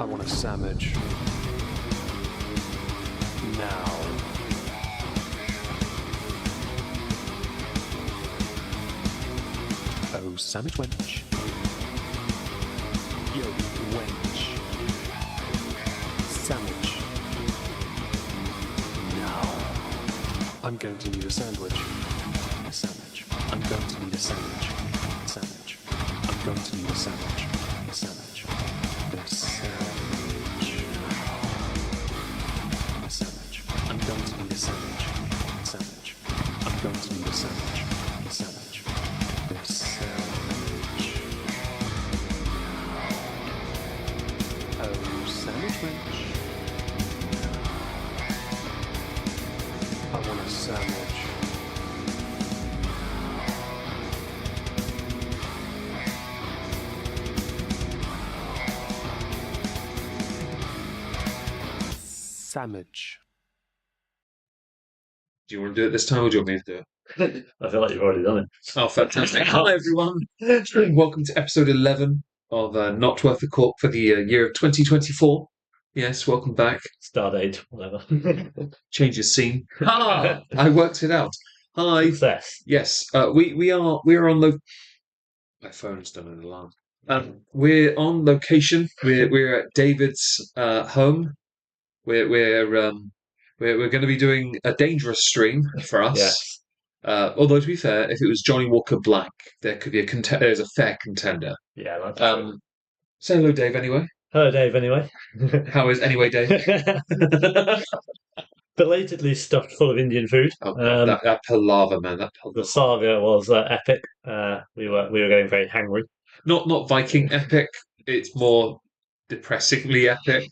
I want a sandwich. Now. Oh, sandwich wench. Yo, wench. Sandwich. Now. I'm going to need a sandwich. A sandwich. I'm going to need a sandwich. A sandwich. I'm going to need a sandwich. A sandwich. A sandwich. A sandwich. I'm going to need a sandwich. A sandwich. I'm going to need a sandwich. A sandwich. A sandwich. Oh, sandwich wench. I want a sandwich. Sandwich. Do you want to do it this time, or do you want me to do it? I feel like you've already done it. Oh, fantastic. Hi, everyone. Welcome to episode 11 of Not Worth the Cork for the year of 2024. Yes, welcome back. Stardate, whatever. Change your scene. Ah, I worked it out. Hi. Success. Yes, we are on the. My phone's done an alarm. We're on location. We're at David's home. We're going to be doing a dangerous stream for us. Yes. Although to be fair, if it was Johnny Walker Black, there could be there's a fair contender. Yeah, that's true. Say hello, Dave. Anyway, Hello, Dave, anyway. how is anyway, Dave? Belatedly stuffed full of Indian food. Oh, that palaver, man. That The palaver. saga was epic. We were getting very hangry. Not Viking epic. It's more depressingly epic.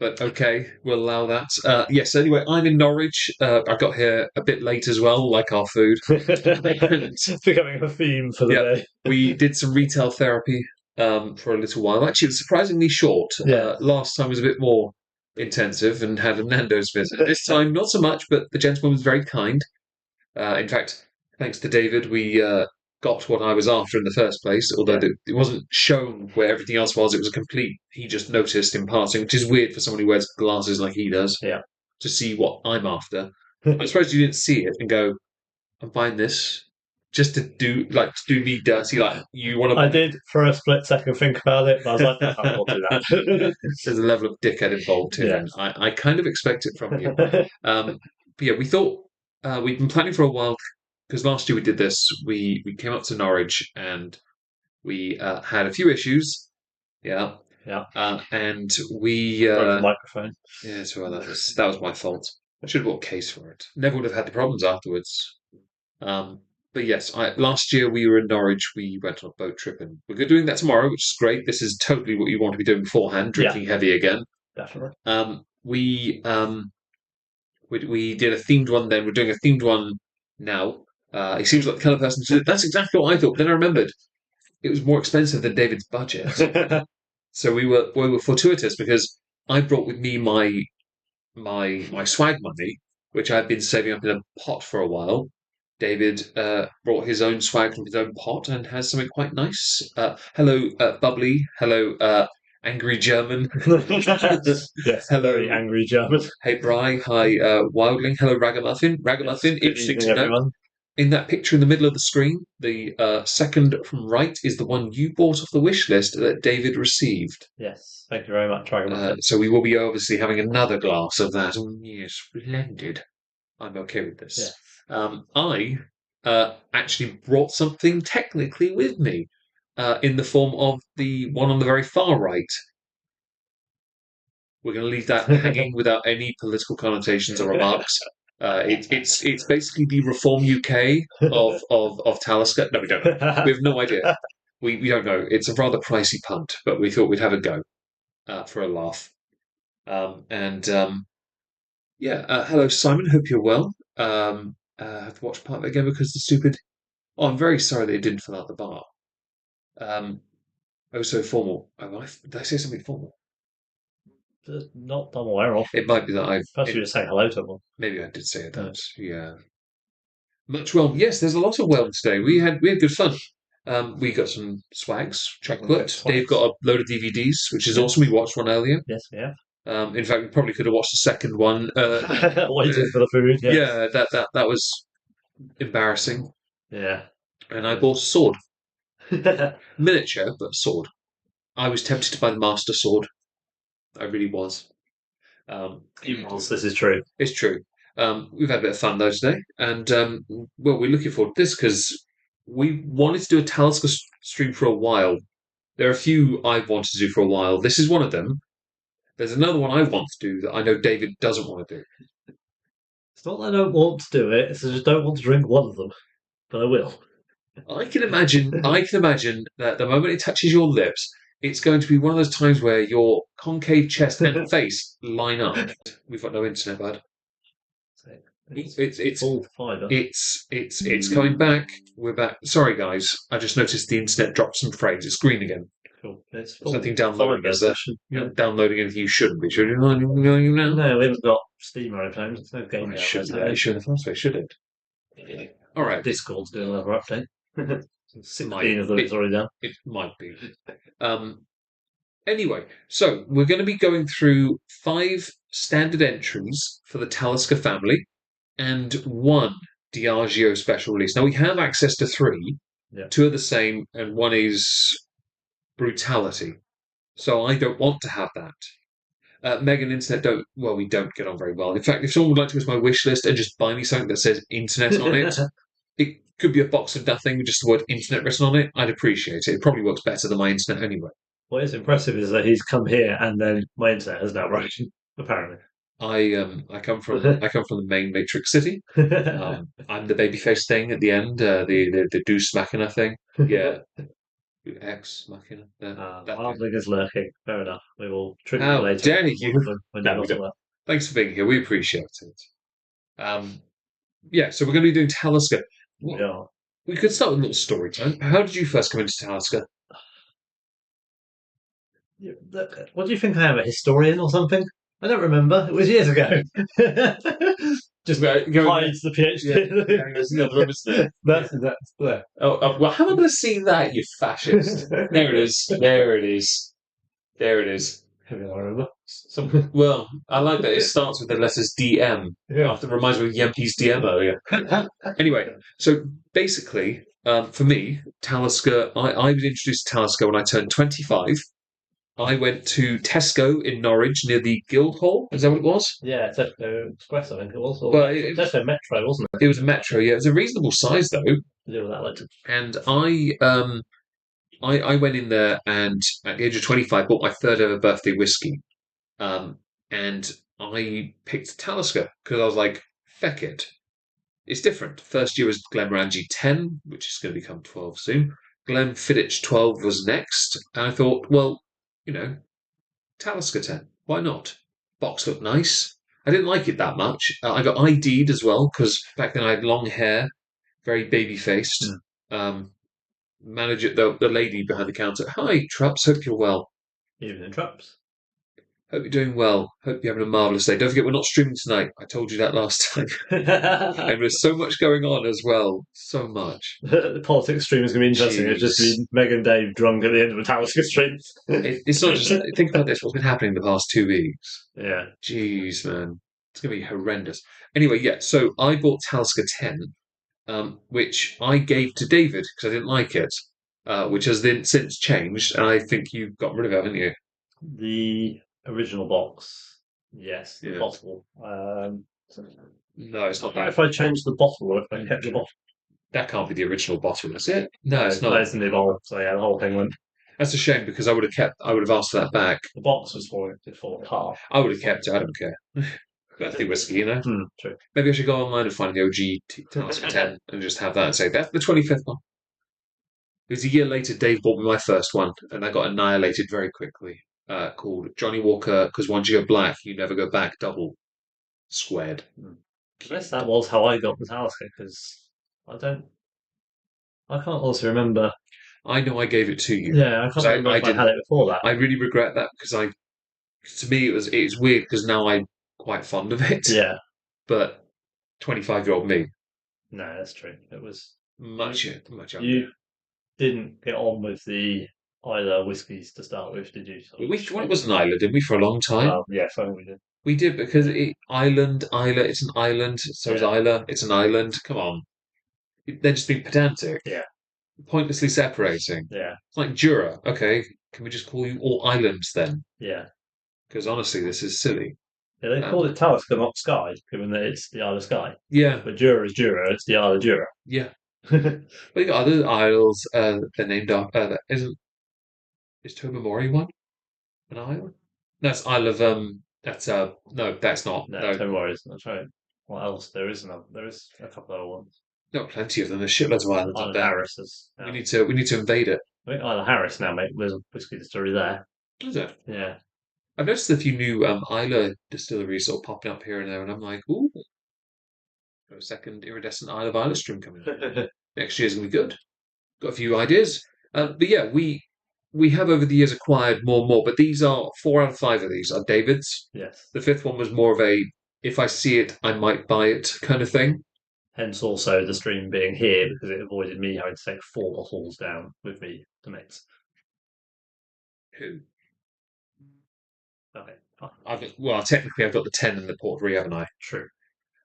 But okay, we'll allow that. Yes, anyway, I'm in Norwich. I got here a bit late as well, like our food. It's becoming a theme for the day. We did some retail therapy for a little while. Actually, it was surprisingly short. Yeah. Last time was a bit more intensive and had a Nando's visit. This time, not so much, but the gentleman was very kind. In fact, thanks to David, we got what I was after in the first place, although it wasn't shown where everything else was. It was a complete, he just noticed in passing, which is weird for someone who wears glasses like he does, to see what I'm after. I suppose you didn't see it and go, I'm buying this just to do me dirty, like you want to... I did for a split second think about it, but I was like, I can't do that. There's a level of dickhead involved here, and I kind of expect it from you. But yeah, we thought, we'd been planning for a while, because last year we did this. We came up to Norwich and we had a few issues. Yeah. And we Broke the microphone. Yeah, so that was my fault. I should have bought a case for it. Never would have had the problems afterwards. But yes, last year we were in Norwich. We went on a boat trip, and we're doing that tomorrow, which is great. This is totally what you want to be doing beforehand, drinking heavy again. Definitely. We did a themed one then. We're doing a themed one now. He seems like the kind of person to do it. That's exactly what I thought. Then I remembered it was more expensive than David's budget. So we were fortuitous because I brought with me my swag money, which I'd been saving up in a pot for a while. David brought his own swag from his own pot and has something quite nice. Hello, Bubbly. Hello, Angry German. Yes, hello, very angry German. Hey, Bri. Hi, Wildling. Hello, Ragamuffin. Ragamuffin, Yes, interesting to know. everyone. In that picture in the middle of the screen, the second from right is the one you bought off the wish list that David received. Yes, thank you very much, Ragamuffin. So we will be obviously having another glass of that. Oh, yes, splendid. I'm okay with this. Yes. I actually brought something technically with me in the form of the one on the very far right. We're going to leave that hanging without any political connotations or remarks. It's basically the Reform UK of Talisker. No, we don't know. We have no idea. We don't know. It's a rather pricey punt, but we thought we'd have a go for a laugh. Hello, Simon. Hope you're well. I have to watch part of it again because the stupid... Oh, I'm very sorry that it didn't fill out the bar. So formal. Did I say something formal? Not I'm aware of. It might be that I've... Perhaps you were saying hello to them. Maybe I did say that. Yeah. Much well. Yes, there's a lot of well today. We had good fun. We got some swags, Okay, chocolate. swags. Dave got a load of DVDs, which is Yes. awesome. We watched one earlier. Yes, we have. In fact, we probably could have watched the second one. Waiting for the food. Yes. Yeah, that was embarrassing. Yeah. And I bought a sword, miniature but a sword. I was tempted to buy the Master Sword. I really was. This is true. It's true. We've had a bit of fun though today, and well, we're looking forward to this because we wanted to do a Talisker stream for a while. There are a few I've wanted to do for a while. This is one of them. There's another one I want to do that I know David doesn't want to do. It's not that I don't want to do it, it's I just don't want to drink one of them. But I will. I can imagine. I can imagine that the moment it touches your lips, it's going to be one of those times where your concave chest and face line up. We've got no internet, bud. It's full fibre. It's coming back. We're back. Sorry, guys. I just noticed the internet dropped some frames. It's green again. Cool. It's There's nothing downloading, is there? Yeah. Downloading anything you shouldn't be, should you? No. No, we haven't got Steam or anything. There's no game It yet. should be. It should in the first place, should it? Yeah. All right. Discord's doing another update. 16 Might. of them is already done. It might be. Anyway, so we're going to be going through 5 standard entries for the Talisker family and 1 Diageo special release. Now we have access to 3. Yeah. 2 are the same, and 1 is brutality. So I don't want to have that. Meg and Internet don't. Well, we don't get on very well. In fact, if someone would like to go to my wish list and just buy me something that says Internet on it, it could be a box of nothing with just the word Internet written on it. I'd appreciate it. It probably works better than my Internet anyway. What is impressive is that he's come here and then my internet has now broken. Apparently, I come from the main Matrix City. I'm the babyface thing at the end. The Deuce Machina thing. Yeah. Ex Machina. Hardling is lurking. Fair enough. We will trigger How you later. dare you? When No, you're we not don't. aware. Thanks for being here. We appreciate it. Yeah, so we're going to be doing Talisker. Yeah. We could start with a little story time. How did you first come into Talisker? What do you think I am, a historian or something? I don't remember. It was years ago. Just hides the PhD. That's there. Well, how am I going to see that, you fascist? There it is. There it is. There it is. I remember. Well, I like that it starts with the letters DM. Yeah. After reminds me of Yempi's DM earlier. Anyway, so basically, for me, Talisker, I was introduced to Talisker when I turned 25. I went to Tesco in Norwich near the Guildhall. Is that what it was? Yeah, Tesco Express, I think it was. Or Well, Tesco Metro, wasn't it? It was a Metro, yeah. It was a reasonable size, though. Deal with that later. And I went in there and at the age of 25 bought my 3rd ever birthday whiskey. And I picked Talisker because I was like, feck it. It's different. First year was Glenmorangie 10, which is going to become 12 soon. Glenfiddich 12 was next. And I thought, well, Talisker 10. Why not? Box looked nice. I didn't like it that much. I got ID'd as well because back then I had long hair, very baby-faced. Manager, the lady behind the counter. Hi, Trups. Hope you're well. Evening, Trups. Hope you're doing well. Hope you're having a marvellous day. Don't forget, we're not streaming tonight. I told you that last time. And there's so much going on as well. So much. The politics stream is going to be interesting. Jeez. It's just been Meg and Dave drunk at the end of a Talisker stream. It's not just... Think about this. What's been happening the past 2 weeks? Yeah. Jeez, man. It's going to be horrendous. Anyway, yeah. So I bought Talisker 10, which I gave to David because I didn't like it, which has then since changed. And I think you got rid of it, haven't you? The original box, yes. The Yeah. bottle. No, it's not that. If I changed the bottle or if I kept the bottle. That can't be the original bottle, is it? No, it's No, not. it's in the bottle. So yeah, the whole thing went. That's a shame because I would have asked for that back. The box was for it. It fall apart. I would have kept it. I don't care. Birthday whiskey, True. Maybe I should go online and find the OG Talisker 10 and just have that and say that's the 25th one. It was a year later. Dave bought me my first one, and I got annihilated very quickly. Called Johnny Walker, because once you go black, you never go back. Double squared. I guess that was how I got the Talisker because I can't also remember. I know I gave it to you. Yeah, I can't remember if I had it before that. I really regret that because to me, it's weird because now I'm quite fond of it. Yeah. But 25-year-old me. No, that's true. It was much younger. You didn't get on with the Isla whiskies to start with, did you? It was an island, didn't we, for a long time? Well, yes, I think we did. We did because Isla, it's an island. So is Isla, it's an island. Come on. They're just being pedantic. Yeah. Pointlessly separating. Yeah. It's like Jura. Okay, can we just call you all islands then? Yeah. Because honestly, this is silly. Yeah, they call it Talisker, not Skye, given that it's the Isle of Skye. Yeah. But Jura is Jura, it's the Isle of Jura. Yeah. But you got other isles they're named after. Is Tobermory one an isle? That's Isle of That's no, that's not. No, No, Tobermory isn't. That's right. What else? There is a couple other ones. not plenty of them. There's shitloads of islands Isle up of there. Harris is. We need to invade it. I think Isle of Harris now, mate. There's a whiskey distillery there. Is it? Yeah. I've noticed a few new Isla distilleries sort of popping up here and there, and I'm like, ooh, got a second iridescent Isle of Isla stream coming up. Next year's gonna be good. Got a few ideas, but yeah, we have over the years acquired more and more. But these are 4 out of 5 of these are David's. Yes. The fifth one was more of a if I see it, I might buy it kind of thing. Hence also the stream being here because it avoided me having to take 4 bottles down with me to mix. Who? Okay. Technically, I've got the 10 in the Port 3, haven't I? True.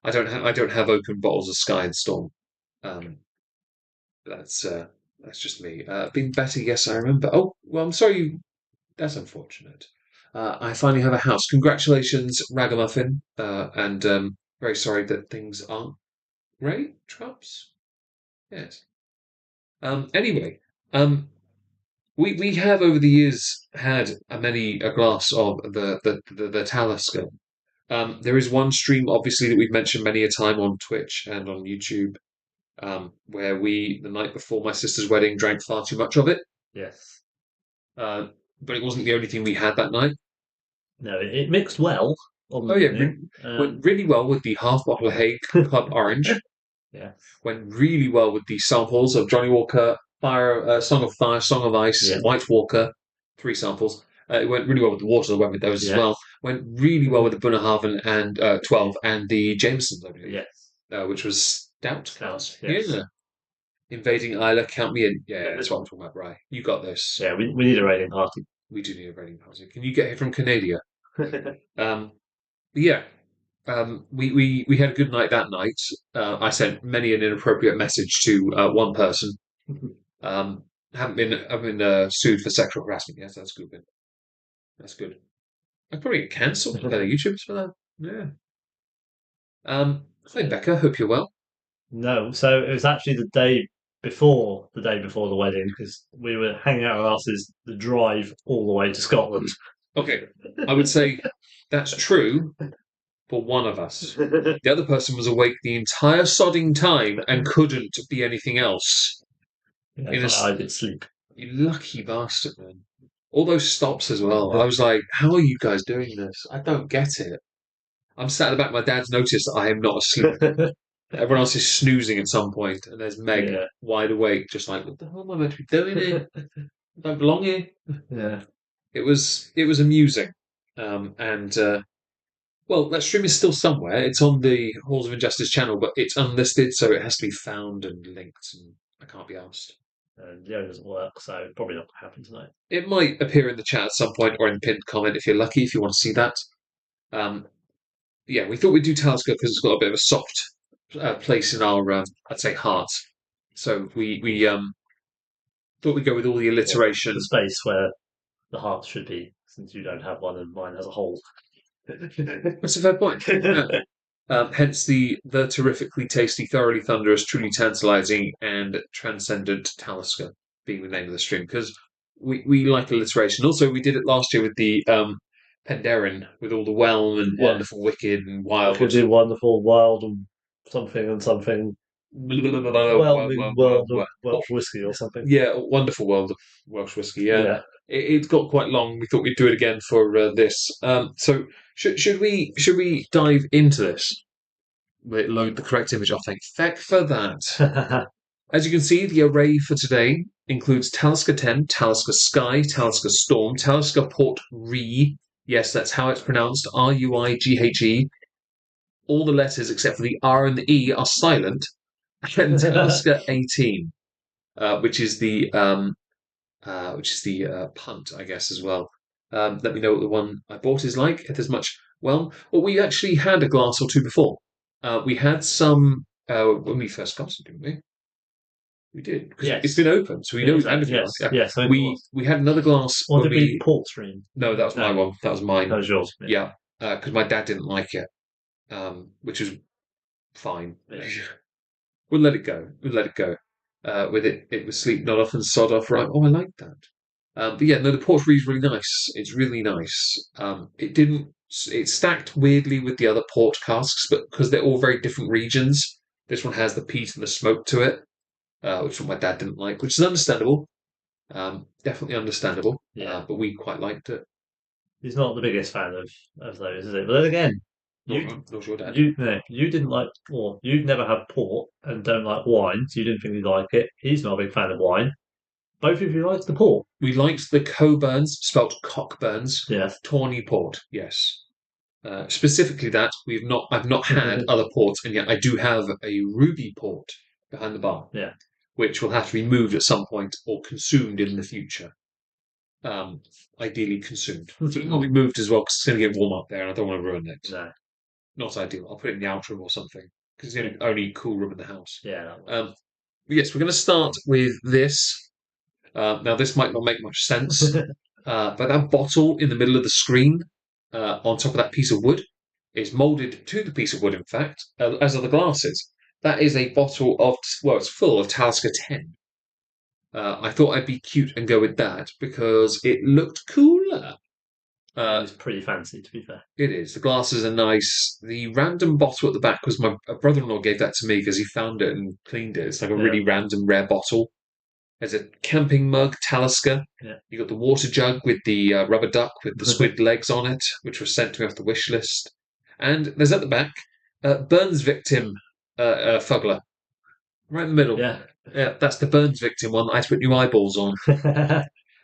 I don't have open bottles of Skye and Storm. That's just me. Been better, yes, I remember. Oh, well, I'm sorry. That's unfortunate. I finally have a house. Congratulations, Ragamuffin. And very sorry that things aren't great. Traps. Yes. Anyway, we have over the years had a glass of the Talisker. There is one stream, obviously, that we've mentioned many a time on Twitch and on YouTube, where the night before my sister's wedding, drank far too much of it. Yes. But it wasn't the only thing we had that night. No, it mixed well. Went really well with the half bottle of Hague Club Orange. Yeah. Went really well with the samples of Johnny Walker, Song of Fire, Song of Ice, White Walker, 3 samples. It went really well with the water. I went with those as well. Went really well with the Bunnahabhain and 12 and the Jamesons, I believe. Yes. Which was stout. Yes. Yeah. Invading Isla, count me in. Yeah, that's what I'm talking about, right? You got this. Yeah, we need a raiding party. We do need a raiding party. Can you get here from Canada? Yeah. We had a good night that night. I sent many an inappropriate message to one person. Haven't been sued for sexual harassment yet. That's good. That's good. I'd probably get cancelled by the YouTubers for that. Yeah. Hi Becca, hope you're well. No, so it was actually the day before the wedding because we were hanging out our asses the drive all the way to Scotland. Okay, I would say that's true for one of us. The other person was awake the entire sodding time and couldn't be anything else. Yeah, I did sleep. You lucky bastard, man. All those stops as well. I was like, how are you guys doing this? I don't get it. I'm sat at the back. My dad's noticed that I am not asleep. Everyone else is snoozing at some point, and there's Meg wide awake, just like, what the hell am I meant to be doing here? I don't belong here. Yeah. It was amusing. That stream is still somewhere. It's on the Halls of Injustice channel, but it's unlisted, so it has to be found and linked, and I can't be asked. The doesn't work, so probably not going to happen tonight. It might appear in the chat at some point or in the pinned comment if you're lucky, if you want to see that. We thought we'd do Talisker because it's got a bit of a soft place in our, I'd say, heart. So we thought we'd go with all the alliteration. The space where the heart should be, since you don't have one and mine has a hole. That's a fair point. Hence the terrifically tasty, thoroughly thunderous, truly tantalizing, and transcendent Talisker being the name of the stream because we like alliteration. Also, we did it last year with the Penderyn with all the whelm and wonderful, wicked, and wild. We could do wonderful, wild, and something and something. Whelming world of Welsh whiskey or something. Yeah, wonderful world of Welsh whiskey. Yeah. It got quite long. We thought we'd do it again for this. So should we dive into this? Wait, load the correct image. I'll thank Feck for that. As you can see, the array for today includes Talisker 10, Talisker Skye, Talisker Storm, Talisker Port Ruighe. Yes, that's how it's pronounced. Ruighe. All the letters except for the R and the E are silent. And Talisker 18. which is the punt, I guess, as well. Let me know what the one I bought is like. If there's much, well, we actually had a glass or two before. We had some when we first got it, didn't we? We did because Yes. it's been open, so we know. And if you Yes, like, yes. I think it was. we had another glass Or when did we port stream? No, that was my No. one. That was mine. That was yours. Yeah, because my dad didn't like it, which was fine. Yeah. We'll let it go. We'll let it go. With it, it was sleep not off and sod off. Right? Oh, I like that. But yeah, no, the porterry is really nice. It's really nice. It didn't. It stacked weirdly with the other port casks, but because they're all very different regions, this one has the peat and the smoke to it, which my dad didn't like, which is understandable. Definitely understandable. Yeah. But we quite liked it. He's not the biggest fan of those, is it? But then again, Nor your dad. you didn't like, or you'd never had port and don't like wine, so you didn't think you'd like it. He's not a big fan of wine. Both of you liked the port. We liked the Coburns, spelt Cockburns, Yes. Tawny Port. Yes. Specifically that I've not had other ports, and yet I do have a Ruby port behind the bar. Yeah. Which will have to be moved at some point or consumed in the future. Ideally consumed. So it will be moved as well because it's going to get warm up there, and I don't want to ruin it. No. Not ideal. I'll put it in the out room or something because it's the only cool room in the house. Yeah. Yes, we're going to start with this. Now, this might not make much sense, but that bottle in the middle of the screen, on top of that piece of wood, is moulded to the piece of wood, in fact, as are the glasses. That is a bottle of, well, it's full of Talisker 10. I thought I'd be cute and go with that because it looked cooler. It's pretty fancy, to be fair. It is. The glasses are nice. The random bottle at the back was my brother-in-law gave that to me because he found it and cleaned it. It's like a really random, rare bottle. There's a camping mug, Talisker. Yeah. You got the water jug with the rubber duck with the squid legs on it, which was sent to me off the wish list. And there's at the back Burns victim Fuggler, right in the middle. Yeah. Yeah, that's the Burns victim one that I had to put new eyeballs on.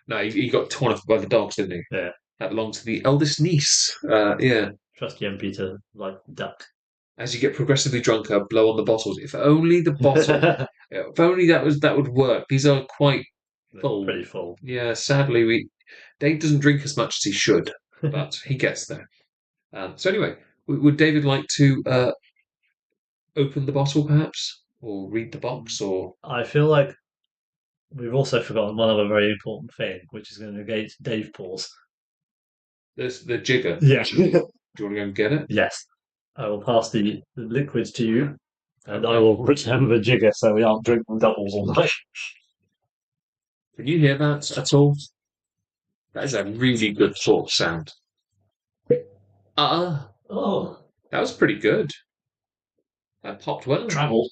No, he got torn off by the dogs, didn't he? Yeah. That belonged to the eldest niece. Yeah. Trusty MP to like duck. As you get progressively drunker, blow on the bottles. If only the bottle. If only that would work. These are quite full. Pretty full. Yeah, sadly, Dave doesn't drink as much as he should, but he gets there. So anyway, would David like to open the bottle, perhaps, or read the box, or? I feel like we've also forgotten one other very important thing, which is going to negate Dave pause. There's the jigger. Yeah. Do you want to go and get it? Yes. I will pass the liquids to you, and I will return the jigger so we aren't drinking doubles all night. Can you hear that at all? That is a really good sort of sound. Oh. That was pretty good. That popped well. Travel.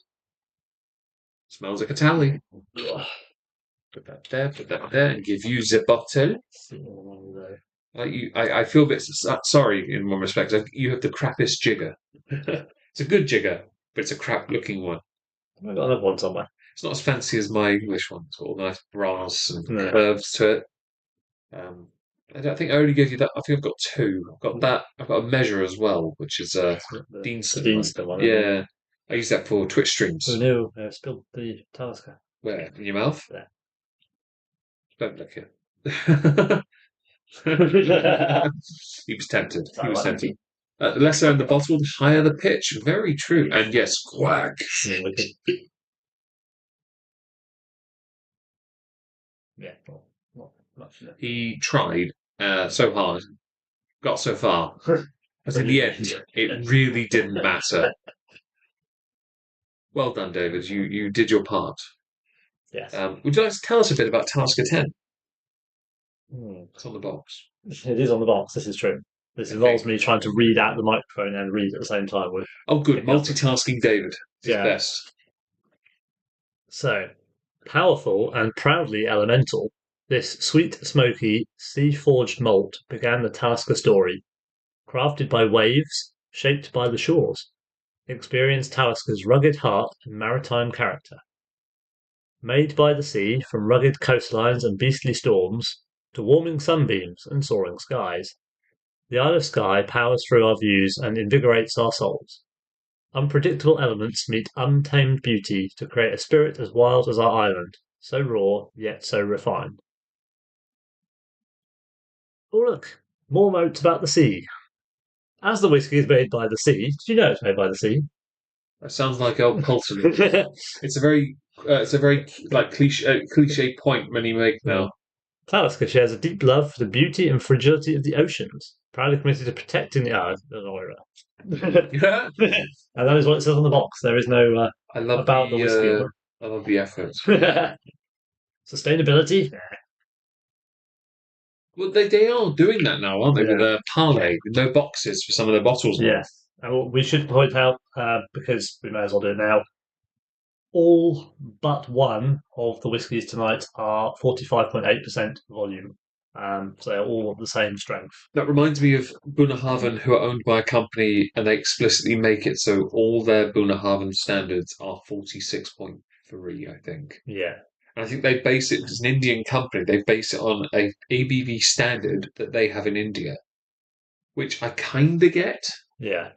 Smells like a tally. Put that there, and give you the bottle. I feel a bit sorry in one respect. You have the crappiest jigger. It's a good jigger, but it's a crap-looking one. I've got another one somewhere. It's not as fancy as my English one. It's got all nice brass and curves to it. I think I only gave you that. I think I've got two. I've got that. I've got a measure as well, which is a Deanston one. Yeah, I use that for Twitch streams. Oh no! I spilled the Talisker. Where? In your mouth? There. Don't lick it. He was tempted. He was tempted. The lesser in the bottle, the higher the pitch. Very true. And yes, quack. Yeah, not much. He tried so hard, got so far, but in the end, it really didn't matter. Well done, David. You did your part. Yes. Would you like to tell us a bit about Talisker 10? It's on the box. It is on the box. This is true. This involves me trying to read out the microphone and read at the same time. Oh, good. Multitasking David is best. So, powerful and proudly elemental, this sweet, smoky, sea-forged malt began the Talisker story. Crafted by waves, shaped by the shores, experience Talisker's rugged heart and maritime character. Made by the sea from rugged coastlines and beastly storms to warming sunbeams and soaring skies, the Isle of Skye powers through our views and invigorates our souls. Unpredictable elements meet untamed beauty to create a spirit as wild as our island, so raw yet so refined. Oh look, more notes about the sea. As the whiskey is made by the sea, did you know it's made by the sea? That sounds like old Pulteney. It's a very like cliche point many make now. Talisker shares a deep love for the beauty and fragility of the oceans, proudly committed to protecting the earth. Yeah, And that is what it says on the box. There is no I love about the whiskey. I love the effort. Sustainability. Well, they are doing that now, aren't they? Yeah. With Parley, with no boxes for some of their bottles now. Yes. And we should point out, because we may as well do it now, all but one of the whiskies tonight are 45.8% volume. So they're all the same strength. That reminds me of Bunnahabhain, who are owned by a company, and they explicitly make it so all their Bunnahabhain standards are 46.3, I think. Yeah. And I think they base it, it's an Indian company, they base it on a ABV standard that they have in India, which I kind of get. Yeah.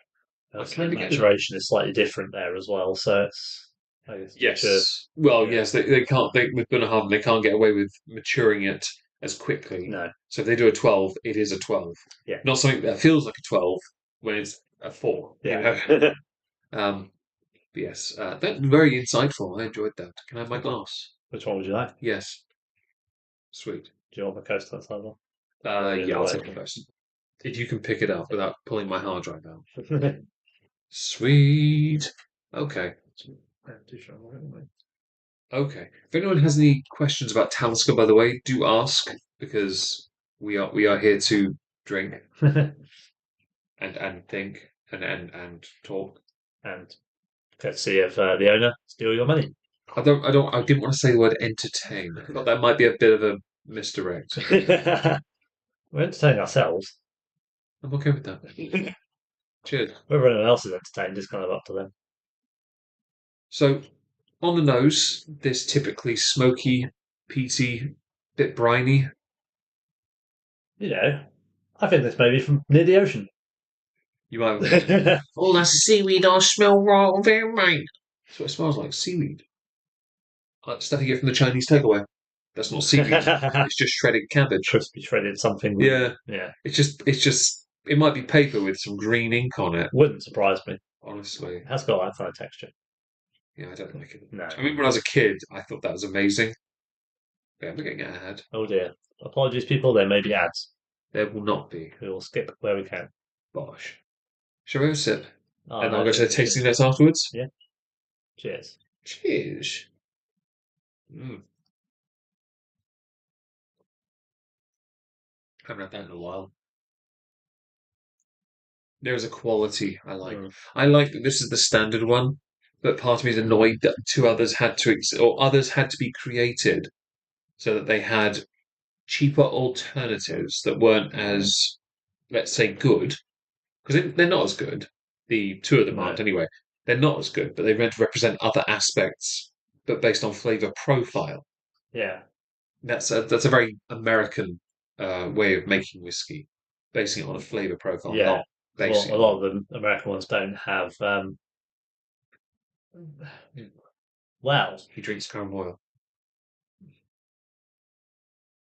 I kinda get Maturation is slightly different there as well. So it's. I guess Yes. Well, yes, they can't, with Bunnahabhain, they can't get away with maturing it as quickly. No. So if they do a 12, it is a 12. Yeah. Not something that feels like a 12 when it's a 4. Yeah. You know? But yes, that's very insightful. I enjoyed that. Can I have my glass? Which one would you like? Yes. Sweet. Do you want the coaster outside one? Yeah, I'll take it first. If you can pick it up without pulling my hard drive out. Sweet. Okay. Okay. If anyone has any questions about Talisker, by the way, do ask because we are here to drink and think and talk. And courtesy of the owner, steal your money. I didn't want to say the word entertain. I thought that might be a bit of a misdirect. We're entertaining ourselves. I'm okay with that. Cheers. Whether anyone else is entertained is kind of up to them. So, on the nose, this typically smoky, peaty, bit briny. You know, I think this may be from near the ocean. You might. Oh, that's seaweed. I smell right there, mate. That's what it smells like. Seaweed. Like stuff you get from the Chinese takeaway. That's not seaweed. It's just shredded cabbage. Crispy shredded something. Yeah. Yeah. It's just. It might be paper with some green ink on it. Wouldn't surprise me. Honestly. It has got that kind of texture. Yeah, I don't like it. No. I mean, when I was a kid, I thought that was amazing. Yeah, we're getting ahead. Oh dear. Apologies, people. There may be ads. There will not be. We will skip where we can. Bosh. Shall we have a sip? Oh, And no, I'll go to the tasting notes afterwards? Yeah. Cheers. Cheers. Haven't had that in a while. There is a quality I like. I like that this is the standard one, but part of me is annoyed that others had to be created so that they had cheaper alternatives that weren't as, let's say, good. Because they're not as good. The two of them aren't anyway. They're not as good, but they're meant to represent other aspects, but based on flavour profile. Yeah. That's a very American way of making whiskey, basing it on a flavour profile. Yeah. Not basing A lot of the American ones don't have. Well, he drinks caramel oil.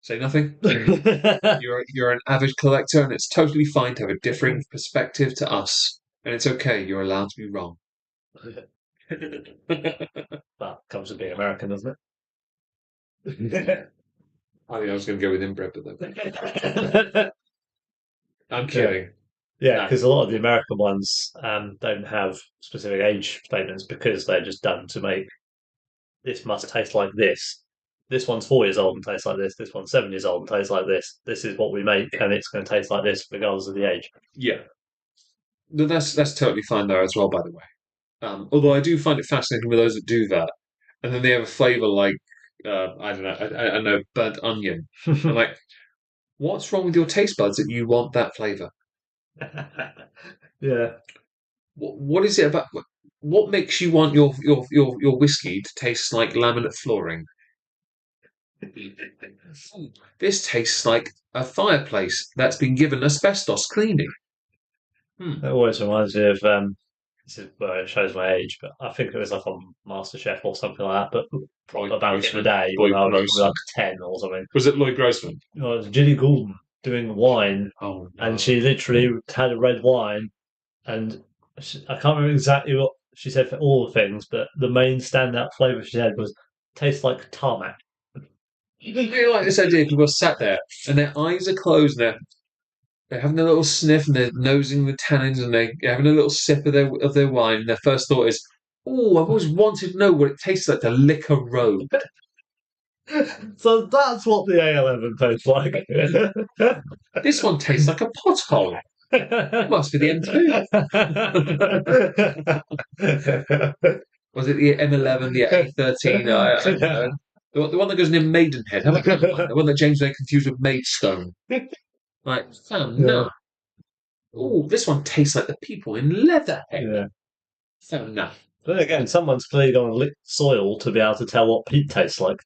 Say nothing. You're an avid collector, and it's totally fine to have a differing perspective to us, and it's okay. You're allowed to be wrong. That comes with being American, doesn't I think I was going to go with inbred, but then I'm kidding. Yeah, because a lot of the American ones don't have specific age statements because they're just done to make this must taste like this. This one's 4 years old and tastes like this. This one's 7 years old and tastes like this. This is what we make, and it's going to taste like this regardless of the age. Yeah, that's totally fine there as well. By the way, although I do find it fascinating with those that do that, and then they have a flavour like I don't know, I know burnt onion. I'm like, what's wrong with your taste buds that you want that flavour? Yeah. What is it about? What makes you want your whiskey to taste like laminate flooring? This tastes like a fireplace that's been given asbestos cleaning. That always reminds me of It shows my age, but I think it was like on MasterChef or something like that. But Lloyd back in the Grossman. day Lloyd when I was Grossman. like 10 or something. Was it Lloyd Grossman? It was Ginny Goulden doing wine, Oh, no. and she literally had a red wine, and I can't remember exactly what she said for all the things, but the main standout flavour she said was tastes like tarmac. I really like this idea. People are sat there and their eyes are closed and they're having a little sniff and they're nosing the tannins and they're having a little sip of their wine. And their first thought is, "Oh, I've always wanted to know what it tastes like to lick a road." So that's what the A11 tastes like. This one tastes like a pothole. It must be the M2. Was it the M11, the A13? I don't know. The one that goes near Maidenhead. How about that one? The one that James May confused with Maidstone. Like, no. Oh, this one tastes like the people in Leatherhead. Yeah. Fair enough. But again, someone's clearly gone and licked soil to be able to tell what peat tastes like.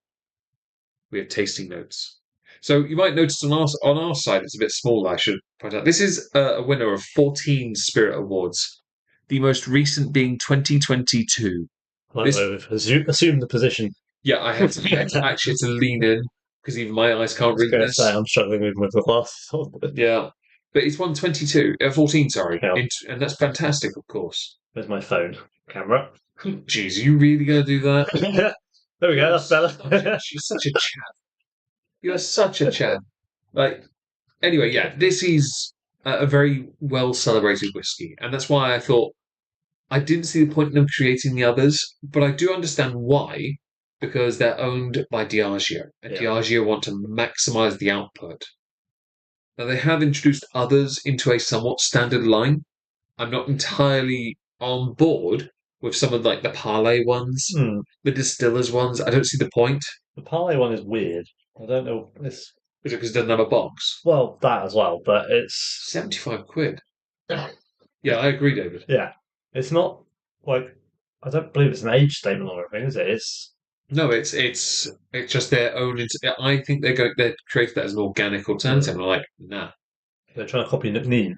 We have tasting notes. So you might notice on our side it's a bit smaller, I should point out. This is a winner of 14 Spirit Awards, the most recent being 2022. We've assumed the position. Yeah, I had to actually to lean in because even my eyes can't read this. I'm struggling even with the glasses. Yeah, but it's won 14, sorry. Yeah. And that's fantastic, of course. Where's my phone camera? Jeez, are you really going to do that? There we go, that's better. You're such a chap. You're such a chap. Like, anyway, yeah, this is a very well celebrated whiskey, and that's why I thought I didn't see the point in them creating the others, but I do understand why, because they're owned by Diageo, and Diageo want to maximise the output. Now, they have introduced others into a somewhat standard line. I'm not entirely on board with some of like the parlay ones, the distillers ones. I don't see the point. The parlay one is weird. I don't know. Is it because it doesn't have a box? Well, that as well, but it's £75. Yeah, I agree, David. Yeah, it's not like I don't believe it's an age statement or anything, is it? No, it's just their own. I think they're created that as an organic alternative. And I'm like, nah. They're trying to copy Nicneen.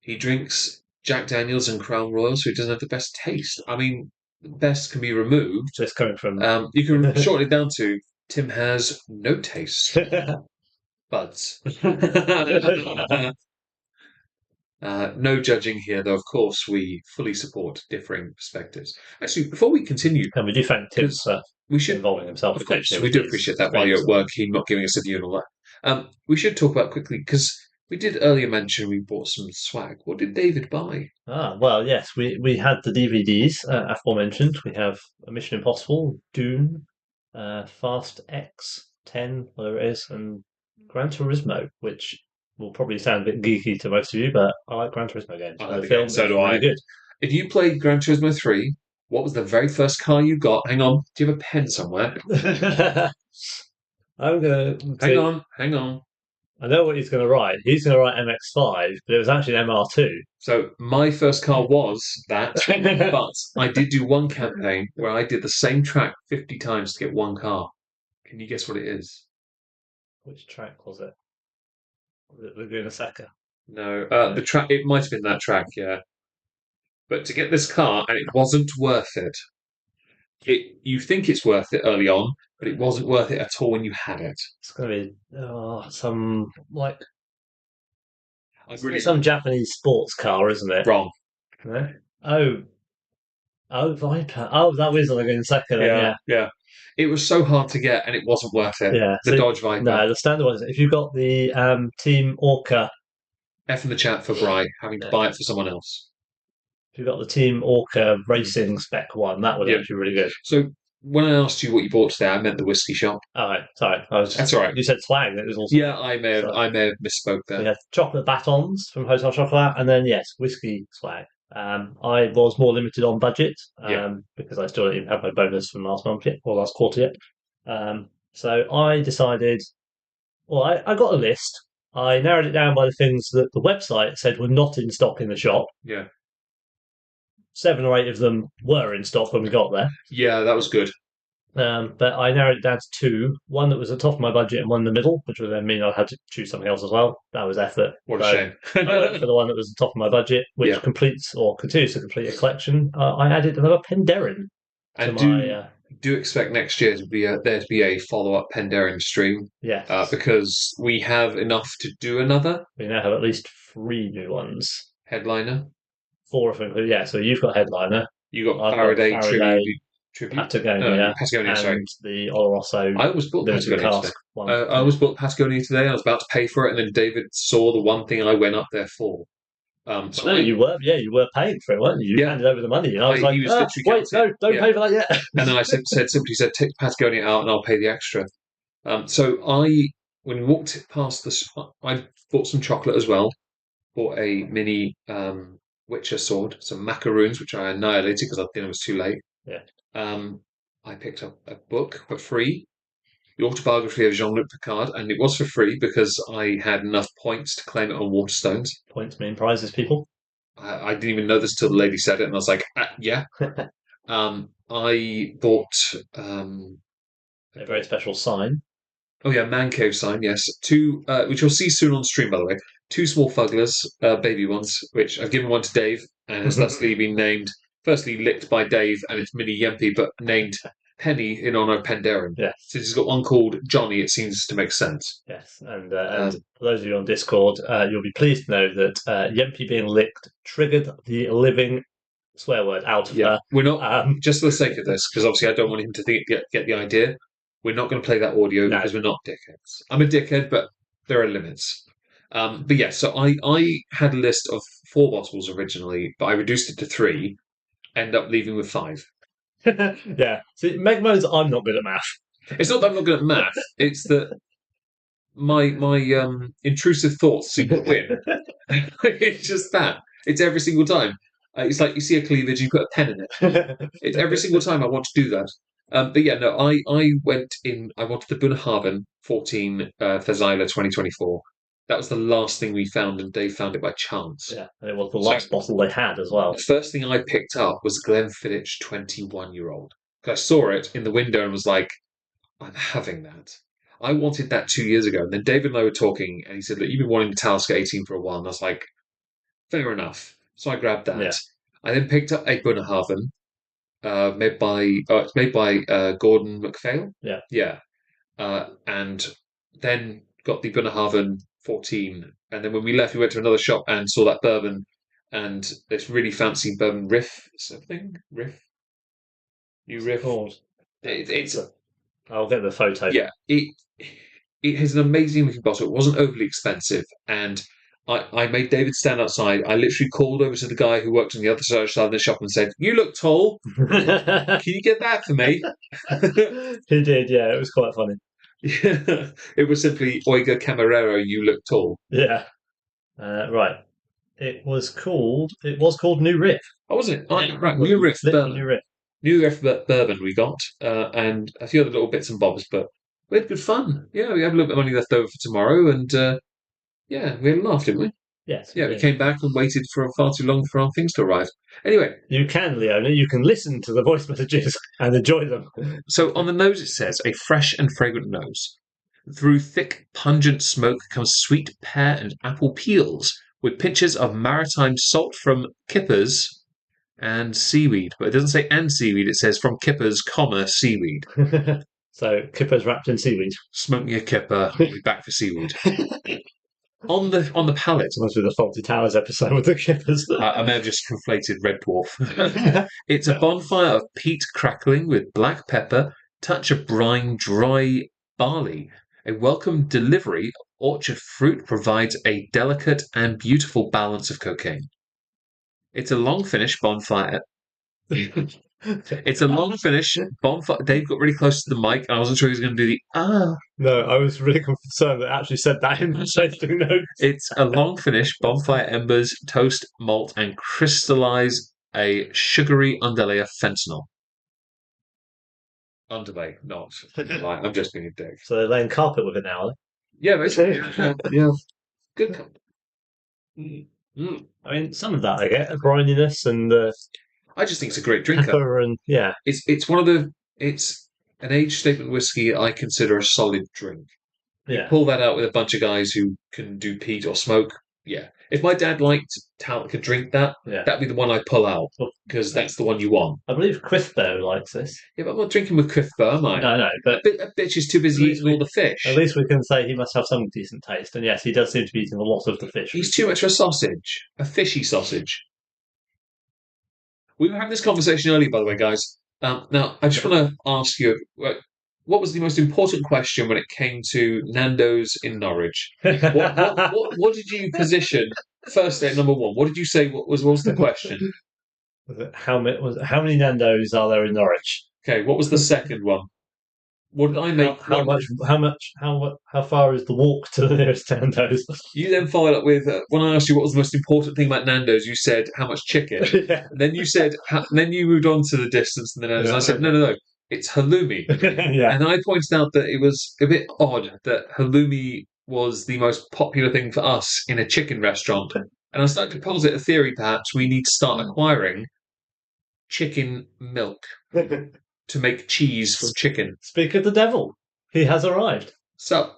He drinks Jack Daniels and Crown Royal, so he doesn't have the best taste. I mean, the best can be removed. Just coming from. You can shorten it down to Tim has no taste. But no judging here, though. Of course, we fully support differing perspectives. Actually, before we continue, and we do thank Tim for involving himself. Of course, we do appreciate that while you're at work, him not giving us a view and all that. We should talk about quickly because we did earlier mention we bought some swag. What did David buy? Well, yes, we had the DVDs aforementioned. We have Mission Impossible, Dune, Fast X, 10, whatever it is, and Gran Turismo, which will probably sound a bit geeky to most of you, but I like Gran Turismo games. So do I. Really good. If you played Gran Turismo 3, what was the very first car you got? Hang on. Do you have a pen somewhere? I'm going to... Hang on. I know what he's going to write. He's going to write MX-5, but it was actually an MR2. So my first car was that, but I did do one campaign where I did the same track 50 times to get one car. Can you guess what it is? Which track was it? Was it Laguna Seca? No, the track. It might have been that track, yeah. But to get this car, and it wasn't worth it. You think it's worth it early on, but it wasn't worth it at all when you had it. It's going to be some like some Japanese sports car, isn't it? Wrong. No? Oh, Viper. Oh, that was on Laguna Seca. Yeah. It was so hard to get, and it wasn't worth it. Yeah, the Dodge Viper. No, the standard one is if you got the Team Orca. F in the chat for Bry having to buy it for someone else. If you got the Team Orca Racing spec one, that would actually be really good. So when I asked you what you bought today, I meant the whiskey shop. Oh, right. Sorry. That's all right. You said swag. That was also. Yeah, I may have misspoke there. We had chocolate batons from Hotel Chocolat, and then whiskey swag. I was more limited on budget because I still don't even have my bonus from last month yet, or last quarter yet. So I decided, I got a list. I narrowed it down by the things that the website said were not in stock in the shop. Yeah. 7 or 8 of them were in stock when we got there. Yeah, that was good. But I narrowed it down to two. One that was at the top of my budget and one in the middle, which would then mean I had to choose something else as well. That was effort. What a So shame. I went for the one that was at the top of my budget, which Yeah. completes or continues to complete a collection. I added another Penderyn to And my. do expect next year to be there to be a follow-up Penderyn stream Yes. because we have enough to do another We now have at least 3 new ones. headliner. 4 if included. Yeah, so you've got Headliner, You got I've got Faraday, Faraday, tribute. Patagonia, Patagonia, sorry. and the Oloroso I almost bought Limited Patagonia today. Cask one. I almost bought Patagonia today. I was about to pay for it, and then David saw the one thing I went up there for. So No, you were paying for it, weren't you? You Yeah. handed over the money, and I was like, he was literally wait, no, counting. don't Yeah. pay for that yet. And then I simply said, take Patagonia out, and I'll pay the extra. So when we walked past I bought some chocolate as well. Bought a mini Witcher sword, some macaroons, which I annihilated because I think it was too late. Yeah. I picked up a book for free, the autobiography of Jean-Luc Picard, and it was for free because I had enough points to claim it on Waterstones. Points mean prizes, people. I didn't even know this till the lady said it, and I was like, yeah. I bought A very special sign. Oh yeah, man cave sign, yes. Two, which you'll see soon on stream, by the way. 2 small fugglers, baby ones, which I've given one to Dave, and has thusly been named, firstly licked by Dave and it's Mini Yempy, but named Penny in honour of Penderyn. Yes. Since he's got one called Johnny, it seems to make sense. Yes, and for those of you on Discord, you'll be pleased to know that Yempy being licked triggered the living swear word out of her. We're not, just for the sake of this, because obviously I don't want him to get the idea, we're not going to play that audio because we're not dickheads. I'm a dickhead, but there are limits. But yeah, so I had a list of 4 bottles originally, but I reduced it to 3, end up leaving with 5. Yeah. See, Meg moans I'm not good at math. It's not that I'm not good at math, it's that my intrusive thoughts seem to win. It's just that. It's every single time. It's like you see a cleavage, you put a pen in it. It's every single time I want to do that. But yeah, no, I wanted the Bunnahabhain 14 Fezila 2024. That was the last thing we found, and Dave found it by chance. Yeah, and it was the last bottle they had as well. The first thing I picked up was Glenfiddich 21-year-old. I saw it in the window and was like, I'm having that. I wanted that 2 years ago. And then David and I were talking, and he said, look, you've been wanting the Talisker 18 for a while. And I was like, fair enough. So I grabbed that. Yeah. I then picked up a Bunnahabhain, it's made by Gordon MacPhail. Yeah. Yeah. And then got the Bunnahabhain 14. And then when we left, we went to another shop and saw that bourbon and this really fancy bourbon Riff something. Riff? New Riff? It's I'll get the photo. Yeah. It has an amazing looking bottle. It wasn't overly expensive. And I made David stand outside. I literally called over to the guy who worked on the other side of the shop and said, you look tall. Can you get that for me? He did, yeah. It was quite funny. Yeah. It was simply, Oiga Camarero, you look tall. Yeah. Right. It was called New Riff. Oh, was it? Right. New Riff bourbon. New Riff bourbon we got, and a few other little bits and bobs, but we had good fun. Yeah, we had a little bit of money left over for tomorrow, and yeah, we had a laugh, didn't we? Yes. Yeah, we came back and waited for far too long for our things to arrive. Anyway. You can, Leona, you can listen to the voice messages and enjoy them. So on the nose it says, a fresh and fragrant nose. Through thick, pungent smoke comes sweet pear and apple peels, with pinches of maritime salt from kippers and seaweed. But it doesn't say and seaweed, it says from kippers, seaweed. So kippers wrapped in seaweed. Smoke me a kipper, I'll be back for seaweed. On the palate. Must be the Faulty Towers episode with the kippers. I may have just conflated Red Dwarf. It's a bonfire of peat crackling with black pepper, touch of brine, dry barley. A welcome delivery of orchard fruit provides a delicate and beautiful balance of cocaine. It's a long finish bonfire. It's a long finish bonfire. Dave got really close to the mic, and I wasn't sure he was going to do the No, I was really concerned that it actually said that in the tasting notes. It's a long finish bonfire embers, toast, malt, and crystallize a sugary underlay of fentanyl. Underlay, not. I'm just being a dick. So they're laying carpet with it now, are they? Yeah, basically. Yeah. Good company. I mean, some of that I get, a brininess and I just think it's a great drinker. pepper and yeah. It's one of the an age statement whiskey I consider a solid drink. You Yeah. pull that out with a bunch of guys who can do peat or smoke. Yeah. If my dad could drink that, Yeah. that'd be the one I'd pull out because that's the one you want. I believe Crispbo likes this. Yeah, but I'm not drinking with Crispbo, am I? No, but That bitch is too busy At least eating all the fish. at least we can say he must have some decent taste. And yes, he does seem to be eating a lot of the fish. He's too much of a sausage, a fishy sausage. We were having this conversation earlier, by the way, guys. Now, I just want to ask you, what was the most important question when it came to Nando's in Norwich? What did you position first at number one? What did you say? What was the question? How many Nando's are there in Norwich? Okay, what was the second one? What did I make? How far is the walk to the nearest Nando's? You then followed up with when I asked you what was the most important thing about Nando's, you said how much chicken. Yeah. And then you said, then you moved on to the distance and the Nando's. Yeah, And I said, no, it's halloumi. Yeah. And I pointed out that it was a bit odd that halloumi was the most popular thing for us in a chicken restaurant. And I started to posit a theory perhaps we need to start acquiring chicken milk to make cheese from chicken. Speak of the devil. He has arrived. So,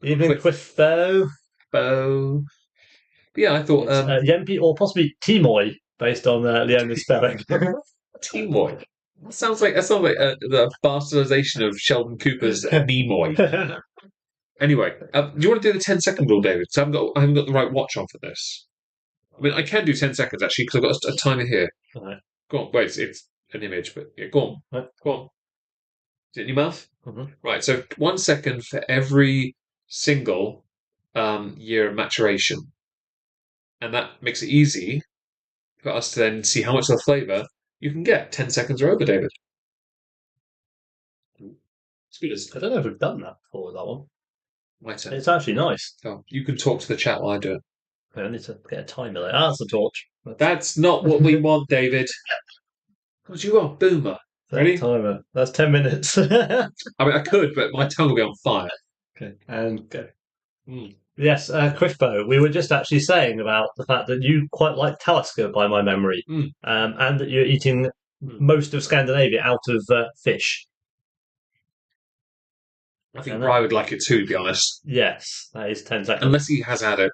Evening Quiffo. Bo. Yeah, I thought Yempi or possibly Timoy, based on Leona's spelling. Timoy. That sounds like the bastardization of Sheldon Cooper's Nimoy. Anyway, do you want to do the 10-second rule, David? So I haven't got the right watch on for this. I mean, I can do 10 seconds actually because I've got a timer here. Right. Go on. Wait, it's an image, but yeah, go on. Right. Go on. Is it in your mouth? Mm-hmm. Right. So 1 second for every single year of maturation, and that makes it easy for us to then see how much of the flavour you can get. 10 seconds are over, David. It's good as I don't know if we've done that before with that one. my turn. It's actually nice. Oh, you can talk to the chat while I do it. I need to get a timer there. That's the torch. That's not what we want, David. Because you are a boomer. Ready? Timer. That's 10 minutes. I mean, I could, but my tongue will be on fire. Okay, and go. Mm. Yes, Crispbo, we were just actually saying about the fact that you quite like Talisker, by my memory, and that you're eating most of Scandinavia out of fish. I think I would like it too, to be honest. Yes, that is 10 seconds. Unless he has had it.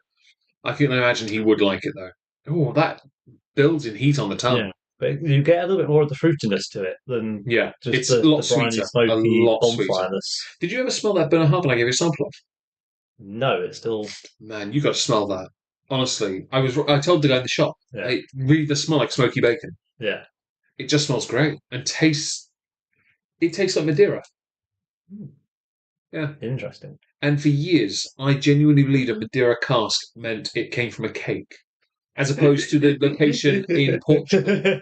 I can imagine he would like it, though. Oh, that builds in heat on the tongue. Yeah, but you get a little bit more of the fruitiness to it than just it's the a lot briny, sweeter. smoky A lot sweeter. bonfireness. Did you ever smell that Burner Harbour I gave you a sample of? No, it's still... Man, you got to smell that. Honestly, I told the guy in the shop, Yeah. it really does smell like smoky bacon. Yeah. It just smells great and tastes like Madeira. Yeah. Interesting. And for years, I genuinely believed a Madeira cask meant it came from a cake, as opposed to the location in Portugal,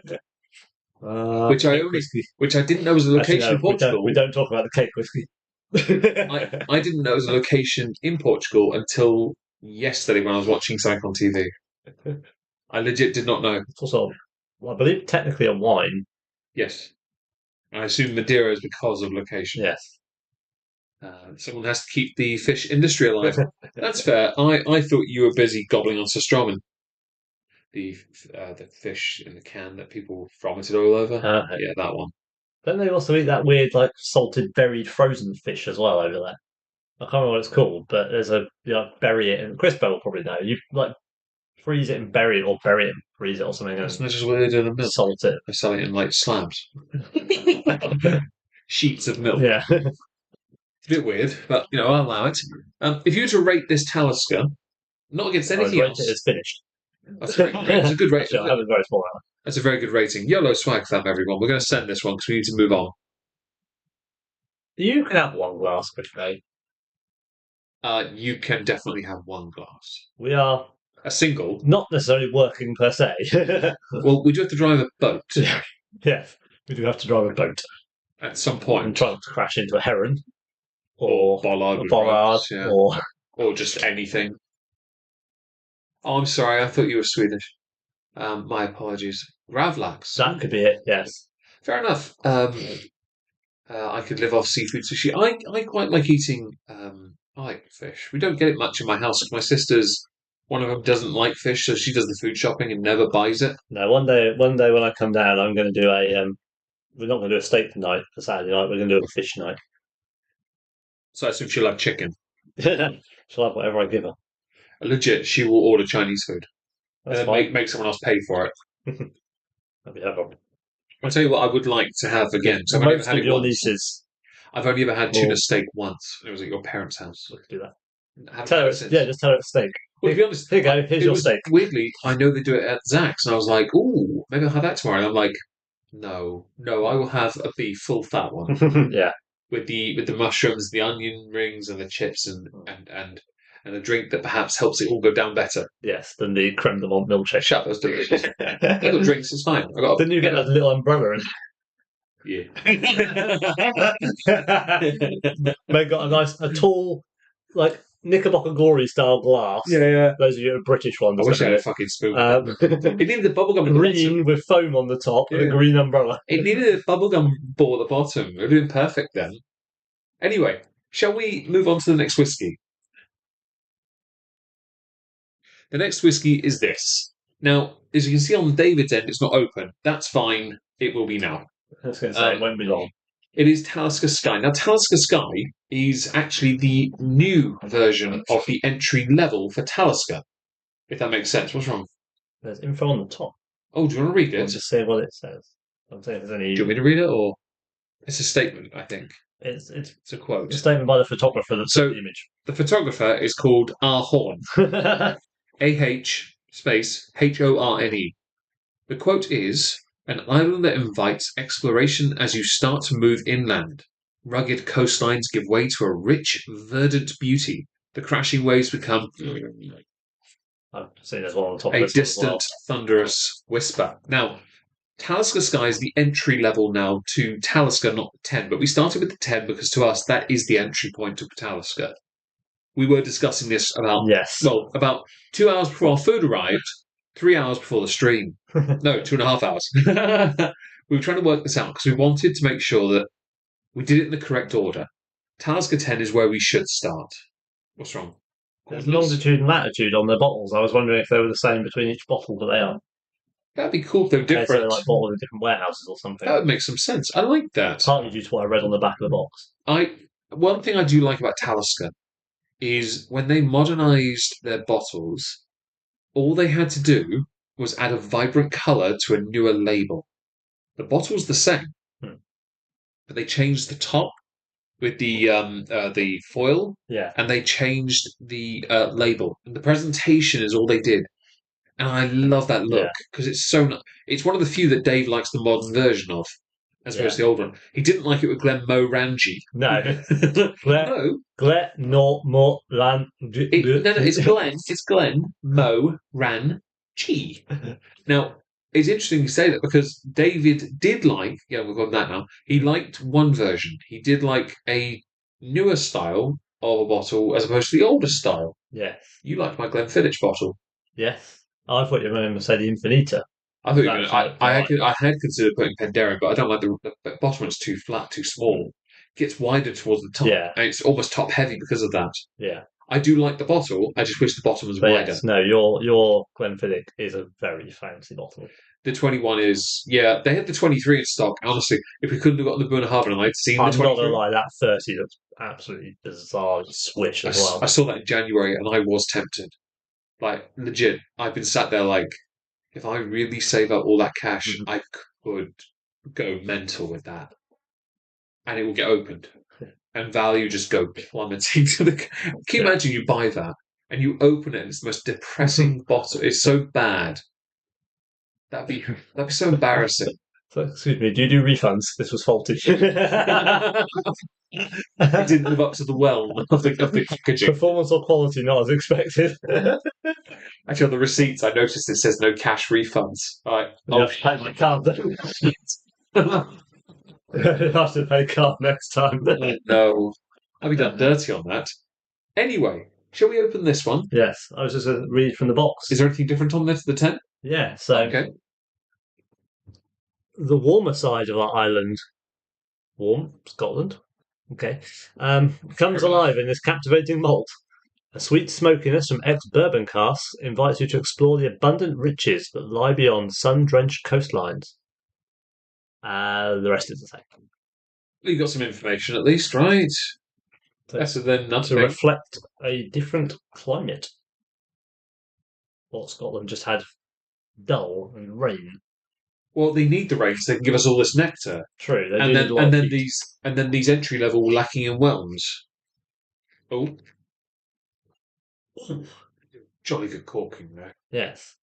which I didn't know was a location Actually, no, in Portugal. We don't talk about the cake whiskey. I didn't know it was a location in Portugal until yesterday when I was watching something on TV. I legit did not know. It's also, well, I believe, technically a wine. Yes. I assume Madeira is because of location. Yes. Someone has to keep the fish industry alive. That's fair. I thought you were busy gobbling on Sostromen. The fish in the can that people vomited all over. Yeah, that one. Don't they also eat that weird, like, salted, buried, frozen fish as well over there? I can't remember what it's called, but there's bury it, and Crispbo will probably know. You, like, freeze it and bury it, or bury it and freeze it or something. That's just what they do in the milk. Salt it. They sell it in, like, slabs. Sheets of milk. Yeah. It's a bit weird, but, I'll allow it. If you were to rate this Talisker, not against anything else... It's finished. That's a good rating. I have a very small one. That's a very good rating. YOLO swag fam, everyone. We're going to send this one because we need to move on. You can have one glass, Crispbo. You can definitely have one glass. We are... A single? Not necessarily working per se. Well, we do have to drive a boat. Yes, we do have to drive a boat. At some point. And try not to crash into a heron. Or bollard. Yeah. Or just anything. Oh, I'm sorry. I thought you were Swedish. My apologies. Gravlax. That could be it, yes. Fair enough. I could live off seafood sushi. I quite like eating... I like fish. We don't get it much in my house. My sister's... One of them doesn't like fish, so she does the food shopping and never buys it. No, one day when I come down, I'm going to do We're not going to do a steak tonight for Saturday night. We're going to do a fish night. So I assume she'll have chicken. She'll have whatever I give her. Legit, she will order Chinese food. That's And fine. then make someone else pay for it. That'd be her problem. I'll tell you what I would like to have again. So I've only ever Most had of it your once. nieces I've only ever had tuna Well- steak once. It was at your parents' house. we could do that. I haven't Tell had her it it's, since. yeah, just tell her it's steak. Well, to be honest, Here you go. Here's it your was, steak. weirdly, I know they do it at Zach's, and I was like, ooh, maybe I'll have that tomorrow. And I'm like, no, I will have a beef, full fat one. Yeah. with the mushrooms, the onion rings, and the chips, and a drink that perhaps helps it all go down better. Yes. Then the creme de menthe milkshake. Shut those delicious. Little drinks is fine. I got. Didn't you get that little umbrella? Yeah. They got a tall, like Knickerbocker Glory style glass. Yeah. Those of you who are British ones. I wish I had a it. fucking spoon. It It needed the bubblegum at the bottom. green with foam on the top and a Yeah. green umbrella. It needed a bubblegum ball at the bottom. It would have been perfect then. Anyway, shall we move on to the next whiskey? The next whiskey is this. Now, as you can see on David's end, it's not open. That's fine. It will be now. I was going to say, it won't be long. It is Talisker Skye. Now, Talisker Skye is actually the new version of the entry level for Talisker, if that makes sense. What's wrong? There's info on the top. Oh, do you want to read I'll it? just say what it says. I'm saying if there's any. Do you want me to read it, or it's a statement? I think It's it's a quote. a statement by the photographer that So- took the image. The photographer is called R. Horn. A-H space H-O-R-N-E. The quote is, "An island that invites exploration as you start to move inland. Rugged coastlines give way to a rich, verdant beauty. The crashing waves become I've seen there's one on the top a of this as distant, well. thunderous whisper." Now, Talisker Skye is the entry level now to Talisker, not the 10, but we started with the 10 because to us that is the entry point to Talisker. We were discussing this about Yes. about 2 hours before our food arrived, 3 hours before the stream. No, 2.5 hours. We were trying to work this out because we wanted to make sure that we did it in the correct order. Talisker 10 is where we should start. What's wrong? There's longitude and latitude on the bottles. I was wondering if they were the same between each bottle, but they aren't. That'd be cool if they were Okay, so different. they're like bottled in different warehouses or something. That would make some sense. I like that. Partly due to what I read on the back of the box. One thing I do like about Talisker is when they modernised their bottles, all they had to do was add a vibrant colour to a newer label. The bottle's the same, but they changed the top with the foil, Yeah. and they changed the label. And the presentation is all they did, and I love that look because it's so. It's one of the few that Dave likes the modern version of, as opposed to the old one. He didn't like it with Glen Morangi. No. No, Glen no mo lan. no, it's Glen. It's Glen Morangi. Now, it's interesting you say that because David did like, we've got that now. He liked one version. He did like a newer style of a bottle as opposed to the older style. Yes. You liked my Glenfiddich bottle. Yes. I thought you were going to say the Infinita. I thought That's I had considered putting Penderyn, but I don't like the bottom one's too flat, too small. It gets wider towards the top. Yeah. And it's almost top heavy because of that. Yeah. I do like the bottle. I just wish the bottom was But wider. yes, no, your Glenfiddich is a very fancy bottle. The 21 is, they had the 23 in stock. Honestly, if we couldn't have gotten the Burner Harbour and I'd seen I'm the not 23. going to lie, that 30 looks absolutely bizarre swish as well. I saw that in January and I was tempted. Like, legit. I've been sat there like, if I really save up all that cash, I could go mental with that. And it will get opened. And value just go plummeting to the. Can you imagine you buy that and you open it and it's the most depressing bottle? It's so bad. That'd be so embarrassing. So, excuse me, do you do refunds? This was faulty. It didn't live up to the well of the packaging. Performance or quality not as expected. Actually, on the receipts, I noticed it says no cash refunds. Right. I can't. I have to pay card next time. No. I'll be done dirty on that. Anyway, shall we open this one? Yes, I was just going to read from the box. Is there anything different on this, the 10? Yeah, so Okay. the warmer side of our island, warm, Scotland, okay, comes alive in this captivating malt. A sweet smokiness from ex-bourbon casks invites you to explore the abundant riches that lie beyond sun-drenched coastlines. The rest is the same. You got some information at least, right? Better than To nothing. reflect a different climate. Well, Scotland just had dull and rain. Well, they need the rain so they can give us all this nectar. True, they And do then need a lot and of then heat. these entry level lacking in whelms. Oh. Jolly good corking there. Yes.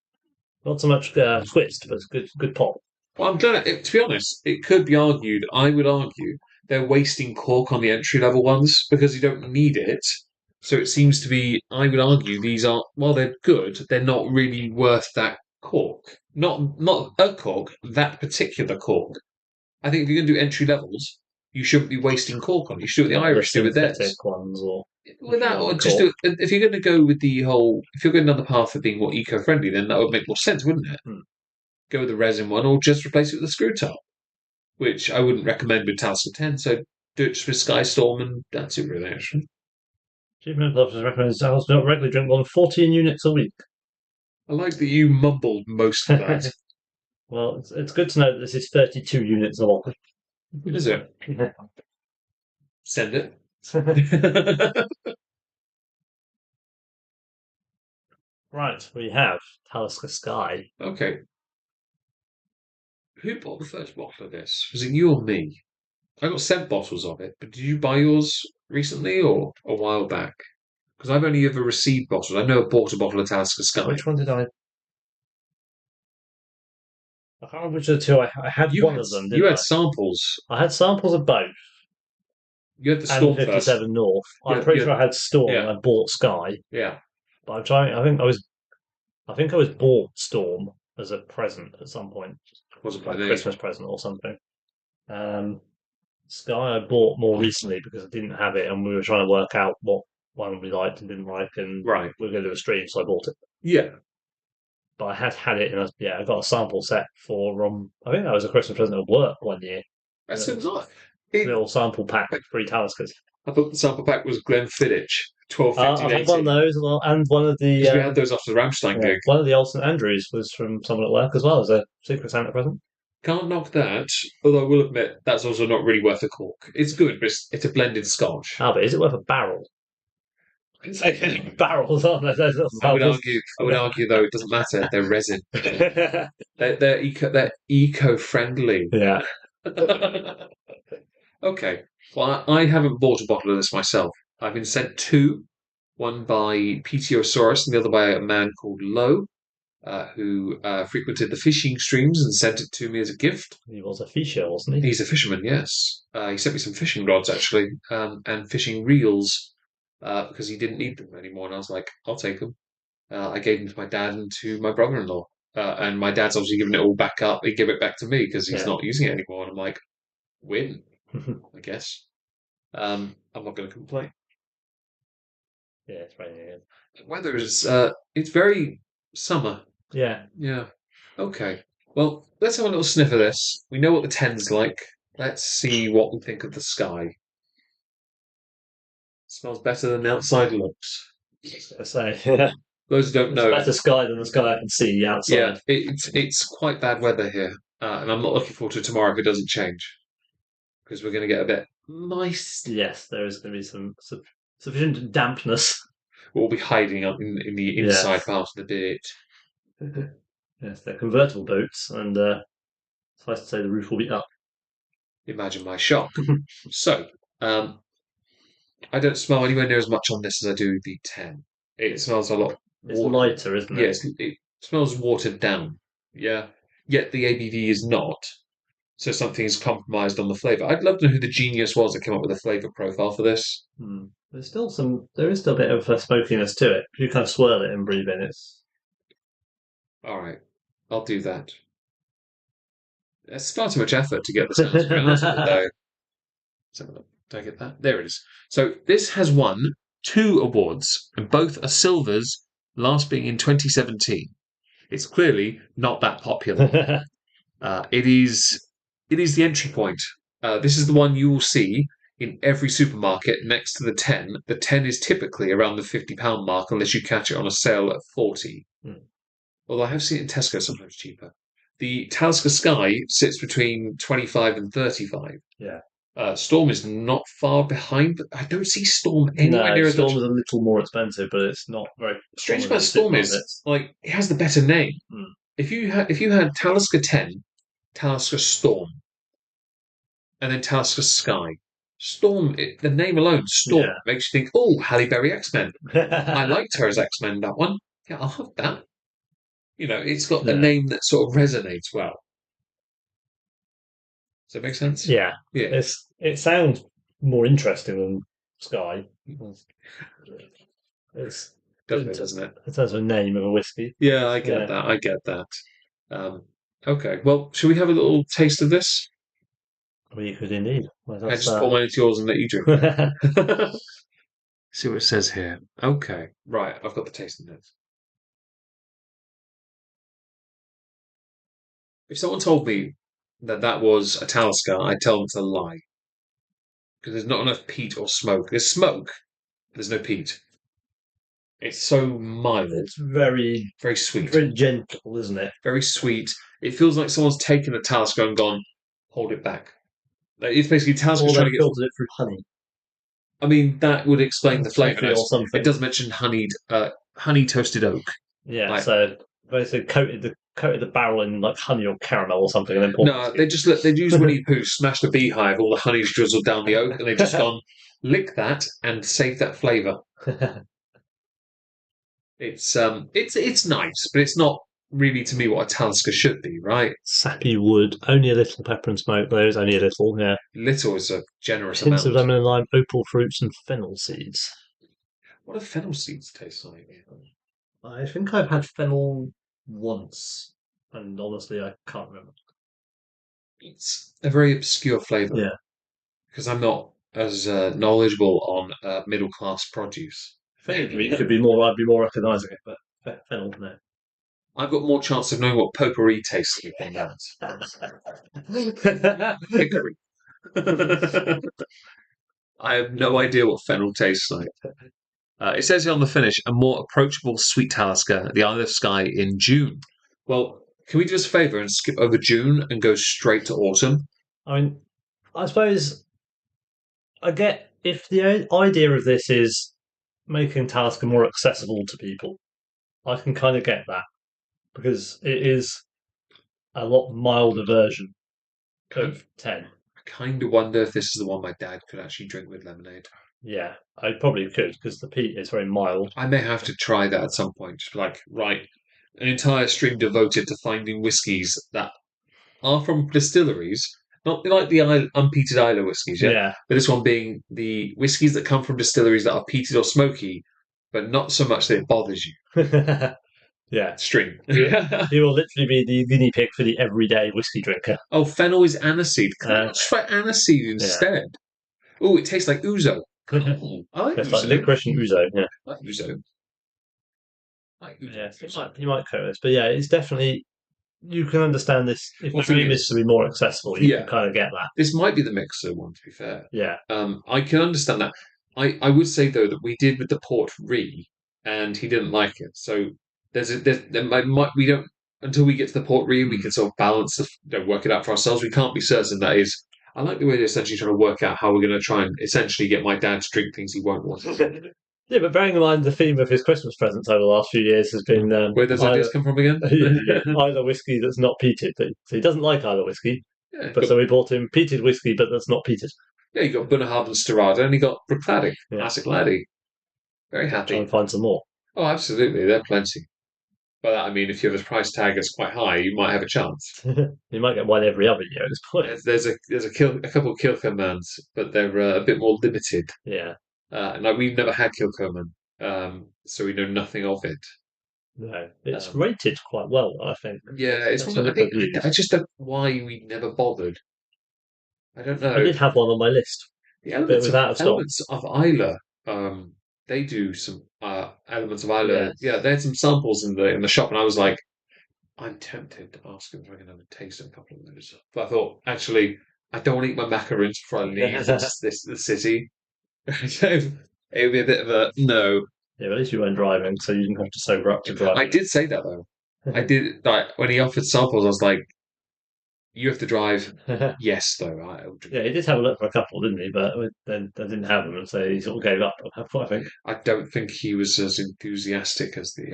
Not so much twist, but good pop. Well, I'm glad. To be honest, it could be argued. I would argue they're wasting cork on the entry level ones because you don't need it. So it seems to be. I would argue these are, while they're good, they're not really worth that cork. Not a cork. That particular cork. I think if you're going to do entry levels, you shouldn't be wasting cork on it. You should do what the Irish do with theirs. Synthetic ones, or With that, or just do, if you're going to go with the whole, if you're going down the path of being more eco-friendly, then that would make more sense, wouldn't it? Go with the resin one, or just replace it with a screw top, which I wouldn't recommend with Talisker 10. So do it just with Skye Storm, and that's it, really. Actually, Chief Medical Officer recommends Dallas not regularly drink more than 14 units a week. I like that you mumbled most of that. Well, it's good to know that this is 32 units a lot. Is it? Send it. Right, we have Talisker Skye. Okay. Who bought the first bottle of this? Was it you or me? I got sent bottles of it, but did you buy yours recently or a while back? Because I've only ever received bottles. I've never bought a bottle of Talisker Skye. Which one did I? I can't remember which of the two I had. One of them. You Didn't had samples. I had samples of both. You had the Storm and 57 first. North. I'm pretty sure I had Storm. Yeah. And I bought Skye, Yeah. but I'm trying. I think I was bought Storm as a present at some point, Wasn't like my a name. Christmas present or something. Skye I bought more recently because I didn't have it, and we were trying to work out what one we liked and didn't like, and Right. we were going to do a stream, so I bought it. Yeah. But I had it, and I got a sample set for. I think that was a Christmas present at work one year. That's not. Little sample pack with 3 Taliskers. I thought the sample pack was Glenfiddich, 12, I've 15, had one of those, and one of the. we had those after the Rammstein gig. One of the Old St Andrews was from someone at work as well as a Secret Santa present. Can't knock that, although I will admit that's also not really worth a cork. It's good, but it's a blended scotch. But is it worth a barrel? Barrels, aren't they? I would argue though, it doesn't matter. They're resin. They're eco-friendly. Yeah. Okay. Well, I haven't bought a bottle of this myself. I've been sent 2, one by Petiosaurus and the other by a man called Lowe, who frequented the fishing streams and sent it to me as a gift. He was a fisher, wasn't he? He's a fisherman, yes. He sent me some fishing rods, actually, and fishing reels, because he didn't need them anymore. And I was like, I'll take them. I gave them to my dad and to my brother-in-law. And my dad's obviously given it all back up. He gave it back to me because he's not using it anymore. And I'm like, win, I guess. I'm not going to complain. Yeah, it's raining. The weather is, it's very summer. Yeah. Yeah. Okay. Well, let's have a little sniff of this. We know what the 10's like. Let's see what we think of the Skye. Smells better than the outside looks. I say, yeah. Those who don't know, Better sky than the sky I can see outside. Yeah, it's quite bad weather here, and I'm not looking forward to tomorrow if it doesn't change, because we're going to get a bit moist. Yes, there is going to be some sufficient dampness. We'll be hiding up in the inside part of the boat. Yes, they're convertible boats, and suffice to say the roof will be up. Imagine my shock. So, I don't smell anywhere near as much on this as I do the 10. It smells a lot. It's lighter, isn't it? Yes, it smells watered down. Yeah, yet the ABV is not. So something is compromised on the flavour. I'd love to know who the genius was that came up with a flavour profile for this. There is still a bit of smokiness to it. If you kind of swirl it and breathe in, it's... All right, I'll do that. It's far too much effort to get this out, to be honest with you, though. So, did I get that? There it is. So this has won 2 awards, and both are silvers, last being in 2017. It's clearly not that popular. It is the entry point. This is the one you will see in every supermarket next to the 10. The 10 is typically around the £50 mark unless you catch it on a sale at 40. Although I have seen it in Tesco sometimes cheaper. The Talisker Skye sits between 25 and 35. Yeah. Storm is not far behind, but I don't see Storm anywhere near as much. Storm is a little more expensive, but it's not very. Strange common about in Storm is supermarkets. like it has the better name. Mm. If you had Talisker 10, Talisker Storm, and then Talisker Skye. Storm, the name alone, Storm, Yeah. makes you think, oh, Halle Berry X-Men. I liked her as X-Men, that one. Yeah, I'll have that. It's got a Yeah. name that sort of resonates well. Does that make sense? Yeah. Yeah. It sounds more interesting than Skye. It's Doesn't it, doesn't it? in terms of a name of a whiskey. Yeah, I get that. I get that. Okay, well, should we have a little taste of this? We could indeed. Well, I that's just pour mine into yours and let you drink it. See what it says here. Okay, right, I've got the tasting notes. If someone told me that was a Talisker, I'd tell them to lie. Because there's not enough peat or smoke. There's smoke, there's no peat. It's so mild. It's very sweet. very gentle, isn't it? Very sweet. It feels like someone's taken a Talisker and gone, hold it back. It's basically Talisker Or trying they to get. filtered it through honey. I mean, that would explain the flavour. Coffee or something. It does mention honey toasted oak. Yeah, so basically coated the barrel in like honey or caramel or something, and then poured. No, they'd use Winnie Pooh, smashed a beehive, all the honey's drizzled down the oak, and they've just gone, lick that and save that flavour. It's nice, but it's not really to me what a Talisker should be, right? Sappy wood, only a little pepper and smoke. Those only a little, yeah. Little is a generous Hints amount. of lemon and lime, opal fruits, and fennel seeds. What do fennel seeds taste like? I think I've had fennel once, and honestly, I can't remember. It's a very obscure flavour. Yeah. Because I'm not as knowledgeable on middle class produce. Fennel could be more. I'd be more recognising it, but fennel, no. I've got more chance of knowing what potpourri tastes like than that. Hickory. I have no idea what fennel tastes like. It says here on the finish, a more approachable sweet Talisker at the Isle of Skye in June. Well, can we do us a favour and skip over June and go straight to autumn? I mean, I suppose I get if the idea of this is making Talisker more accessible to people, I can kind of get that because it is a lot milder version of 10. I kind of wonder if this is the one my dad could actually drink with lemonade. Yeah, I probably could because the peat is very mild. I may have to try that at some point. Like, right, an entire stream devoted to finding whiskies that are from distilleries, not like the unpeated Islay whiskies, Yeah. But this one being the whiskies that come from distilleries that are peated or smoky, but not so much that it bothers you. Yeah. Stream. He will literally be the guinea pig for the everyday whiskey drinker. Oh, fennel is aniseed. Can I just try aniseed instead? Oh, it tastes like ouzo. I like It's ouzo. like licorice and ouzo, yeah. I like ouzo. Yeah, you might coat this, but yeah, it's definitely you can understand this. If Well, the dream is to be more accessible, you Yeah. can kind of get that. This might be the mixer one, to be fair. Yeah, I can understand that. I would say though that we did with the port Ruighe, and he didn't like it. So we don't until we get to the port Ruighe, we can sort of balance work it out for ourselves. We can't be certain that is. I like the way they're essentially trying to work out how we're going to try and essentially get my dad to drink things he won't want. yeah, but bearing in mind the theme of his Christmas presents over the last few years has been Where does ideas come from again? either whiskey that's not peated. So he doesn't like either whiskey, Yeah, so we bought him peated whiskey, but that's not peated. Yeah, you got Bunnahabhain Storada and you got Bruichladdich, Yeah. classic laddie. Very Try happy. and find some more. Oh, absolutely, there are plenty. But I mean, if you have a price tag that's quite high, you might have a chance. You might get one every other year at this point. There's a couple of Kilkermans, but they're a bit more limited. Yeah. Like we've never had Kilkerman, so we know nothing of it. No, it's rated quite well, I think. Yeah, it's one of I just don't know why we never bothered. I don't know. I did have one on my list. The elements was out of stock. elements of Islay, they do some elements of Islay. Yes. Yeah, they had some samples in the shop, and I was like, I'm tempted to ask them if I can have a taste of a couple of those. But I thought, actually, I don't want to eat my macaroons before I leave the city. So it would be a bit of a no. Yeah, at least you weren't driving, so you didn't have to sober up to drive. I did say that though. I did like when he offered samples. I was like, "You have to drive." Yes, though. I'll drink. Yeah, he did have a look for a couple, didn't he? But then they didn't have them, so he sort of gave up on that point, I think. I don't think he was as enthusiastic as the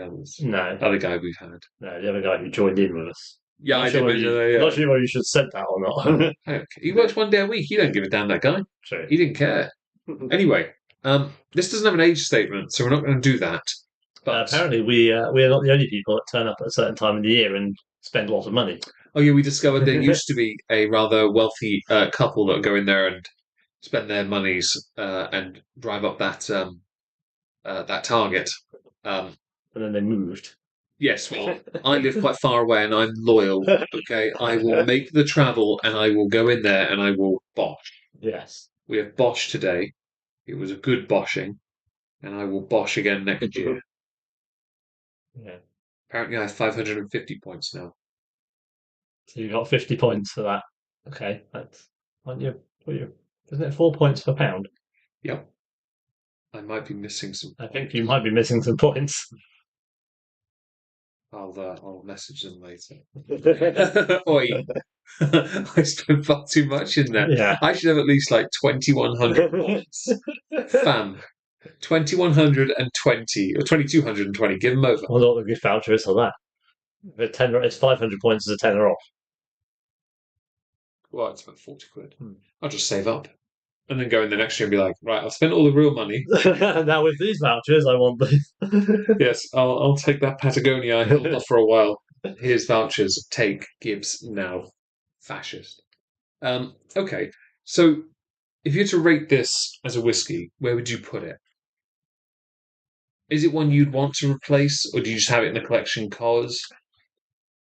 No, other guy we've had. no, the other guy who joined in with us. Yeah, Not I sure did whether mention you, that. not Yeah, sure whether you should have said that or not. okay. He works 1 day a week. He don't give a damn. That guy. True. He didn't care. Anyway, this doesn't have an age statement, so we're not going to do that. But Apparently, we are not the only people that turn up at a certain time of the year and spend a lot of money. oh yeah, we discovered there used to be a rather wealthy couple that go in there and spend their monies and drive up that target. Um, And then they moved. yes, well, I live quite far away and I'm loyal. Okay, I will make the travel and I will go in there and I will bosh. Yes. We have bosh today. It was a good boshing, and I will bosh again next year. Yeah. Apparently, I have 550 points now. So you got 50 points for that. Okay, that's aren't you? Isn't it 4 points per pound? Yep. I might be missing some. I think you might be missing some points. I'll message them later. Oi. I spent far too much in that. Yeah. I should have at least like 2,100 points. Fam. 2,120 or 2,220. Give them over. I wonder what the gift voucher is for that. If it's 500 points as a tenner off. Well, it's about 40 quid. Hmm. I'll just save up. And then go in the next year and be like, right, I've spent all the real money. Now with these vouchers, I want the. Yes, I'll take that Patagonia I held off for a while. Here's vouchers. Take Gibbs now. Fascist. Okay, so if you were to rate this as a whiskey, where would you put it? Is it one you'd want to replace, or do you just have it in the collection cause?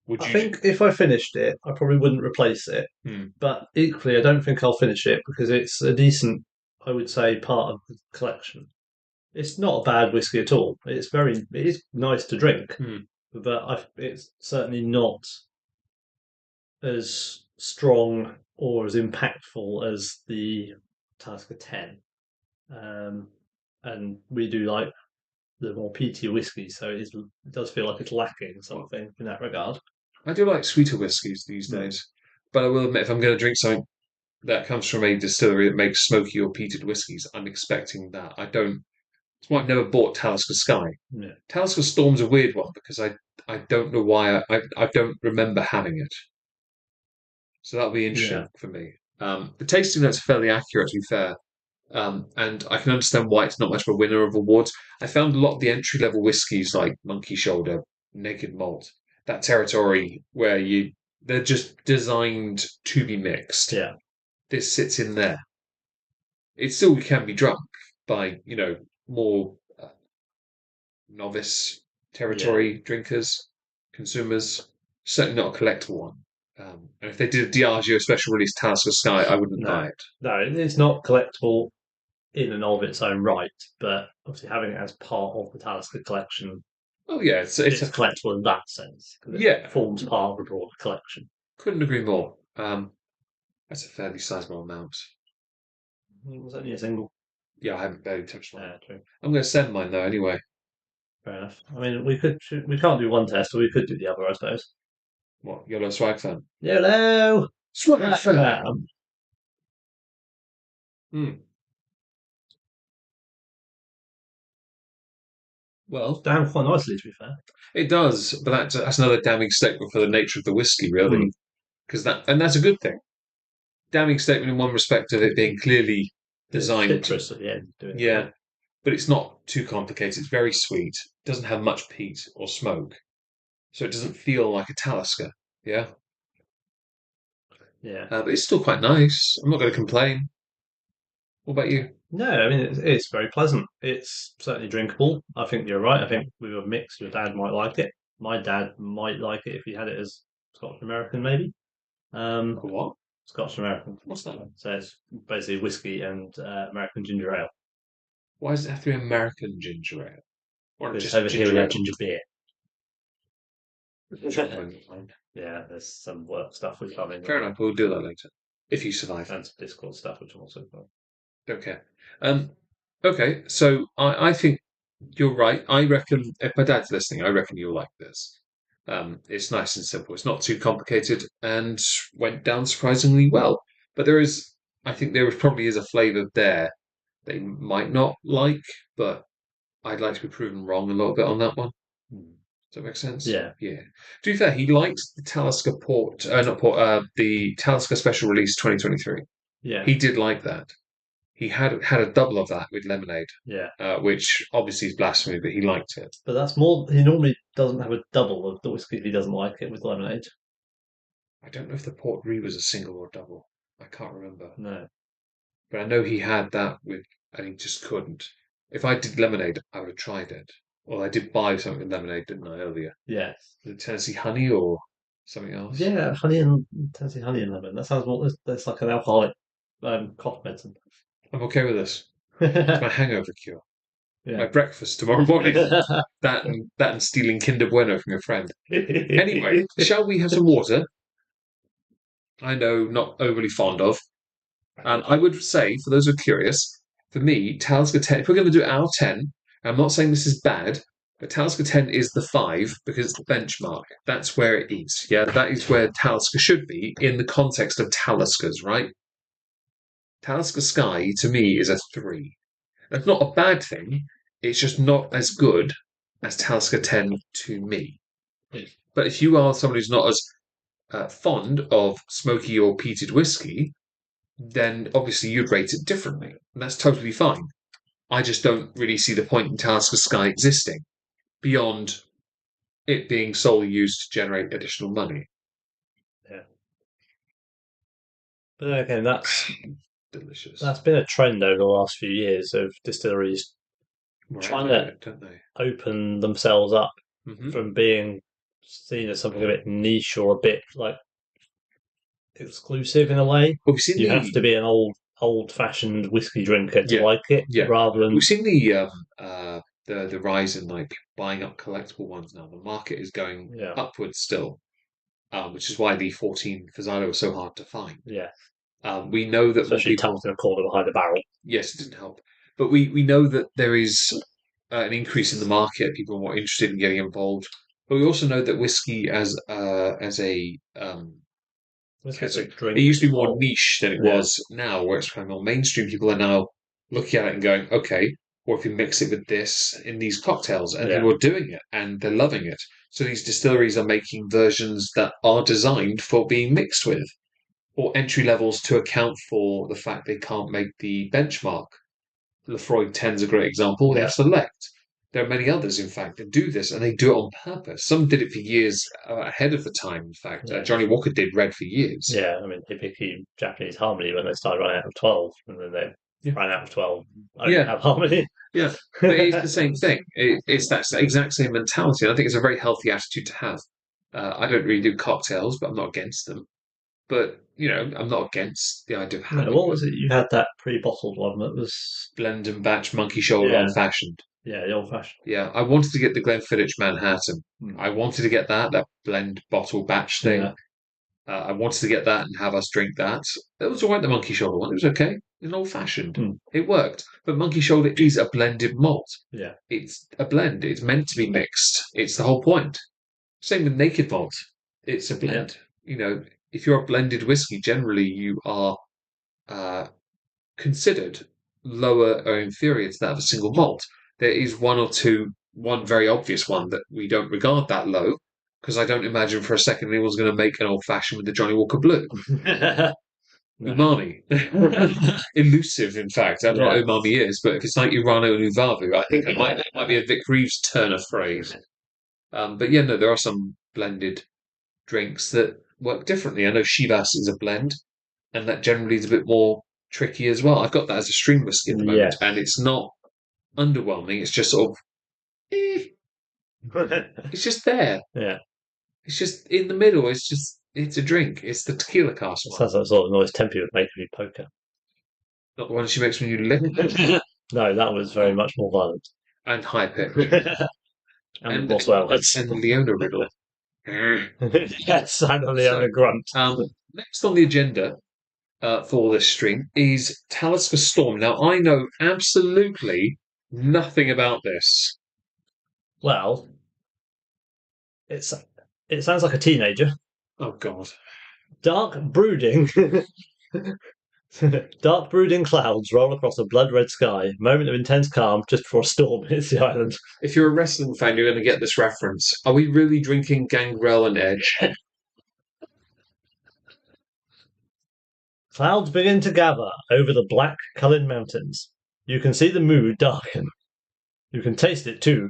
Would I you? think if I finished it, I probably wouldn't replace it. Hmm. But equally, I don't think I'll finish it because it's a decent, I would say, part of the collection. It's not a bad whiskey at all. It is nice to drink, Hmm. but it's certainly not as strong or as impactful as the Talisker 10. And we do like the more peaty whiskey, so it does feel like it's lacking something in that regard. I do like sweeter whiskies these days, but I will admit if I'm going to drink something that comes from a distillery that makes smoky or peated whiskies, I'm expecting that. I don't. That's why I've never bought Talisker Skye. Yeah. Talisker Storm's a weird one because I don't know why I don't remember having it. So that'll be interesting for me. The tasting notes are fairly accurate, to be fair. And I can understand why it's not much of a winner of awards. I found a lot of the entry level whiskies like Monkey Shoulder, Naked Malt, that territory where they're just designed to be mixed. Yeah. This sits in there. It still can be drunk by, more novice territory drinkers, consumers. Certainly not a collectible one. And if they did a Diageo special release Talisker Skye, I wouldn't buy it. No, it's not collectible in and of its own right, but obviously having it as part of the Talisker collection, Oh yeah, it's collectible in that sense. 'Cause it forms part of the broader collection. Couldn't agree more. That's a fairly sizable amount. It was only a single. Yeah, I haven't barely touched mine. Yeah, true. I'm going to send mine though anyway. Fair enough. I mean, we can't do one test, or we could do the other, I suppose. What? Yellow Swag fan? Hello, Swag fan. Hmm. Well, Damn, quite nicely to be fair. it does, but that's another damning statement for the nature of the whiskey, really. Because that's a good thing. Damning statement in one respect of it being clearly designed. Citrus at the end. Yeah, but it's not too complicated. It's very sweet. Doesn't have much peat or smoke, so it doesn't feel like a Talisker. Yeah. Yeah. But it's still quite nice. I'm not going to complain. What about you? No, I mean it's very pleasant. It's certainly drinkable. I think you're right. I think with a mix, your dad might like it. My dad might like it if he had it as Scotch American, maybe. What? Scotch American. What's that? So it's basically whiskey and American ginger ale. Why does it have to be American ginger ale? Or Because just over here we ginger have ale? ginger beer. Fine. Yeah, there's some work stuff which I'm in. Fair enough. We'll do that later. If you survive. And some Discord stuff which I'm also fun. Don't care. Okay, so I think you're right. I reckon if my dad's listening, I reckon you'll like this. It's nice and simple. It's not too complicated and went down surprisingly well. But I think there probably is a flavour there they might not like, but I'd like to be proven wrong a little bit on that one. Does that make sense? Yeah. Yeah. To be fair, he liked the Talisker not Port, the Talisker Special Release 2023. Yeah. He did like that. He had a double of that with lemonade, Yeah. which obviously is blasphemy, but he liked it. But that's more. He normally doesn't have a double of the whiskey if he doesn't like it with lemonade. I don't know if the Port Ruighe was a single or double. I can't remember. No. But I know he had that with, and he just couldn't. If I did lemonade, I would have tried it. Well, I did buy something with lemonade, didn't I, earlier? Yeah. Was it Tennessee honey or something else? Yeah, Tennessee honey and lemon. That sounds more. That's like an alcoholic cough medicine. I'm okay with this. It's my hangover cure. My Yeah. breakfast tomorrow morning. That and stealing Kinder Bueno from your friend. Anyway, shall we have some water? I know, not overly fond of. And I would say, for those who are curious, for me, Talisker 10, if we're going to do it out of 10, I'm not saying this is bad, but Talisker 10 is the 5 because it's the benchmark. That's where it is. Yeah, that is where Talisker should be in the context of Taliskers, right? Talisker Skye, to me, is a 3. That's not a bad thing. It's just not as good as Talisker 10 to me. But if you are someone who's not as fond of smoky or peated whiskey, then obviously you'd rate it differently. And that's totally fine. I just don't really see the point in Talisker Skye existing beyond it being solely used to generate additional money. Yeah. But then again, Delicious. that's been a trend over the last few years of distilleries trying to don't they? open themselves up Mm-hmm. from being seen as something a bit niche or a bit like exclusive in a way. Well, we've seen You have to be an old-fashioned whiskey drinker to like it, rather than. We've seen the rise in like buying up collectible ones now. The market is going upwards still, which is why the 14 Fazano was so hard to find. Yeah. We know that especially tucked in a corner behind a barrel. Yes, it didn't help. But we know that there is an increase in the market. People are more interested in getting involved. But we also know that whiskey as a it used to be more niche than it was now, where it's becoming more mainstream. People are now looking at it and going, okay, or if you mix it with this in these cocktails, and people are doing it and they're loving it. So these distilleries are making versions that are designed for being mixed with, or entry levels to account for the fact they can't make the benchmark. Lefroy 10 is a great example. They have Select. There are many others, in fact, that do this, and they do it on purpose. Some did it for years ahead of the time, in fact. Johnny Walker did Red for years. Yeah, I mean, they became Japanese Harmony when they started running out of 12, and then they ran out of 12. Have Harmony. Yeah, but it's the same thing. It's that exact same mentality, and I think it's a very healthy attitude to have. I don't really do cocktails, but I'm not against them. But, I'm not against the idea of having what was it? You had that pre-bottled one that was... blend and batch monkey shoulder old-fashioned. Yeah, the old-fashioned. Yeah, I wanted to get the Glenfiddich Manhattan. I wanted to get that blend bottle batch thing. Yeah. I wanted to get that and have us drink that. It was all right, the monkey shoulder one. It was okay. It was old-fashioned. It worked. But monkey shoulder is a blended malt. Yeah. It's a blend. It's meant to be mixed. It's the whole point. Same with naked malt. It's a blend. If you're a blended whiskey, generally you are considered lower or inferior to that of a single malt. There is one very obvious one that we don't regard that low, because I don't imagine for a second anyone's going to make an old fashioned with the Johnny Walker Blue. Umami. Elusive, in fact. I don't know what umami is, but if it's like Urano and Uvavu, I think it might be a Vic Reeves Turner phrase. But yeah, no, there are some blended drinks that work differently. I know Shivas is a blend, and that generally is a bit more tricky as well. I've got that as a stream whiskey at the moment, and it's not underwhelming. It's just sort of, it's just there. Yeah. It's just in the middle. It's a drink. It's the tequila cask one. Sounds like the sort of noise Tempe would make if you poker. Not the one she makes when you lick. No, that was very much more violent. And high pitch. and Boswell. And Leona Riddle. Yes, and Leona Grunt. Next on the agenda for this stream is Talisker Storm. Now, I know absolutely nothing about this. Well, it's It sounds like a teenager. Oh God. Dark brooding. Dark brooding clouds roll across a blood-red sky. Moment of intense calm just before a storm hits the island. If you're a wrestling fan, you're going to get this reference. Are we really drinking Gangrel and Edge? Clouds begin to gather over the black Cullen Mountains. You can see the mood darken. You can taste it too.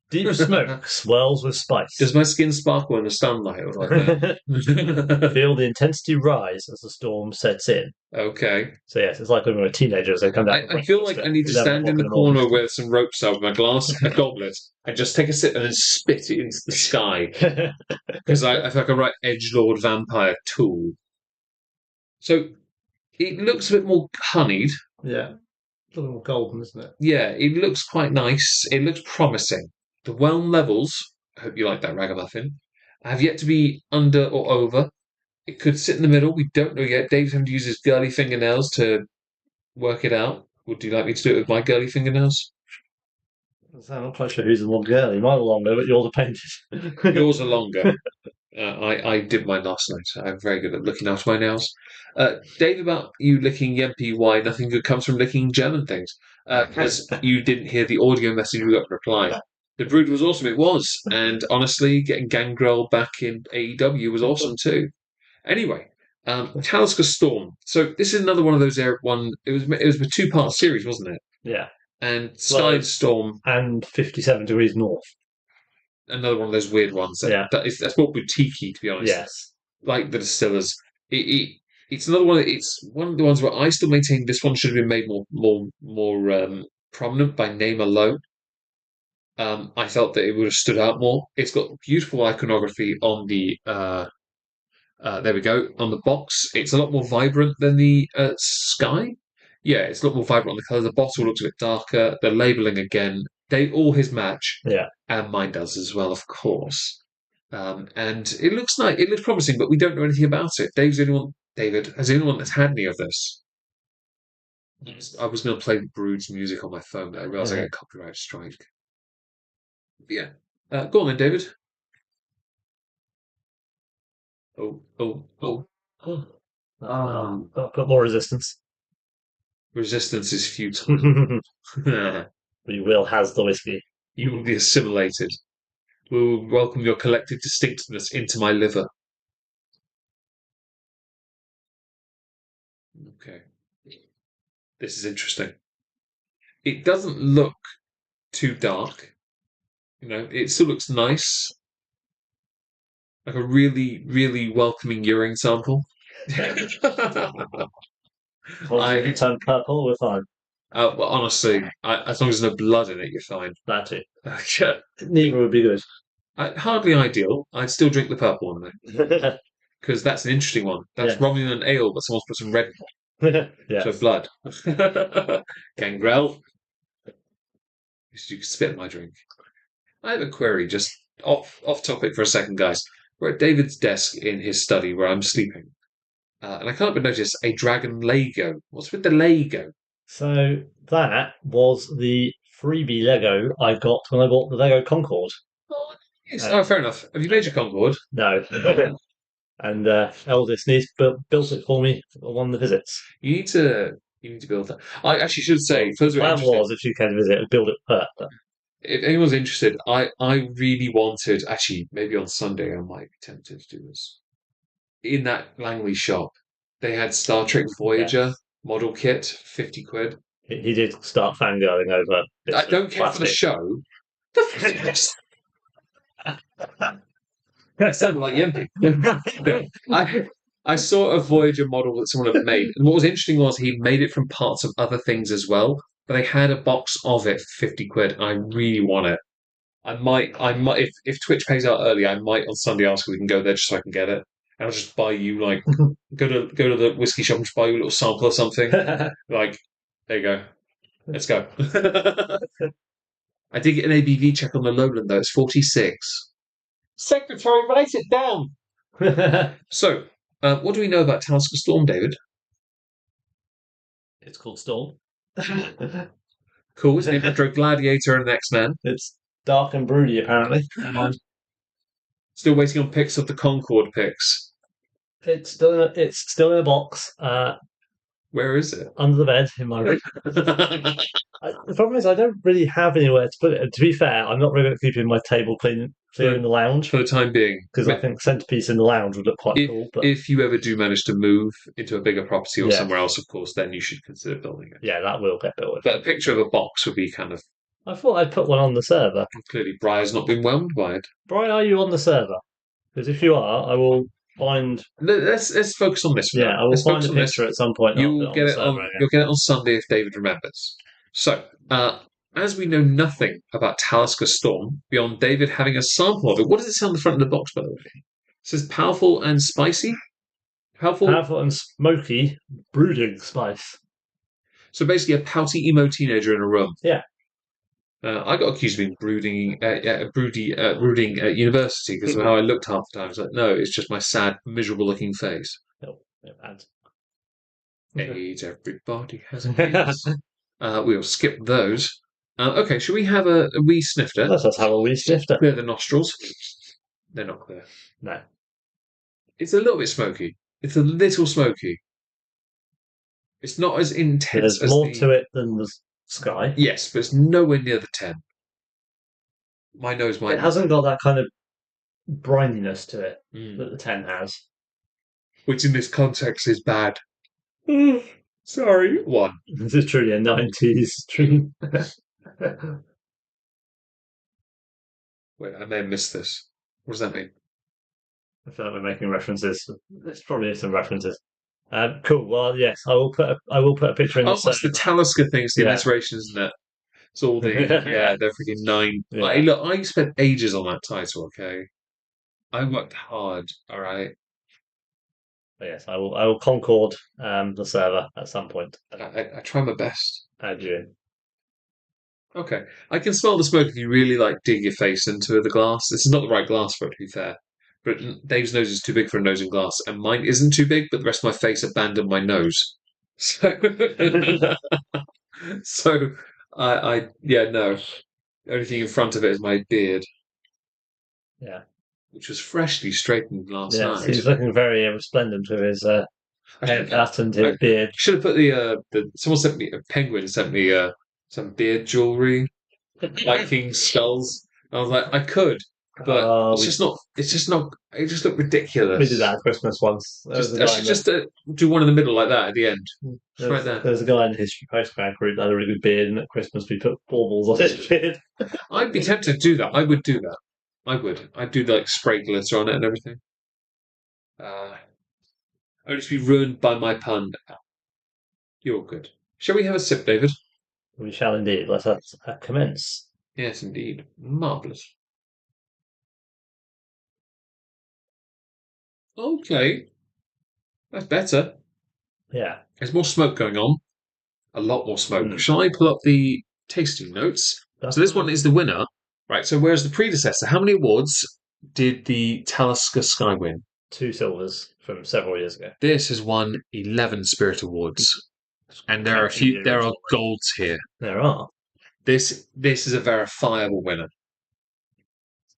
Deep smoke swirls with spice. Does my skin sparkle in the sunlight or like that? Feel the intensity rise as the storm sets in. Okay. So yes, it's like when we're teenagers. They come down. I feel like I need to stand in the corner with some ropes out, my glass, a goblet, and just take a sip and then spit it into the sky. Because I feel like a right edgelord vampire tool. So it looks a bit more honeyed. Yeah. A little more golden, isn't it? Yeah, it looks quite nice. It looks promising. The Whelm levels, I hope you like that ragamuffin, have yet to be under or over. It could sit in the middle. We don't know yet. Dave's having to use his girly fingernails to work it out. Would you like me to do it with my girly fingernails? I'm not quite sure who's the more girly. Mine are longer, but yours are painted. Yours are longer. I did mine last night. I'm very good at looking after my nails. Dave, about you licking Yempi, why nothing good comes from licking German things. Because you didn't hear the audio message we got in reply. The Brood was awesome. It was. And honestly, getting Gangrel back in AEW was awesome too. Anyway, Talisker Storm. So this is another one of those. It was a 2-part series, wasn't it? Yeah. And Skye Storm and 57 degrees north. Another one of those weird ones. That's more boutique-y, to be honest. Yes. Like the Distillers. It's another one. It's one of the ones where I still maintain this one should have been made more prominent by name alone. I felt that it would have stood out more. It's got beautiful iconography on the there we go, on the box. It's a lot more vibrant than the Skye. Yeah, it's a lot more vibrant on the colour. The bottle looks a bit darker. The labelling again, they all his match. Yeah. And mine does as well, of course. And it looks nice. It looks promising, but we don't know anything about it. David has the only one that's had any of this. I was going to play Brood's music on my phone, but I realised I get a copyright strike. Yeah. Go on then, David. Oh. Got more resistance. Resistance is futile. We will has the whiskey. You will be assimilated. We will welcome your collective distinctness into my liver. Okay. This is interesting. It doesn't look too dark. It still looks nice. Like a really, really welcoming urine sample. If you turn purple, we're fine. Well, honestly, as long as there's no blood in it, you're fine. That too. Okay. Neither would be good. Hardly ideal. I'd still drink the purple one, though. Because that's an interesting one. That's Romulan ale, but someone's put some red yeah. So blood. Gangrel. You can spit in my drink. I have a query, just off topic for a second, guys. We're at David's desk in his study where I'm sleeping. And I can't but notice a dragon Lego. What's with the Lego? So that was the freebie Lego I got when I bought the Lego Concorde. Oh, yes. Fair enough. Have you made your Concorde? No. And eldest niece built it for me on one of the visits. You need to build that. I actually should say, for those who are interested, was if she came to visit, I'd build it for her. But if anyone's interested, I really wanted, actually, maybe on Sunday I might be tempted to do this. In that Langley shop, they had Star Trek Voyager model kit, 50 quid. He did start fangirling over. I don't care for the show. That sounded like Yempi. I saw a Voyager model that someone had made, and what was interesting was he made it from parts of other things as well. But they had a box of it for 50 quid, and I really want it. I might, if Twitch pays out early, I might on Sunday ask if we can go there just so I can get it. And I'll just buy you go to the whiskey shop and just buy you a little sample or something. There you go. Let's go. I did get an ABV check on the Lowland though. It's 46. Secretary, write it down. So, what do we know about Talisker Storm, David? It's called Storm. Cool. It's named after a gladiator and an X-Man. It's dark and broody, apparently. Still waiting on pics of the Concord pics. It's still in a box Where is it? under the bed in my room. The problem is I don't really have anywhere to put it. And to be fair, I'm not really going to keep my table clean in the lounge For the time being. because I think centerpiece in the lounge would look quite If, cool. But if you ever do manage to move into a bigger property or Yeah. somewhere else, of course, then you should consider building it. yeah, that will get built. But a picture of a box would be kind of... I thought I'd put one on the server. Clearly, Briar's not been whelmed by it. Brian, are you on the server? Because if you are, I will find. Let's focus on this one. Yeah, I will Let's find focus a on this. picture at some point. You'll get it on. You'll get it on Sunday if David remembers. So, as we know nothing about Talisker Storm beyond David having a sample of it, what does it say on the front of the box, by the way? It says powerful and spicy. Powerful and smoky, brooding spice. So basically, a pouty emo teenager in a room. Yeah. I got accused of being brooding at university because of how I looked half the time. It's like, no, it's just my sad, miserable-looking face. No, bad. AIDS, everybody has AIDS. We'll skip those. Okay, shall we have a wee snifter? Let's have a wee snifter. Clear the nostrils. They're not clear. No. It's a little bit smoky. It's a little smoky. It's not as intense There's more to it than the Skye. Yes, but it's nowhere near the 10. My nose might... It hasn't got that kind of brininess to it Mm. that the 10 has. Which in this context is bad. Sorry. 1. This is truly a 90s dream. Wait, I may have missed this. What does that mean? I feel like we're making references. There's probably some references. Cool. Well, yes, I will put a picture in the It's the Talisker thing. It's the alliteration, isn't it? It's all the they're freaking 9. Yeah. Like, look, I spent ages on that title. Okay, I worked hard. All right. But yes, I will concord the server at some point. I try my best. Add you in. Okay, I can smell the smoke if you really like dig your face into the glass. This is not the right glass for it, to be fair. But Dave's nose is too big for a nose in glass, and mine isn't too big, but the rest of my face abandoned my nose. So, no. The only thing in front of it is my beard. Yeah. Which was freshly straightened last Yeah, night. he's looking very resplendent with his haircut and his beard. Should have put someone sent me, a penguin sent me some beard jewellery, Viking skulls. I was like, I could. But it just looked ridiculous. We did that at Christmas once. Just do one in the middle like that at the end. Right there. There's a guy in the History Postgrad group that had a really good beard, and at Christmas we put baubles on his beard. I'd be tempted to do that. I would do that. I would. I'd do like spray glitter on it and everything. Only to be ruined by my pun. You're good. Shall we have a sip, David? We shall indeed. Let's commence. Yes, indeed. Marvellous. Okay. That's better. Yeah. There's more smoke going on. A lot more smoke. Shall I pull up the tasting notes? So this one is the winner. Right, so whereas the predecessor, how many awards did the Talisker Skye win? 2 silvers from several years ago. This has won 11 Spirit Awards. And there are golds here. There are. This is a verifiable winner.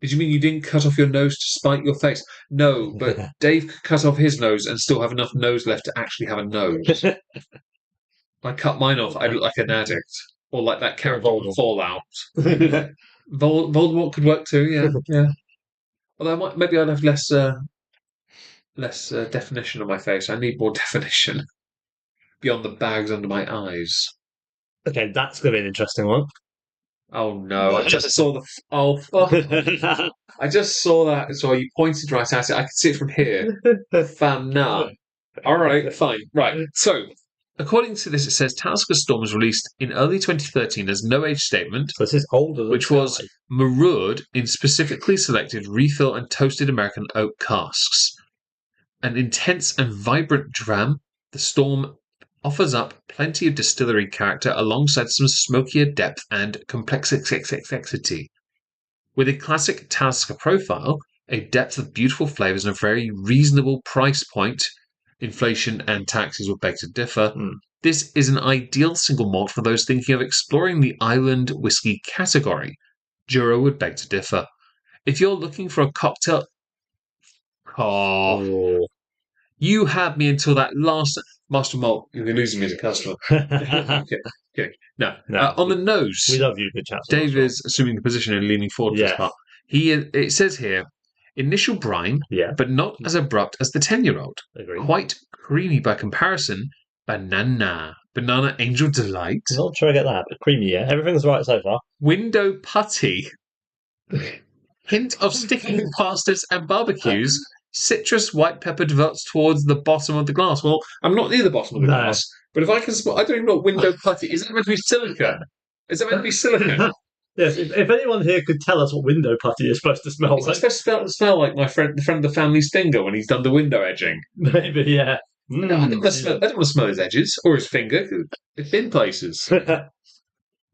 Did you mean you didn't cut off your nose to spite your face? No, but Dave could cut off his nose and still have enough nose left to actually have a nose. I cut mine off, I look like an addict. Or like that character on Fallout. Voldemort could work too, yeah. Although maybe I'd have less definition on my face. I need more definition beyond the bags under my eyes. Okay, that's going to be an interesting one. Oh no! I just saw oh fuck! I just saw that. So you pointed right at it. I could see it from here. Fam, nah. All right, fine. Right. So, according to this, it says Talisker Storm was released in early 2013 as no age statement. So this is older than which was marured in specifically selected refill and toasted American oak casks. An intense and vibrant dram, the Storm offers up plenty of distillery character alongside some smokier depth and complexity. With a classic Talisker profile, a depth of beautiful flavours and a very reasonable price point, inflation and taxes would beg to differ, this is an ideal single malt for those thinking of exploring the island whiskey category. Juro would beg to differ. If you're looking for a cocktail... Oh, Oh. you had me until that last... Master Malt, you're losing me as a customer. Okay. No. No, On the nose, we love you, good chaps. Dave is assuming the position and leaning forward for his Yes. part. It says here, initial brine, Yeah, but not as abrupt as the 10-year-old. agree. Quite creamy by comparison. Banana Angel Delight. Not sure I get that, but creamy, yeah. Everything's right so far. Window Putty. Hint of sticking pastas and barbecues. Citrus white pepper develops towards the bottom of the glass. Well, I'm not near the bottom of the No. glass, but if I can smell, I don't even know what window putty is. That meant to be silica? Is that meant to be silica? Yes, if anyone here could tell us what window putty is supposed to smell It's like, supposed to smell like the friend of the family's finger when he's done the window edging. maybe, yeah. No, I don't want to smell his edges or his finger. It's been places.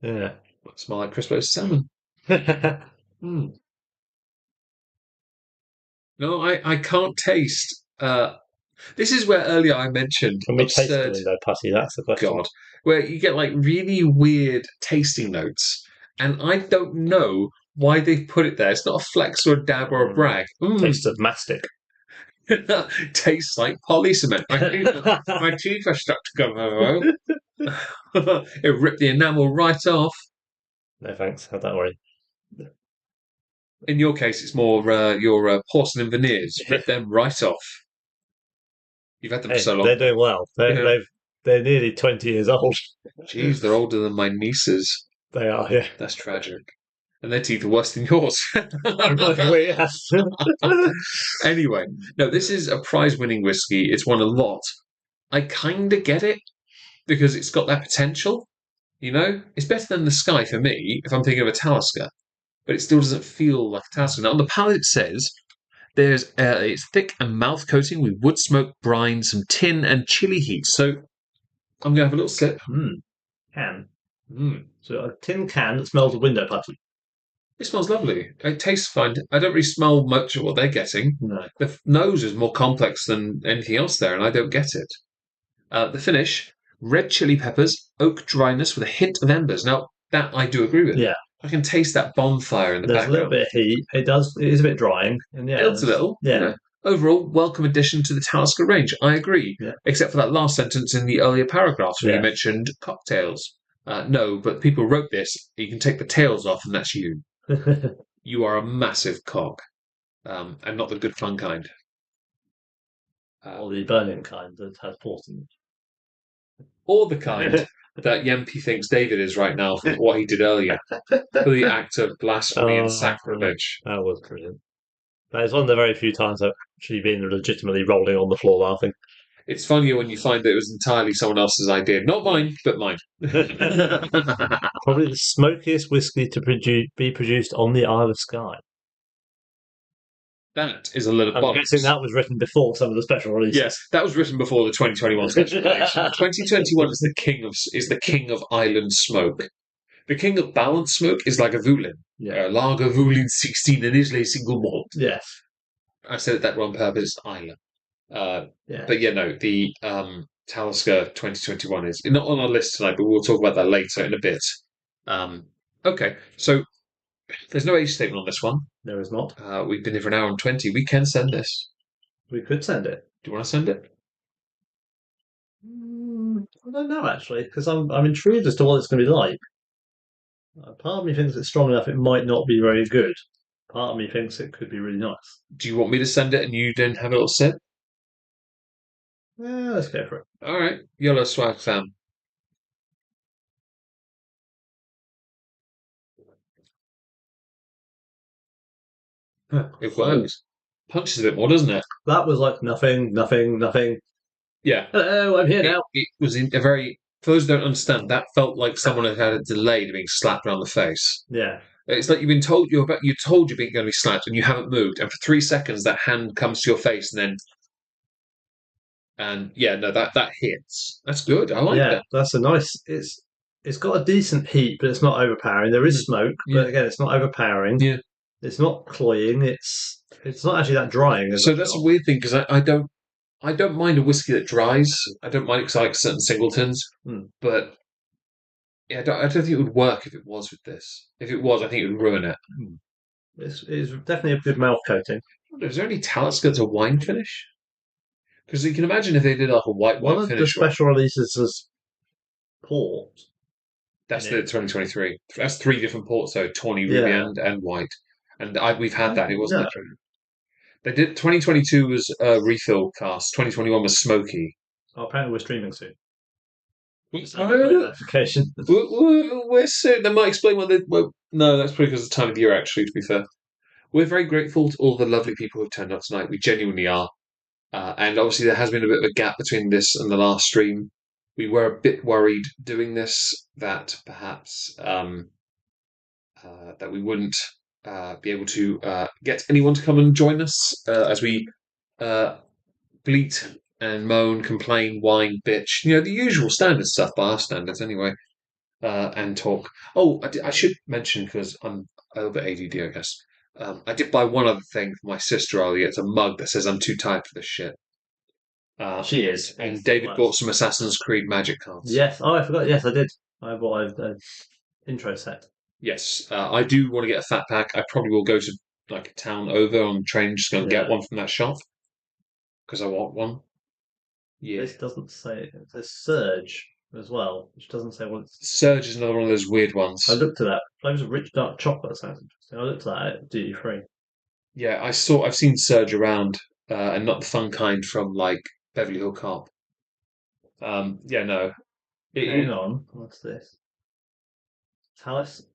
Yeah. Smell like crisp roast salmon. No, I can't taste. This is where earlier I mentioned Can we taste the absurd. window putty? That's the question. God, where you get like really weird tasting notes, and I don't know why they've put it there. It's not a flex or a dab or a brag. Taste of mastic. Tastes like polycement. My toothbrush stuck together. It ripped the enamel right off. No thanks, have that worry. In your case, it's more your porcelain veneers. Rip them right off. You've had them for so long. They're doing well. They're nearly 20 years old. Jeez, they're older than my nieces. They are, yeah. That's tragic. And their teeth are worse than yours. Yes. Anyway, no, this is a prize-winning whiskey. It's won a lot. I kind of get it because it's got that potential. You know, it's better than the Skye for me if I'm thinking of a Talisker, but it still doesn't feel like a Talisker. Now, on the palate, it says it's thick and mouth coating with wood smoke, brine, some tin, and chili heat. So I'm gonna have a little sip. Can. So a tin can that smells of window putty. It smells lovely. It tastes fine. I don't really smell much of what they're getting. No. The nose is more complex than anything else there, and I don't get it. The finish, red chili peppers, oak dryness with a hint of embers. Now, that I do agree with. Yeah. I can taste that bonfire in the There's background. a little bit of heat. It is a bit drying. And yeah, It's a little. Yeah. You know. Overall, welcome addition to the Talisker range. I agree. Yeah. Except for that last sentence in the earlier paragraphs where you Yeah. mentioned cocktails. No, but people wrote this. You can take the tails off, and that's you. You are a massive cock, and not the good fun kind. Or the burning kind that has porcelain. Or the kind that Yempi thinks David is right now for what he did earlier. For the act of blasphemy and sacrilege. That was brilliant. That is one of the very few times I've actually been legitimately rolling on the floor laughing. It's funnier when you find that it was entirely someone else's idea. Not mine, but mine. Probably the smokiest whiskey to be produced on the Isle of Skye. That is a little I'm guessing that was written before some of the special releases. Yes, that was written before the 2021 special collection. 2021 is the king of island smoke. The king of balanced smoke is Lagavulin. Yeah. Lagavulin 16 and Islay single malt. Yes. I said that on purpose, Isla. Yeah. But yeah, no, the Talisker 2021 is not on our list tonight, but we'll talk about that later in a bit. Okay, so there's no age statement on this one. There is not. We've been here for an hour and 20. We can send this. We could send it. Do you want to send it? I don't know, actually, because I'm intrigued as to what it's going to be like. Part of me thinks it's strong enough it might not be very good. Part of me thinks it could be really nice. Do you want me to send it and you then have a little sip? Yeah, let's go for it. All right, Yellow Swag fam. It works. Punches a bit more, doesn't it? That was like nothing. Yeah. Hello, I'm here now. It was in a very. For those who don't understand, that felt like someone had had a delay to being slapped around the face. Yeah. It's like you're told you're going to be slapped and you haven't moved, and for 3 seconds that hand comes to your face, and yeah, no, that hits. That's good. I like that. That's a nice. It's got a decent heat, but it's not overpowering. There is smoke, but again, it's not overpowering. Yeah. It's not cloying. It's not actually that drying. So that's a weird thing because I don't mind a whiskey that dries. I don't mind it because I like certain singletons, but I don't think it would work if it was with this. If it was, I think it would ruin it. It's definitely a good mouth coating. Is there any Talisker to wine finish? Because you can imagine if they did like a white One wine of the finish one. special releases is port. That's in the it. 2023. That's 3 different ports, though: tawny, Yeah. ruby, and white. And we've had that. It wasn't. No. They did. 2022 was refill cast. 2021 was smoky. Oh, apparently we're streaming soon. We're Notification. soon. That might explain why they. Well, no, that's probably because of the time of year. Actually, to be fair, we're very grateful to all the lovely people who've turned up tonight. We genuinely are. And obviously, there has been a bit of a gap between this and the last stream. We were a bit worried doing this that perhaps that we wouldn't be able to get anyone to come and join us as we bleat and moan, complain, whine, bitch. You know, the usual standard stuff by our standards, anyway. And talk. Oh, I should mention, because I'm a little bit ADD, I guess. I did buy one other thing for my sister earlier. It's a mug that says I'm too tired for this shit. She is. And David bought some Assassin's Creed Magic cards. Yes. Oh, I forgot. Yes, I did. I bought an intro set. Yes, I do want to get a fat pack. I probably will go to like a town over on the train, just go and get one from that shop because I want one. Yeah, This doesn't say. There's Surge as well, which doesn't say what it's. Surge is another one of those weird ones. I looked at that. Flavors of rich dark chocolate sounds interesting. I looked at that at duty free. Yeah, I've seen Surge around, and not the fun kind from like Beverly Hill Cop. Yeah, no. Hang on, what's this? Talisker.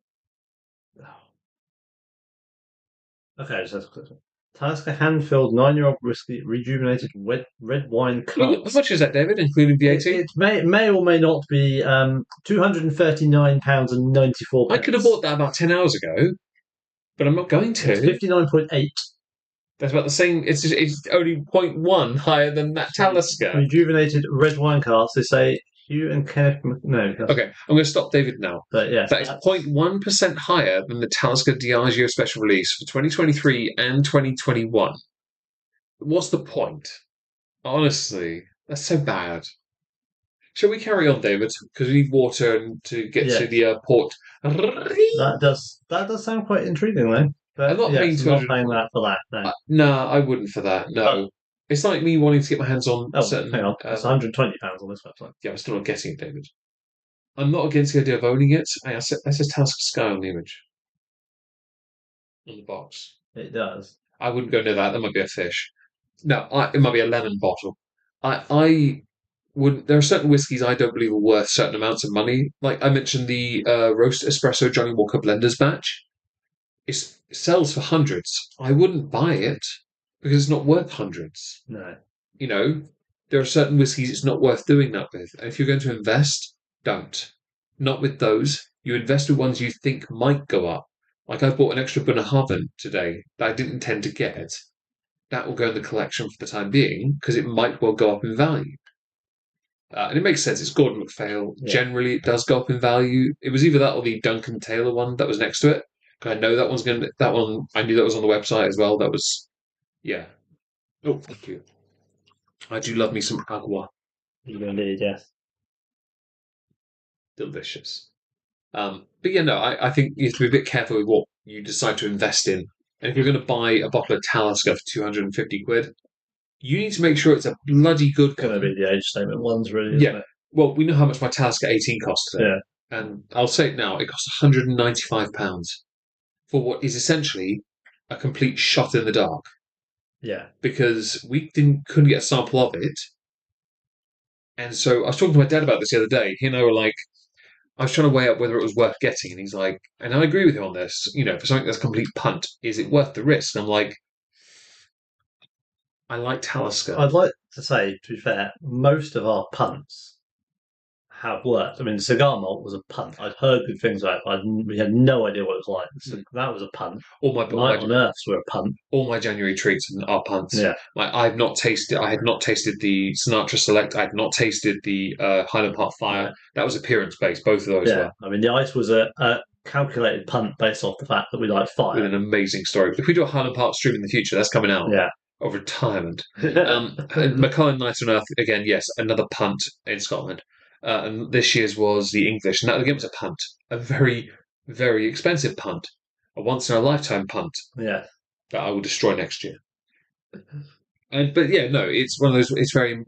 Okay, just have to Talisker hand-filled 9-year-old whiskey, rejuvenated red wine How cask. much is that, David, including VAT? It may or may not be £239.94. I could have bought that about 10 hours ago, but I'm not going to. It's 59.8. That's about the same. It's only 0.1 higher than that Talisker. Rejuvenated red wine cask. They say Hugh and Kenneth. No. Okay, I'm going to stop David now. But yes, that is 0.1% higher than the Talisker Diageo special release for 2023 and 2021. What's the point? Honestly, that's so bad. Shall we carry on, David? Because we need water to get to the port. That does sound quite intriguing, though. But I'm not paying paying that for that. No. No, I wouldn't for that. No. It's like me wanting to get my hands on certain. Hang on, it's £120 on this website. Yeah, I'm still not getting it, David. I'm not against the idea of owning it. That says Talisker Skye on the image. On the box. It does. I wouldn't go near that. That might be a fish. No, it might be a lemon bottle. I wouldn't. There are certain whiskies I don't believe are worth certain amounts of money. Like I mentioned, the roast espresso Johnny Walker Blenders batch. It sells for hundreds. I wouldn't buy it because it's not worth hundreds. No. You know, there are certain whiskies it's not worth doing that with. And if you're going to invest, don't. Not with those. You invest with ones you think might go up. Like I bought an extra Bunnahabhain today that I didn't intend to get. That will go in the collection for the time being because it might well go up in value. And it makes sense. It's Gordon MacPhail. Yeah. Generally, it does go up in value. It was either that or the Duncan Taylor one that was next to it. I know that one's going to. That one, I knew that was on the website as well. That was, yeah. Oh, thank you. I do love me some agua. You indeed, yes. Delicious. But yeah, no, I think you have to be a bit careful with what you decide to invest in. And if you're going to buy a bottle of Talisker for 250 quid, you need to make sure it's a bloody good one. It's going to be the age statement ones, really, isn't it? Well, we know how much my Talisker 18 cost today. Yeah. And I'll say it now, it costs £195 for what is essentially a complete shot in the dark. Yeah. Because we couldn't get a sample of it. And so I was talking to my dad about this the other day. He and I were like, I was trying to weigh up whether it was worth getting. And he's like, and I agree with him on this, you know, for something that's a complete punt, is it worth the risk? And I'm like, I like Talisker. I'd like to say, to be fair, most of our punts have worked. I mean, cigar malt was a punt. I'd heard good things about it. We had no idea what it was like. So that was a punt. Night on Earths were a punt. All my January treats are punts. Yeah. Like I had not tasted the Sinatra Select. I had not tasted the Highland Park Fire. Yeah. That was appearance based. Both of those were. I mean, the ice was a calculated punt based off the fact that we like fire. With an amazing story. If we do a Highland Park stream in the future, that's coming out. Yeah. Of retirement. Macallan Night on Earth, again, yes, another punt in Scotland. and this year's was the English, and that again was a punt, a very, very expensive punt, a once in a lifetime punt Yeah. that I will destroy next year. But yeah, no, it's one of those. It's very.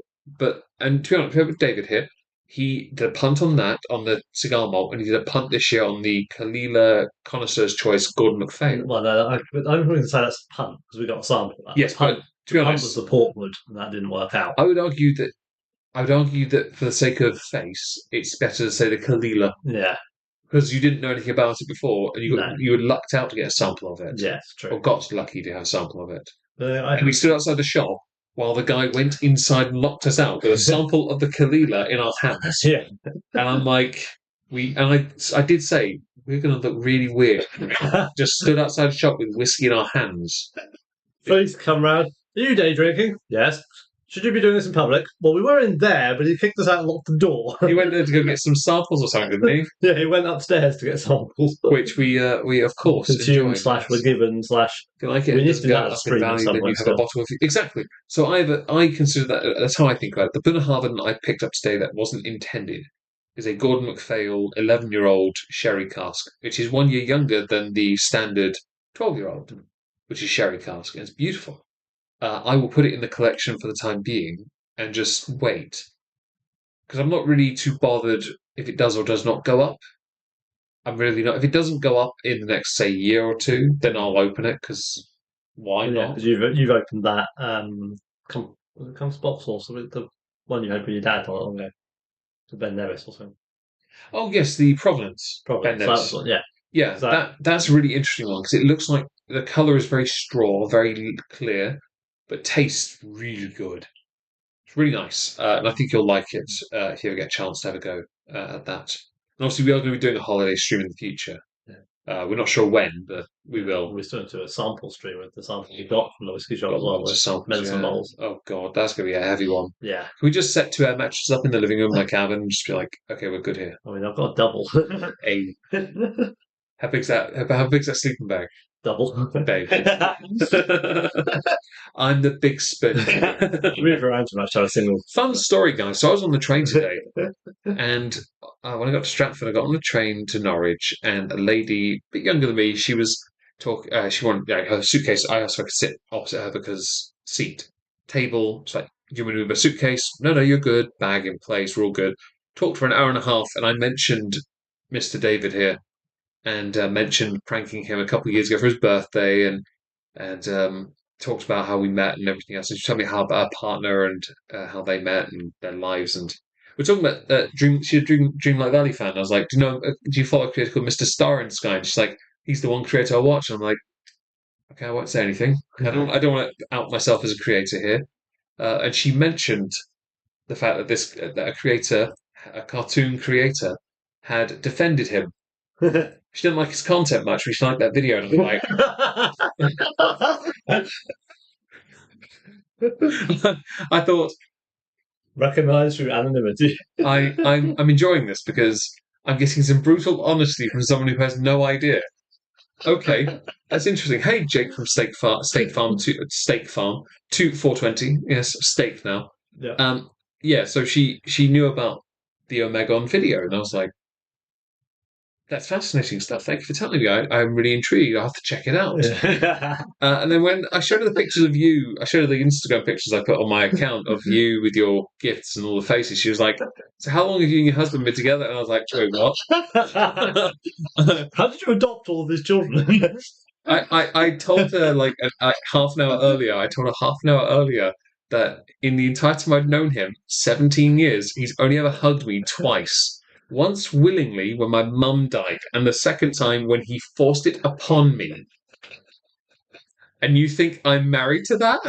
And to be honest, with David here, he did a punt on that on the cigar malt, and he did a punt this year on the Kalila Connoisseur's Choice Gordon MacPhail. Well, no, I'm going to say that's a punt because we got a sample of that. Yes, punt, but to be punt honest, was the Portwood, and that didn't work out. I would argue that for the sake of face, it's better to say the Kalila. Yeah. Because you didn't know anything about it before, and you were lucked out to get a sample of it. Yes, true. Or got lucky to have a sample of it. I And we stood outside the shop while the guy went inside and locked us out with a sample of the Kalila in our hands. Yeah. And I'm like, I did say, we're going to look really weird. Just stood outside the shop with whiskey in our hands. Please come round. Are you day drinking? Yes. Should you be doing this in public? Well, we were in there, but he kicked us out and locked the door. He went there to go get some samples or something, didn't he? Yeah, he went upstairs to get samples. Which we of course consumed enjoyed. / were given / If you like it, we it need doesn't to do go that up stream in value, then somewhere you have still. a bottle of exactly. So I consider that that's how I think about it. The Bunnahabhain I picked up today that wasn't intended is a Gordon MacPhail 11-year-old sherry cask, which is 1 year younger than the standard 12-year-old, which is sherry cask, and it's beautiful. I will put it in the collection for the time being and just wait, because I'm not really too bothered if it does or does not go up. I'm really not. If it doesn't go up in the next, say, year or two, then I'll open it, because why Yeah, not? because you've opened that comes box also with the one you had with your dad not long ago. To Ben Nevis or something. Oh yes, the Provenance. Probably. Ben So Nevis. yeah. Yeah, that's a really interesting one, because it looks like the colour is very straw, very clear, but tastes really good. It's really nice, and I think you'll like it if you ever get a chance to have a go at that. And obviously, we are going to be doing a holiday stream in the future. Yeah. We're not sure when, but we will. We're still into a sample stream with the sample we got from the whiskey shop Got as well. lots of With samples, Men's and yeah. Moles. Oh god, that's going to be a heavy one. Yeah. Can we just set 2 air mattresses up in the living room, my cabin, and just be like, okay, we're good here. I mean, I've got a double. How big's that? How big's that sleeping bag? Double. Babe. I'm the big spoon. Move around too much, have a single. Fun story, guys. So I was on the train today, and when I got to Stratford, I got on the train to Norwich, and a lady, a bit younger than me, she was talking. She wanted her suitcase. I asked if I could sit opposite her because seat, table. She's like, "Do you want me to move a suitcase?" No, you're good. Bag in place. We're all good. Talked for an hour and a half, and I mentioned Mr. David here, and mentioned pranking him a couple of years ago for his birthday, and talked about how we met and everything else. And she told me how about her partner and how they met and their lives. And we're talking about Dream. She's a Dreamlight Valley fan. I was like, do you follow a creator called Mr. Star in Skye? And she's like, he's the one creator I watch. And I'm like, okay, I won't say anything. I don't want to out myself as a creator here. And she mentioned the fact that that a creator, a cartoon creator, had defended him. She didn't like his content much, but she liked that video, and I'm like, I thought, recognise through anonymity. I'm enjoying this because I'm getting some brutal honesty from someone who has no idea. Okay, that's interesting. Hey, Jake from State Farm 420. Yes, Steak now. Yeah. Yeah. So she knew about the Omegon video, and I was like, that's fascinating stuff. Thank you for telling me. I'm really intrigued. I'll have to check it out. And then when I showed her the pictures of you, I showed her the Instagram pictures I put on my account of you with your gifts and all the faces. She was like, "So how long have you and your husband been together?" And I was like, "Wait, what?" How did you adopt all of these children? I told her half an hour earlier. I told her half an hour earlier that in the entire time I've known him, 17 years, he's only ever hugged me twice. Once willingly when my mum died, and the second time when he forced it upon me. And you think I'm married to that?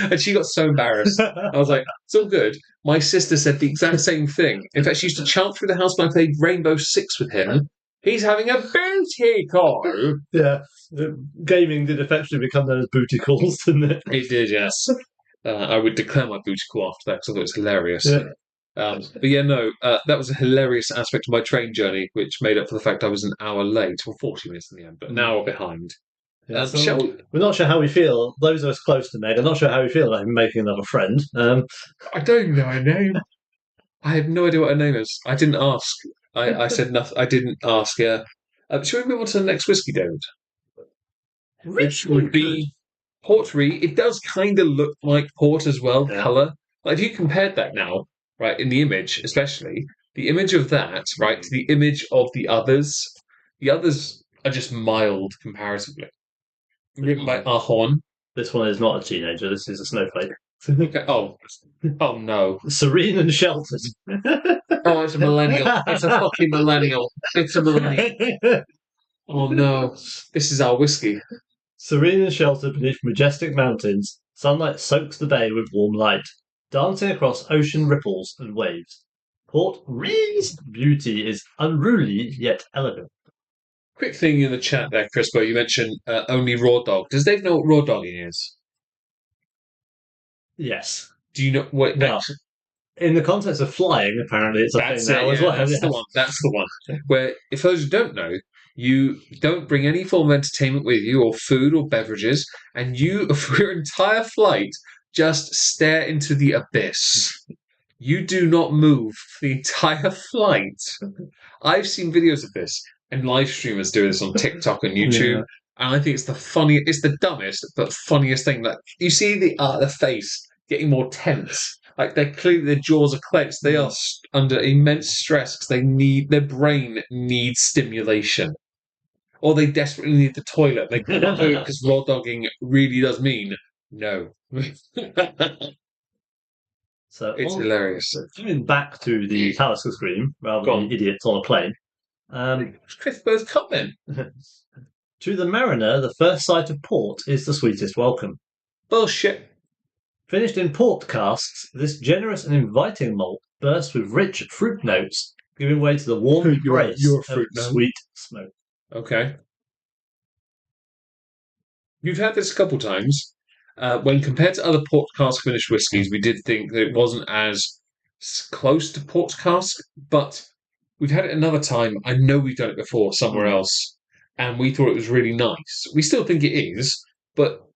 And she got so embarrassed. I was like, it's all good. My sister said the exact same thing. In fact, she used to chant through the house when I played Rainbow Six with him. He's having a booty call. Yeah, gaming did effectively become known as booty calls, didn't it? It did, yes. I would declare my booty call after that because I thought it was hilarious. Yeah. But yeah, no, that was a hilarious aspect of my train journey, which made up for the fact I was an hour late, or 40 minutes in the end, but an hour behind. Yeah, we're not sure how we feel. Those of us close to Meg are not sure how we feel about him making another friend. I don't even know her name. I have no idea what her name is. I didn't ask. I said nothing. I didn't ask. Yeah. Shall we move on to the next whiskey, David? Which would be Port Ruighe. It does kind of look like port as well, Yeah. colour. Like if you compared that now, right, in the image, especially the image of that, right, to the image of the others are just mild comparatively. Written by Ahorn. This one is not a teenager. This is a snowflake. Oh no. Serene and sheltered. Oh, it's a millennial. It's a fucking millennial. It's a millennial. Oh no. This is our whiskey. Serene and sheltered beneath majestic mountains, sunlight soaks the bay with warm light, dancing across ocean ripples and waves. Port Ruighe's beauty is unruly yet elegant. Quick thing in the chat there, Crispo. You mentioned only raw dog. Does Dave know what raw dogging is? Yes. Do you know what? Well, in the context of flying, apparently it's a That's thing now it. as Yeah, well. that's the one. That's the one. Where, if those who don't know, you don't bring any form of entertainment with you, or food, or beverages, and you, for your entire flight, just stare into the abyss. You do not move for the entire flight. I've seen videos of this, and live streamers do this on TikTok and YouTube. Yeah. And I think it's the funniest, it's the dumbest, but funniest thing. That you see the face getting more tense. Like they're clearly their jaws are clenched. They are under immense stress because their brain needs stimulation, or they desperately need the toilet. They can't do it because raw dogging really does mean no. So It's hilarious. Coming back to the Talisker scream, rather Go than on. the idiots on a plane. Crispo's cup then. To the mariner, the first sight of port is the sweetest welcome. Bullshit. Finished in port casks, this generous and inviting malt bursts with rich fruit notes, giving way to the warm embrace You're a of fruit note. sweet smoke. Okay. You've had this a couple times. When compared to other port cask finished whiskies, we did think that it wasn't as close to port cask, but we've had it another time. I know we've done it before somewhere else, and we thought it was really nice. We still think it is, but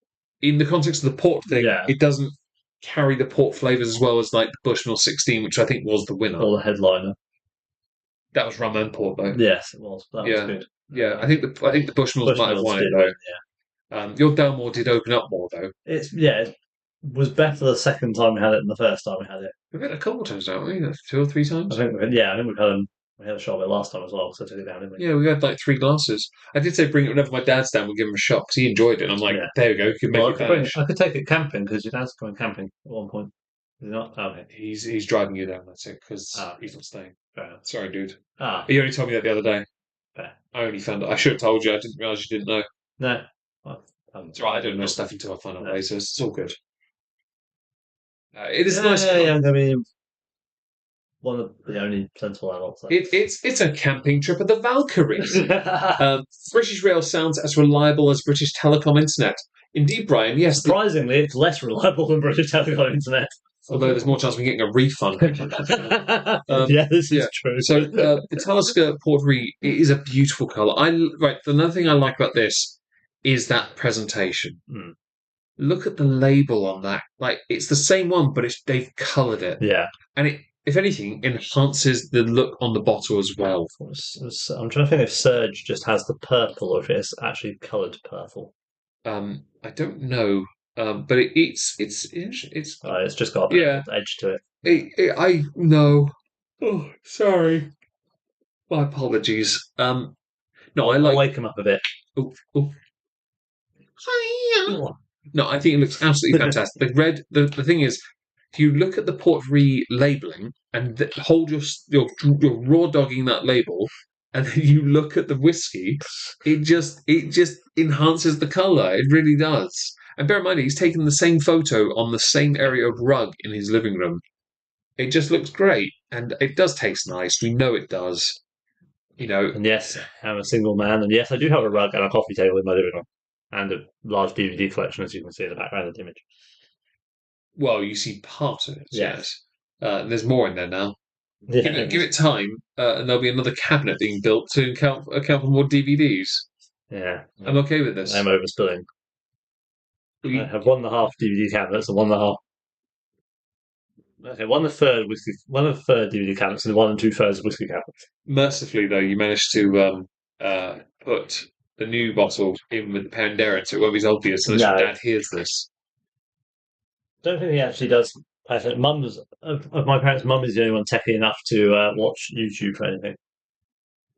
in the context of the port thing, it doesn't carry the port flavours as well as like the Bushmill 16, which I think was the winner. Or the headliner. That was rum and port, though. Yes, it was. That was good. Yeah, I think the Bushmills might have won it, though. Your Dalmore did open up more, though. It was better the second time we had it than the first time we had it. We've had it a couple of times, haven't we? 2 or 3 times? I think we've had a shot of it last time as well, so I took it down, didn't we? Yeah, we had like 3 glasses. I did say bring it whenever my dad's down, we'll give him a shot, because he enjoyed it. And I'm like, there we go, you can make it vanish. I could take it camping, because your dad's going camping at one point. Is he not? Oh, okay. He's driving you down, that's it, because he's not staying. Sorry, dude. He only told me that the other day. Fair. I only found it. I should have told you, I didn't realise you didn't know. No. It's right, I don't know stuff until I find out later, so it's all good. It is nice. Yeah, I mean, one of the only sensible adults. It's a camping trip of the Valkyries. British Rail sounds as reliable as British Telecom Internet. Indeed, Brian, yes. Surprisingly, it's less reliable than British Telecom Internet. Although there's more chance of me getting a refund. This is true. So the Talisker Port Ruighe is a beautiful colour. Another thing I like about this is that presentation. Look at the label on that. Like it's the same one, but they've coloured it. Yeah, and it, if anything, enhances the look on the bottle as well. I'm trying to think if Surge just has the purple or if it's actually coloured purple. I don't know. But it's just got a edge to it. I know. Oh, sorry. My apologies. No, I'll wake him up a bit. Oh. No, I think it looks absolutely fantastic. The red. The thing is, if you look at the Port Ruighe labelling and hold your raw dogging that label, and then you look at the whiskey, it just enhances the colour. It really does. And bear in mind, he's taken the same photo on the same area of rug in his living room. It just looks great, and it does taste nice. We know it does. And yes, I'm a single man, and yes, I do have a rug and a coffee table in my living room, and a large DVD collection, as you can see in the background of the image. Well, you see part of it, yes. There's more in there now. Yeah. Give it time, and there'll be another cabinet being built to account for more DVDs. Yeah. I'm okay with this. I'm overspilling. I have 1.5 DVD cabinets and 1.5 Okay, one and a third whiskey, 1 1/3 DVD cabinets, and 1 2/3 whiskey cabinets. Mercifully, though, you managed to put the new bottle in with the Pandera, so it won't be as obvious unless your No. dad hears this. Don't think he actually does. I think mum's of my parents' mum is the only one techie enough to watch YouTube for anything.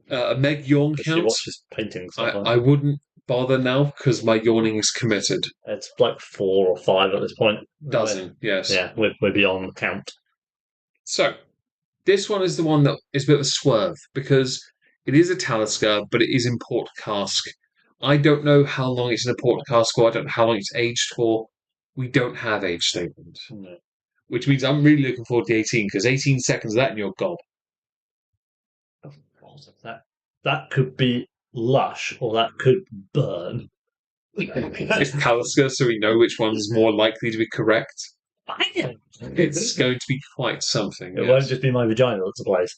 A Meg yawn But she count? watches paintings. I wouldn't bother now because my yawning is committed. It's like 4 or 5 at this point. Doesn't, yes. Yeah, we're beyond the count. So, this one is the one that is a bit of a swerve because it is a Talisker, but it is in port cask. I don't know how long it's in a port cask for. I don't know how long it's aged for. We don't have age statement, No. which means I'm really looking forward to 18 because 18 seconds of that and you're gob. That could be lush or that could burn. It's Talisker, so we know which one's more likely to be correct. It's going to be quite something. It yes. won't just be my vagina that's ablaze.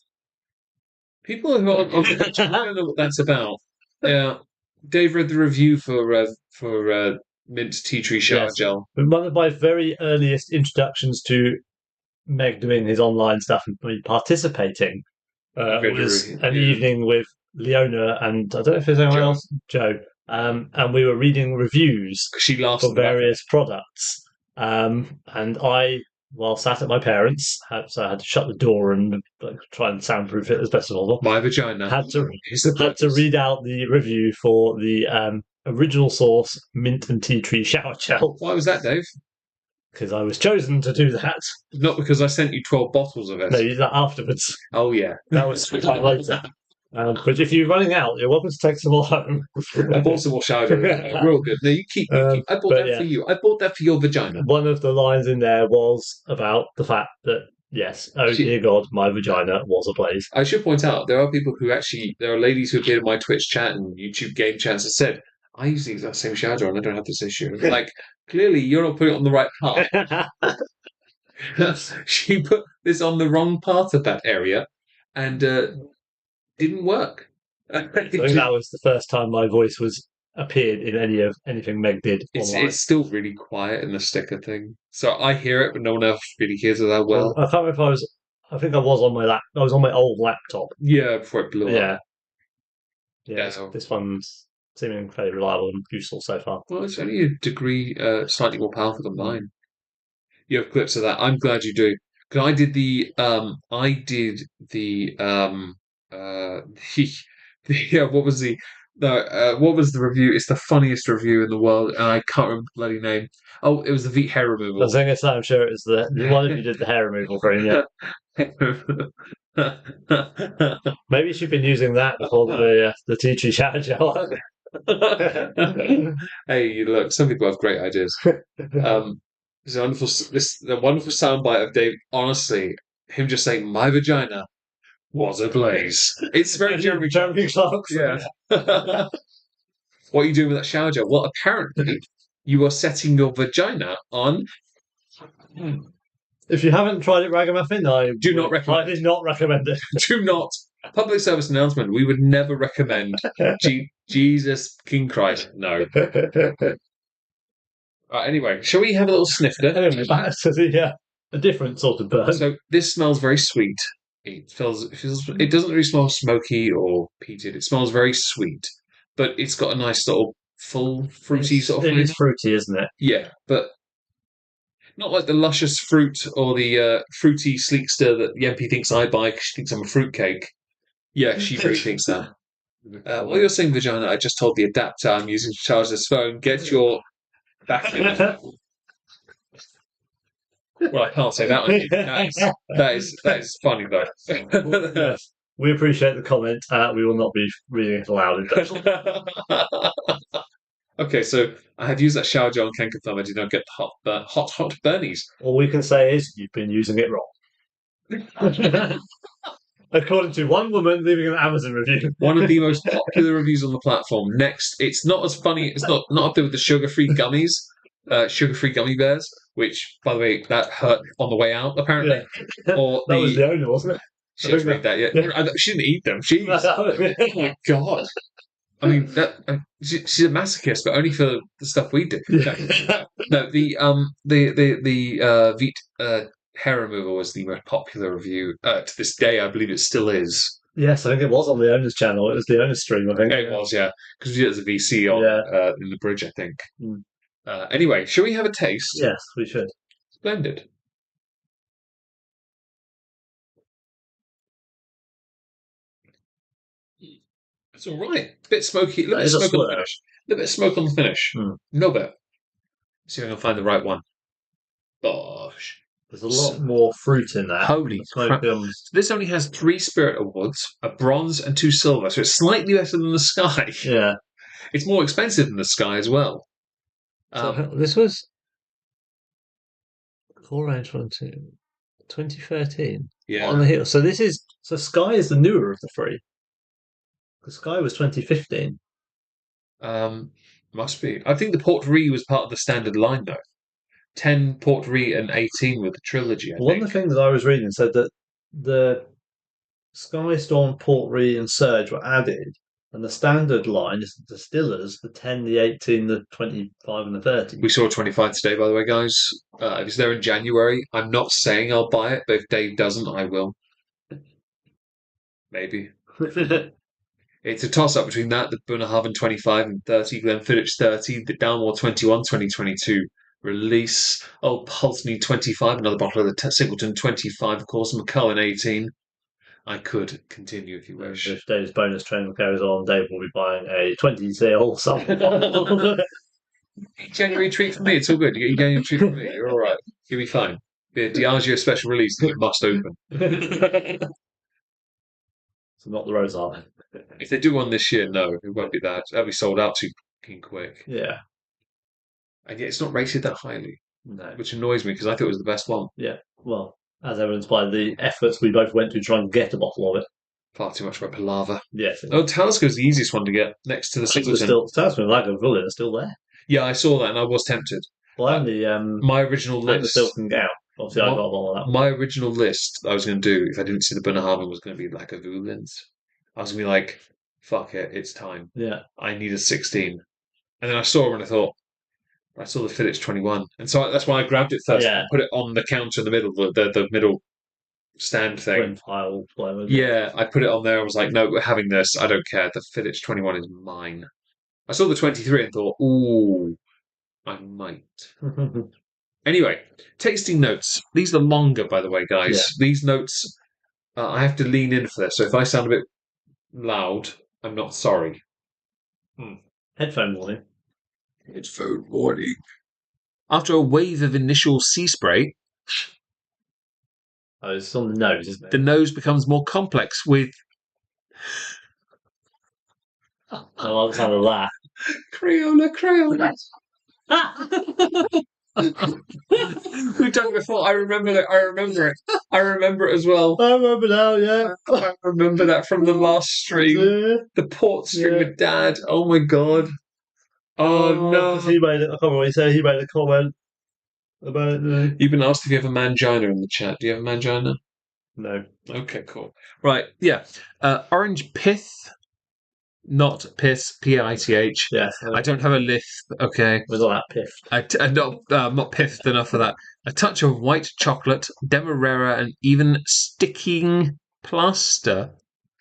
People who are on I don't know what that's about. Yeah, Dave read the review for mint tea tree shower Yes. gel. One of my very earliest introductions to Meg doing his online stuff and me participating was an evening with Leona and I don't know if there's anyone Joe. else, Joe, and we were reading reviews She laughs for various products. And I, while sat at my parents', so I had to shut the door and try and soundproof it as best as possible. My vagina Had to read out the review for the original source mint and tea tree shower gel. Why was that, Dave? Because I was chosen to do that. Not because I sent you 12 bottles of it. No, you did that afterwards. Oh yeah, That was quite later. But if you're running out, you're welcome to take some more home. I bought some more shower gel. Real good. No, you keep. I bought that for you. I bought that for your vagina. One of the lines in there was about the fact that, yes, oh dear God, my vagina was ablaze. I should point out, there are people who actually, there are ladies who appeared in my Twitch chat and YouTube game chats that said, I use the exact same shower gel and I don't have this issue. Like, clearly you're not putting it on the right part. She put this on the wrong part of that area and didn't work. I think that was the first time my voice was appeared in anything Meg did online. It's still really quiet in the sticker thing. So I hear it, but no one else really hears it that well. I can't remember if I think I was on my I was on my old laptop. Yeah, before it blew up. Yeah. This one's seeming fairly reliable and useful so far. Well, it's only a degree slightly more powerful than mine. You have clips of that. I'm glad you do. Because I did the what was the review? It's the funniest review in the world, and I can't remember the bloody name. Oh, it was the Veet hair removal. I was going to say, I'm sure it was the one of you did the hair removal cream, yeah. Maybe she'd been using that before the tea tree shower gel. Hey, look, some people have great ideas. There's a wonderful soundbite of Dave. Honestly, him just saying, "My vagina was ablaze." It's very Jeremy Clarkson. Yeah. What are you doing with that shower gel? Well, apparently, you are setting your vagina on. If you haven't tried it, Ragamuffin, I do not recommend. I did not recommend it. Do not. Public service announcement. We would never recommend. Jesus King Christ, no. Anyway, shall we have a little snifter? Anyway, back to a different sort of burn. So this smells very sweet. It doesn't really smell smoky or peated. It smells very sweet, but it's got a nice little full fruity sort of flavor. It is fruity, isn't it? Yeah, but not like the luscious fruit or the fruity sleekster that Yempi thinks I buy because she thinks I'm a fruitcake. Yeah, she really thinks that. While you're saying vagina, I just told the adapter I'm using to charge this phone. Get your back in. Well, I can't say that on you. That is funny though. Yes. We appreciate the comment. We will not be reading it aloud. Okay, so I have used that shower gel and can confirm I did not get the hot burnies. All we can say is you've been using it wrong. According to one woman leaving an Amazon review. One of the most popular reviews on the platform. Next, it's not as funny. It's not up there with the sugar-free gummies, sugar-free gummy bears, which, by the way, that hurt on the way out, apparently. Yeah. Or that was the owner, wasn't it? She didn't read that yet. Yeah. She didn't eat them. Jeez. Oh my God. I mean, she's a masochist, but only for the stuff we do. No, the Veet Hair removal was the most popular review. To this day, I believe it still is. Yes, I think it was on the owner's channel. It was the owner's stream, I think. It was, yeah. Because we did it as a VC on in the bridge, I think. Mm. Anyway, shall we have a taste? Yes, we should. Splendid. It's all right. A bit smoky. A little bit of smoke on the finish. A little bit of smoke on the finish. No bit. See if I can find the right one. Gosh. There's a lot more fruit in that. Holy crap. So this only has 3 Spirit Awards, a bronze and 2 silver, so it's slightly better than the Skye. Yeah. It's more expensive than the Skye as well. So this was Core Range 2013. Yeah. On the hill. So Skye is the newer of the 3. The Skye was 2015. Must be. I think the Port Ruighe was part of the standard line though. 10 Port Ruighe and 18 with the trilogy. One of the things I was reading said that the Skye, Storm, Port Ruighe, and Surge were added, and the standard line is the distillers, the 10, the 18, the 25, and the 30. We saw 25 today, by the way, guys. If it's there in January, I'm not saying I'll buy it, but if Dave doesn't, I will. Maybe. It's a toss-up between that, the Bunnahabhain 25 and 30, Glenfiddich 30, the Dalmore 21, 2022 release, Old Pulteney 25, another bottle of the Singleton 25, of course, Macallan 18. I could continue if you wish. If Dave's bonus trend goes on, Dave will be buying a 20 seal something. January treat for me, it's all good. You get a January treat for me, you're all right. You'll be fine. Be a Diageo special release that must open. So not the Rosard. If they do one this year, no, it won't be that. That'll be sold out too fucking quick. Yeah. And yet it's not rated that highly. No. Which annoys me because I thought it was the best one. Yeah. Well, as evidenced by the efforts we both went to try and get a bottle of it. Far too much of a palaver. Yes. Oh, Talisker is the easiest one to get next to the Singleton. Talisker and Lagavulin are still there. Yeah, I saw that and I was tempted. Well, and the my original list. And the Silken Gown. Obviously, I got a bottle of that. My original list I was going to do if I didn't see the Bunnahabhain was going to be Lagavulins. I was going to be like, fuck it, it's time. Yeah. I need a 16. And then I saw it and I thought, I saw the Fittich 21. And so that's why I grabbed it first and put it on the counter in the middle, the middle stand thing. Pile, whatever. Yeah, I put it on there. I was like, no, we're having this. I don't care. The Fittich 21 is mine. I saw the 23 and thought, ooh, I might. Anyway, tasting notes. These are longer, by the way, guys. Yeah. These notes, I have to lean in for this. So if I sound a bit loud, I'm not sorry. Headphone warning. Headphone warning. After a wave of initial sea spray, it's on the nose, isn't it? The nose becomes more complex with. I love the sound of that. Crayola. We've done it before. I remember it. I remember it as well. I remember now, yeah. I remember that from the last stream. Yeah. The port stream with Dad. Oh my god. Oh no. He made it. I can't remember what he said. He made a comment about it. You've been asked if you have a mangina in the chat. Do you have a mangina? No. Okay, cool. Right, yeah. Orange pith. Not piss, P-I-T-H. Yes. I don't have a lisp, okay? We're not that piffed. I'm not piffed enough for that. A touch of white chocolate, demerara, and even sticking plaster.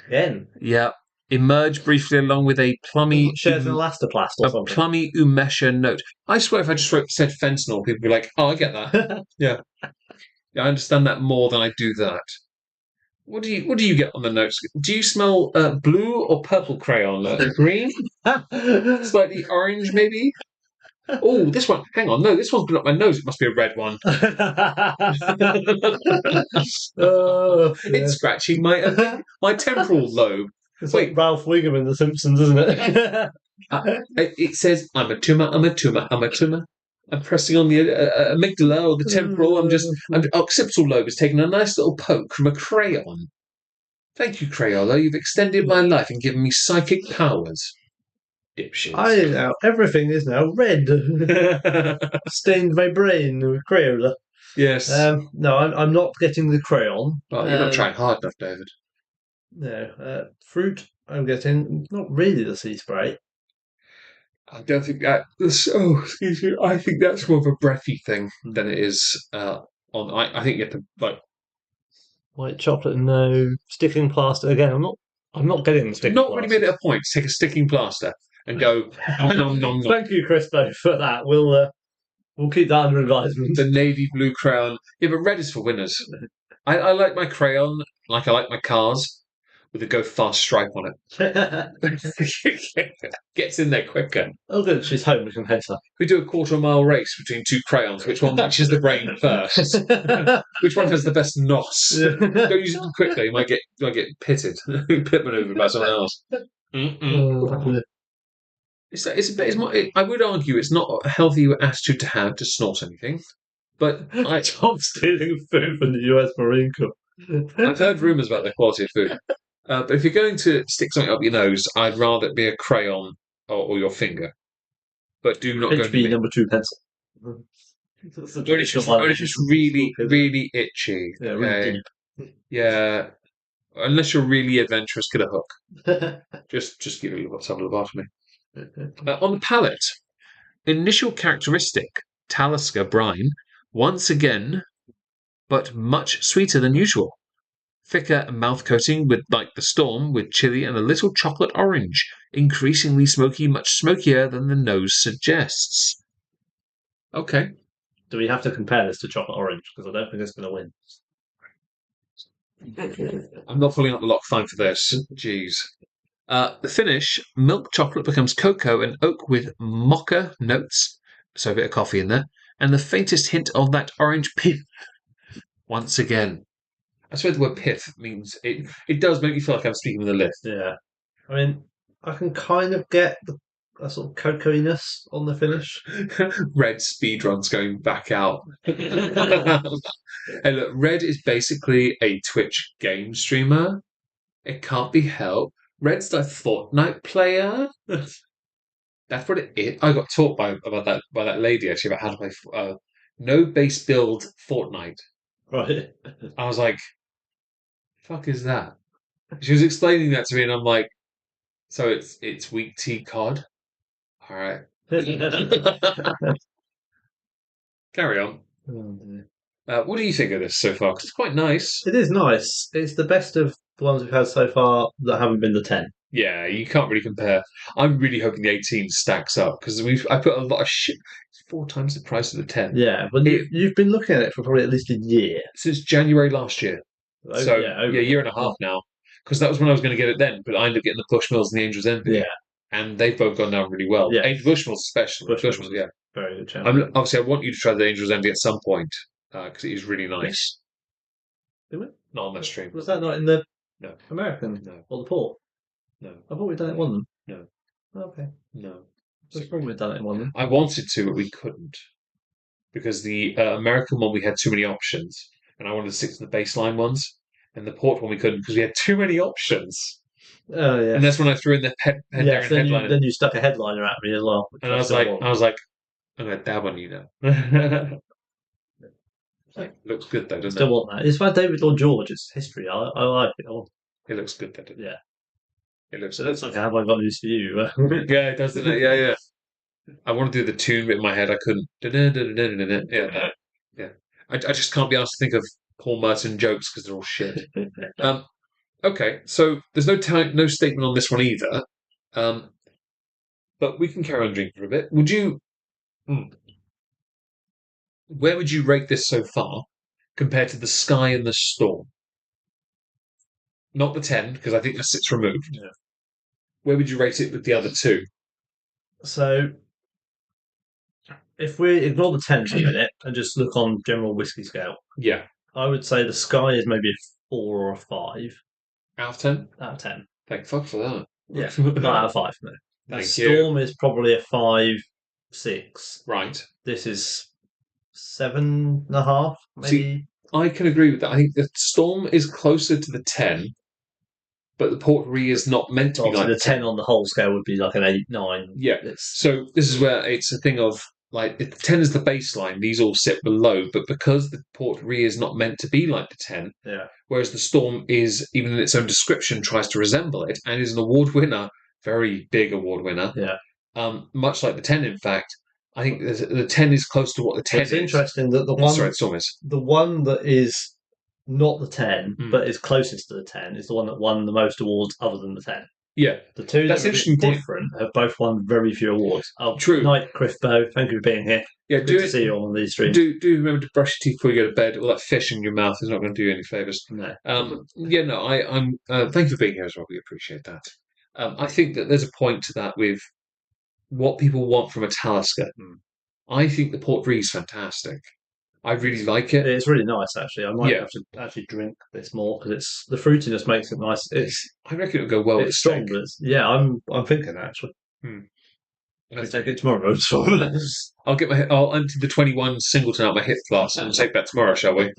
Again? Yeah. Emerge briefly along with a plummy... Shares an elastoplast or something. A plummy umesha note. I swear if I just said fentanyl, people would be like, oh, I get that. Yeah. I understand that more than I do that. What do you get on the notes? Do you smell blue or purple crayon? Green? Slightly orange, maybe? Oh, this one. Hang on. No, this one's been up my nose. It must be a red one. It's scratching my temporal lobe. It's like Ralph Wiggum in The Simpsons, isn't it? It says, I'm a tumor. I'm pressing on the amygdala or the temporal. Occipital lobe is taking a nice little poke from a crayon. Thank you, Crayola. You've extended my life and given me psychic powers. Dipshits. Everything is now red. Stained my brain with Crayola. Yes. No, I'm not getting the crayon. Well, you're not trying hard enough, David. No. Fruit, I'm getting not really the sea spray. I don't think that. Oh, excuse me. I think that's more of a breathy thing than it is I think you have to like White chocolate, no. Sticking plaster again. I'm not getting the sticking not plaster. really made it a point to take a sticking plaster and go nom nom nom. Thank you, Crispo, for that. We'll keep that under advisement. The navy blue crayon. Yeah, but red is for winners. I like my crayon like I like my cars with a go fast stripe on it. Gets in there quicker. Oh, good. She's home. We can head her. We do a quarter-mile race between two crayons. Which one matches the brain first? Which one has the best nos? Don't use it too quickly. You might get pitted, pit maneuvered by someone else. I would argue it's not a healthy attitude to have to snort anything, but Stop stealing food from the US Marine Corps. I've heard rumours about the quality of food. But if you're going to stick something up your nose, I'd rather it be a crayon or your finger. But do not go HB number 2 pencil. When it's just really, really itchy. Yeah, really deep. Yeah. Unless you're really adventurous, get a hook. Just give it some lobotomy. On the palate, initial characteristic, Talisker brine, once again, but much sweeter than usual. Thicker mouth coating with like the storm with chili and a little chocolate orange, increasingly smoky, much smokier than the nose suggests. Okay. Do we have to compare this to chocolate orange? Because I don't think it's going to win. I'm not pulling up the lock fine for this. Jeez. The finish, milk chocolate becomes cocoa and oak with mocha notes, so a bit of coffee in there, and the faintest hint of that orange pith. Once again. I swear the word pith means it does make me feel like I'm speaking with a lisp. Yeah. I mean, I can kind of get a sort of cocoa-iness on the finish. Red speedruns going back out. Hey, look, Red is basically a Twitch game streamer. It can't be helped. Red's a Fortnite player. That's what it is. I got taught by that lady actually about how to play no base build Fortnite. Right. I was like, "Fuck is that?" She was explaining that to me, and I'm like, "So it's weak tea cod." All right. Carry on. What do you think of this so far? Because it's quite nice. It is nice. It's the best of the ones we've had so far that haven't been the 10. Yeah, you can't really compare. I'm really hoping the 18 stacks up because I put a lot of shit. It's 4 times the price of the 10. Yeah, but you've been looking at it for probably at least a year. Since January last year. So, yeah, a year and a half now. Because that was when I was going to get it then, but I ended up getting the Bushmills and the Angel's Envy. Yeah. And they've both gone down really well. Yeah. Bushmills especially. Bushmills, yeah. Very good channel. Obviously, I want you to try the Angel's Envy at some point because it is really nice. Did we? Not on that stream. Was that not in the No. American? No. Or the port? No. I thought we'd done it in one of them. No. Okay. No. Just probably we'd done it in one of them. I wanted to, but we couldn't. Because the American one, we had too many options. And I wanted to stick to the baseline ones. And the port one, we couldn't because we had too many options. Oh, yeah. And that's when I threw in the headliner. Then you stuck a headliner at me as well. And I was like, I'm going to dab on you now. Looks good though, doesn't Still want that. It's by David Lloyd George. It's history. I like it. It looks good though, doesn't it? Yeah. It looks like have I got news for you? Yeah, it does, doesn't it? Yeah. I want to do the tune bit in my head. I couldn't. Yeah. I just can't be asked to think of Paul Merton jokes because they're all shit. Okay, so there's no statement on this one either. But we can carry on drinking for a bit. Would you? Where would you rate this so far compared to the Skye and the Storm? Not the 10, because I think the 6 removed. Yeah. Where would you rate it with the other 2? So, if we ignore the 10 for a minute and just look on general whiskey scale, yeah, I would say the Skye is maybe a 4 or a 5. Out of 10? Out of 10. Thank fuck for that. Yeah, not out of 5, no. Thank Storm is probably a 5, 6. Right. This is 7.5, maybe. See, I can agree with that. I think the Storm is closer to the 10, but the Port Ruighe is not meant to be like the 10 on the whole scale would be like an 8, 9. Yeah. So this is where it's a thing of like if the 10 is the baseline, these all sit below, but because the Port Ruighe is not meant to be like the 10, whereas the Storm is, even in its own description, tries to resemble it and is an award winner, very big award winner. Yeah. Much like the 10, in fact, I think the 10 is close to what the 10 It's is. interesting that Sorry, it's almost. the one that is not the 10, Mm. but is closest to the 10, is the one that won the most awards other than the 10. Yeah. The two That's that are a interesting bit point. different have both won very few awards. Oh, True. Night, Criff Bow. Thank you for being here. Yeah, Good to see you on these streams. Do remember to brush your teeth before you go to bed. All that fish in your mouth is not going to do you any favours. No. Yeah, no, I'm. Thank you for being here as well. We appreciate that. I think that there's a point to that with what people want from a Talisker. I think the Port Ruighe is fantastic. I really like it. It's really nice, actually. I might have to actually drink this more because the fruitiness makes it nice. I reckon it'll go well with it's strong, but I'm thinking actually. I'll take it tomorrow. I'll empty the 21 Singleton out my hip flask and take that tomorrow, shall we?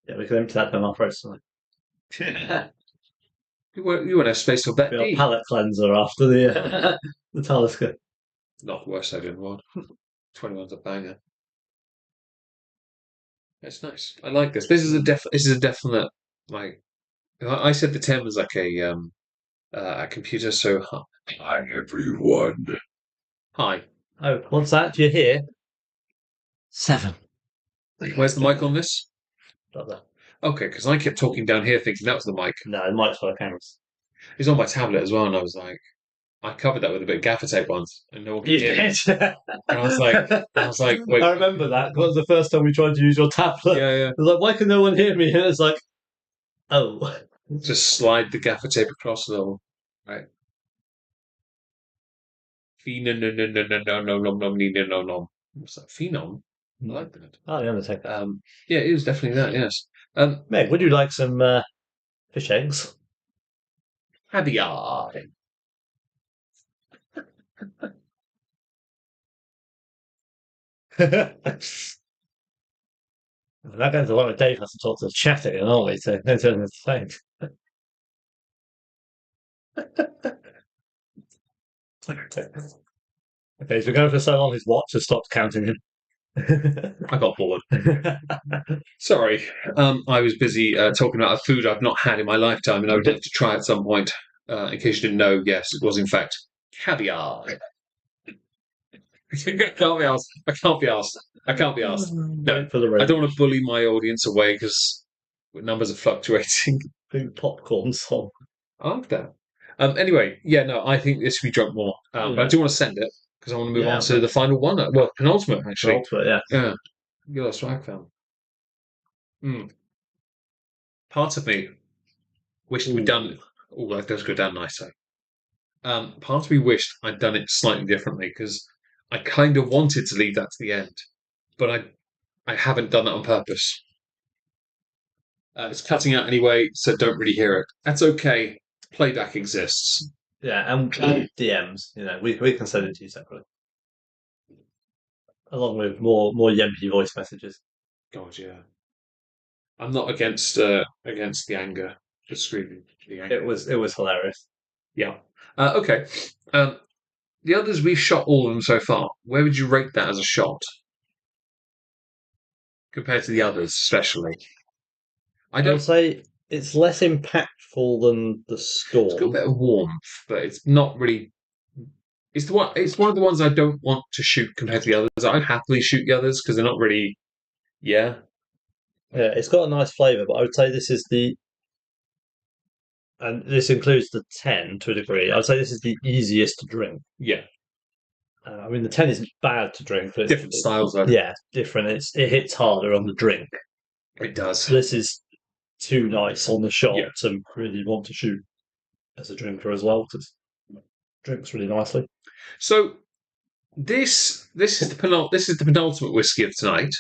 Yeah, we can empty that down our throats tonight. You won't have space for that. Be our palate cleanser after the the Talisker. Not the worst idea in the world. 21's a banger. It's nice. I like this. This is a definite like. I said the 10 was like a computer. So hi everyone. Hi. Oh, what's that? Do you hear? 7. Where's the mic on this? Not there. Okay, because I kept talking down here thinking that was the mic. No, the mic's for the cameras. It's on my tablet as well, and I was like, I covered that with a bit of gaffer tape once, and no one could hear me. And I was like, wait. I remember that. That was the first time we tried to use your tablet. Yeah. It was like, why can no one hear me? And it's like, oh. Just slide the gaffer tape across a little. Right. No. What's that? Phenom? I like that. Oh, the Undertaker. Yeah, it was definitely that, yes. Meg, would you like some fish eggs? Caviar. We're not going to want to Dave has to talk to the chat again, aren't we? To go to the thing. Okay, so we're going for so long his watch has stopped counting him. I got bored. Sorry. I was busy talking about a food I've not had in my lifetime and I would have to try at some point. In case you didn't know, yes, it was in fact caviar. I can't be asked. No, For the I don't want to bully my audience away because numbers are fluctuating. Popcorn song. I like that. Anyway, yeah, no, I think this should be drunk more. But I do want to send it because I want to move on to the final one. Well, penultimate, actually. Penultimate, Yeah. You're a swag fan. Part of me wished we'd done. Oh, that does go down nicely. Part of me wished I'd done it slightly differently because I kind of wanted to leave that to the end, but I haven't done that on purpose. It's cutting out anyway, so don't really hear it. That's okay. Playback exists. Yeah, and DMs. You know, we can send it to you separately, along with more Yempy voice messages. God, yeah. I'm not against the anger, the screaming. The anger. It was hilarious. Yeah. Okay. The others we've shot all of them so far. Where would you rate that as a shot compared to the others, especially? I'd say it's less impactful than the Storm. It's got a bit of warmth, but it's not really. It's one of the ones I don't want to shoot compared to the others. I'd happily shoot the others because they're not really. Yeah. Yeah, it's got a nice flavour, but I would say this is and this includes the 10 to a degree. I'd say this is the easiest to drink. Yeah. I mean, the 10 isn't bad to drink, but different styles, though. Yeah, different. It hits harder on the drink. It does. This is too nice on the shot to really want to shoot as a drinker as well, because it drinks really nicely. So this is the penultimate whiskey of tonight.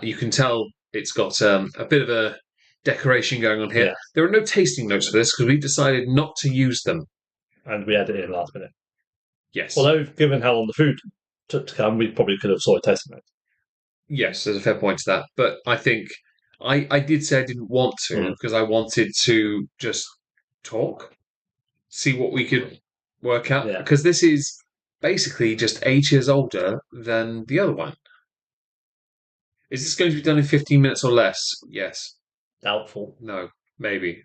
You can tell it's got a bit of a decoration going on here. Yeah. There are no tasting notes for this because we've decided not to use them. And we added it in last minute. Yes. Although, given how long the food took to come, we probably could have sorted tasting notes. Yes, there's a fair point to that. But I think I did say I didn't want to because I wanted to just talk, see what we could work out. Yeah. Because this is basically just 8 years older than the other one. Is this going to be done in 15 minutes or less? Yes. Doubtful. No, maybe.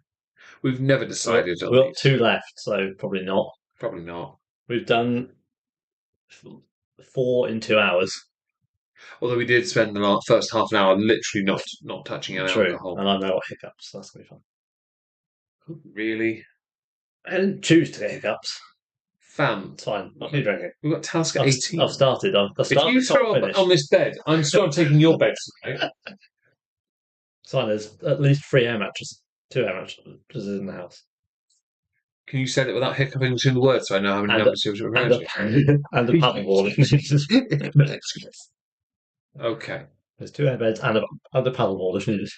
We've never decided. We've got 2 left, so probably not. Probably not. We've done 4 in 2 hours. Although we did spend the first half an hour literally not touching an True, alcohol. and I know what hiccups. That's gonna be fun. Really? I didn't choose to get hiccups. Fam. It's fine. I'll keep drinking. We've got Talisker 18. I've started. I've If started. you throw up on this bed, I'm still taking your bed tonight. It's fine. There's at least 3 air mattresses, 2 air mattresses in the house, Can you say that without hiccuping between the words so I know how many And numbers you're referring and to? and a paddleboard. Okay. There's 2 air beds and a paddleboard if needed.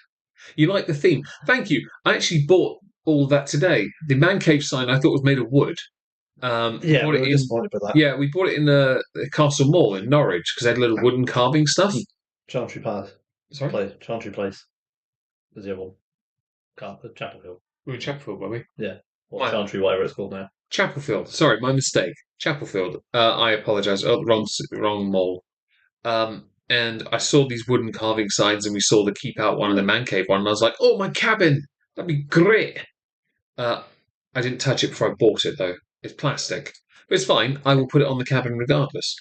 You like the theme. Thank you. I actually bought all that today. The man cave sign I thought was made of wood. Yeah, bought we it were in, disappointed with that. yeah, we bought it in the Castle Mall in Norwich because they had little wooden carving stuff. Chantry Palace. Sorry? Chantry Place. There's the other one. Chapel Hill. We were in Chapelfield, were we? Or Wow. Chantry, whatever it's called now. Chapelfield. Sorry, my mistake. Chapelfield. I apologise. Oh, wrong mall. And I saw these wooden carving signs, and we saw the keep out one and the man cave one, and I was like, "Oh, my cabin! That'd be great." I didn't touch it before I bought it though. It's plastic, but it's fine. I will put it on the cabin regardless.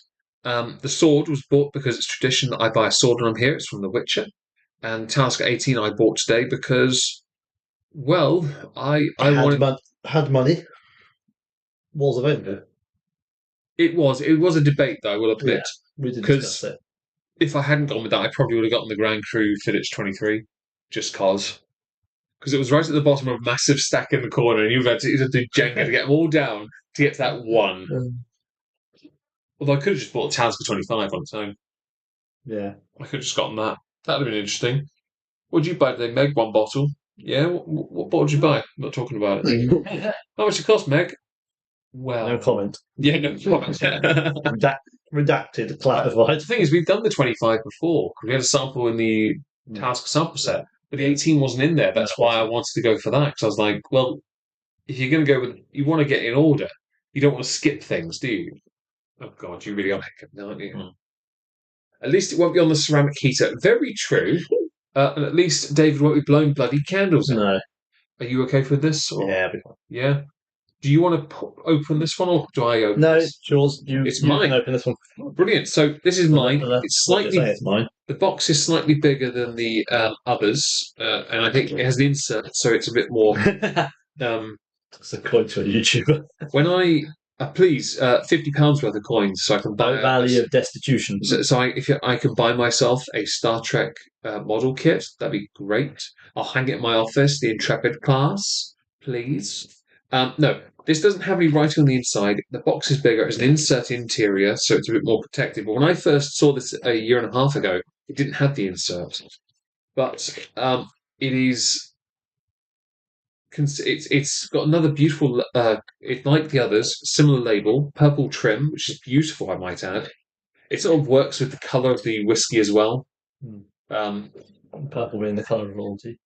The sword was bought because it's tradition that I buy a sword when I'm here. It's from The Witcher, and Talisker 18 I bought today because, well, I wanted. Had money. Was available. It was a debate though. I will admit. We did 'Cause- discuss it. If I hadn't gone with that, I probably would have gotten the Grand Cru Fittich 23, just cause. Because it was right at the bottom of a massive stack in the corner, and you'd have to do Jenga to get them all down to get to that one. Although I could have just bought a Talisker 25 on its own. Yeah. I could have just gotten that. That would have been interesting. What did you buy today, Meg? One bottle? Yeah? What bottle did you buy? I'm not talking about it. How much it cost, Meg? Well... No comment. Yeah, no comment. Redacted, clarified. The thing is, we've done the 25 before. We had a sample in the Talisker sample set. But the 18 wasn't in there. That's why I wanted to go for that. Because I was like, well, if you're going to go with... You want to get in order. You don't want to skip things, do you? Oh, God, you really are hiccup now, aren't you? At least it won't be on the ceramic heater. Very true. And at least David won't be blowing bloody candles in. No. Are you okay with this? Or... Yeah, be fine. Yeah? Do you want to open this one, or do I open No, this? it's yours. It's you mine. can open this one. Brilliant. So this is mine. It's What you slightly... say it's mine. The box is slightly bigger than the others, and I think it has the insert, so it's a bit more. That's a coin to a YouTuber. When I please £50 worth of coins, so I can buy The Valley of Destitution. So I can buy myself a Star Trek model kit, that'd be great. I'll hang it in my office. The Intrepid class, please. No, this doesn't have any writing on the inside. The box is bigger. It's an insert interior, so it's a bit more protected. But when I first saw this a year and a half ago, it didn't have the insert. But it is. It's got another beautiful. It's like the others, similar label, purple trim, which is beautiful, I might add. It sort of works with the colour of the whiskey as well. Purple being the colour of royalty.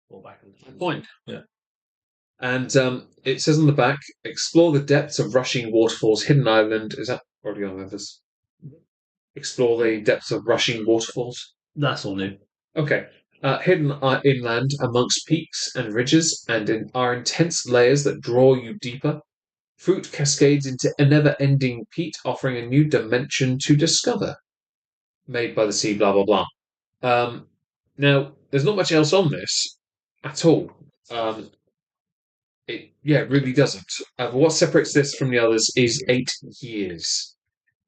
Or back in the Point. Yeah. And it says on the back, explore the depths of rushing waterfalls, hidden island. Is that already on this? Explore the depths of rushing waterfalls. That's all new. Okay. Hidden inland amongst peaks and ridges, and are intense layers that draw you deeper. Fruit cascades into a never-ending peat, offering a new dimension to discover. Made by the sea, blah, blah, blah. Now, there's not much else on this at all. It really doesn't. But what separates this from the others is 8 years.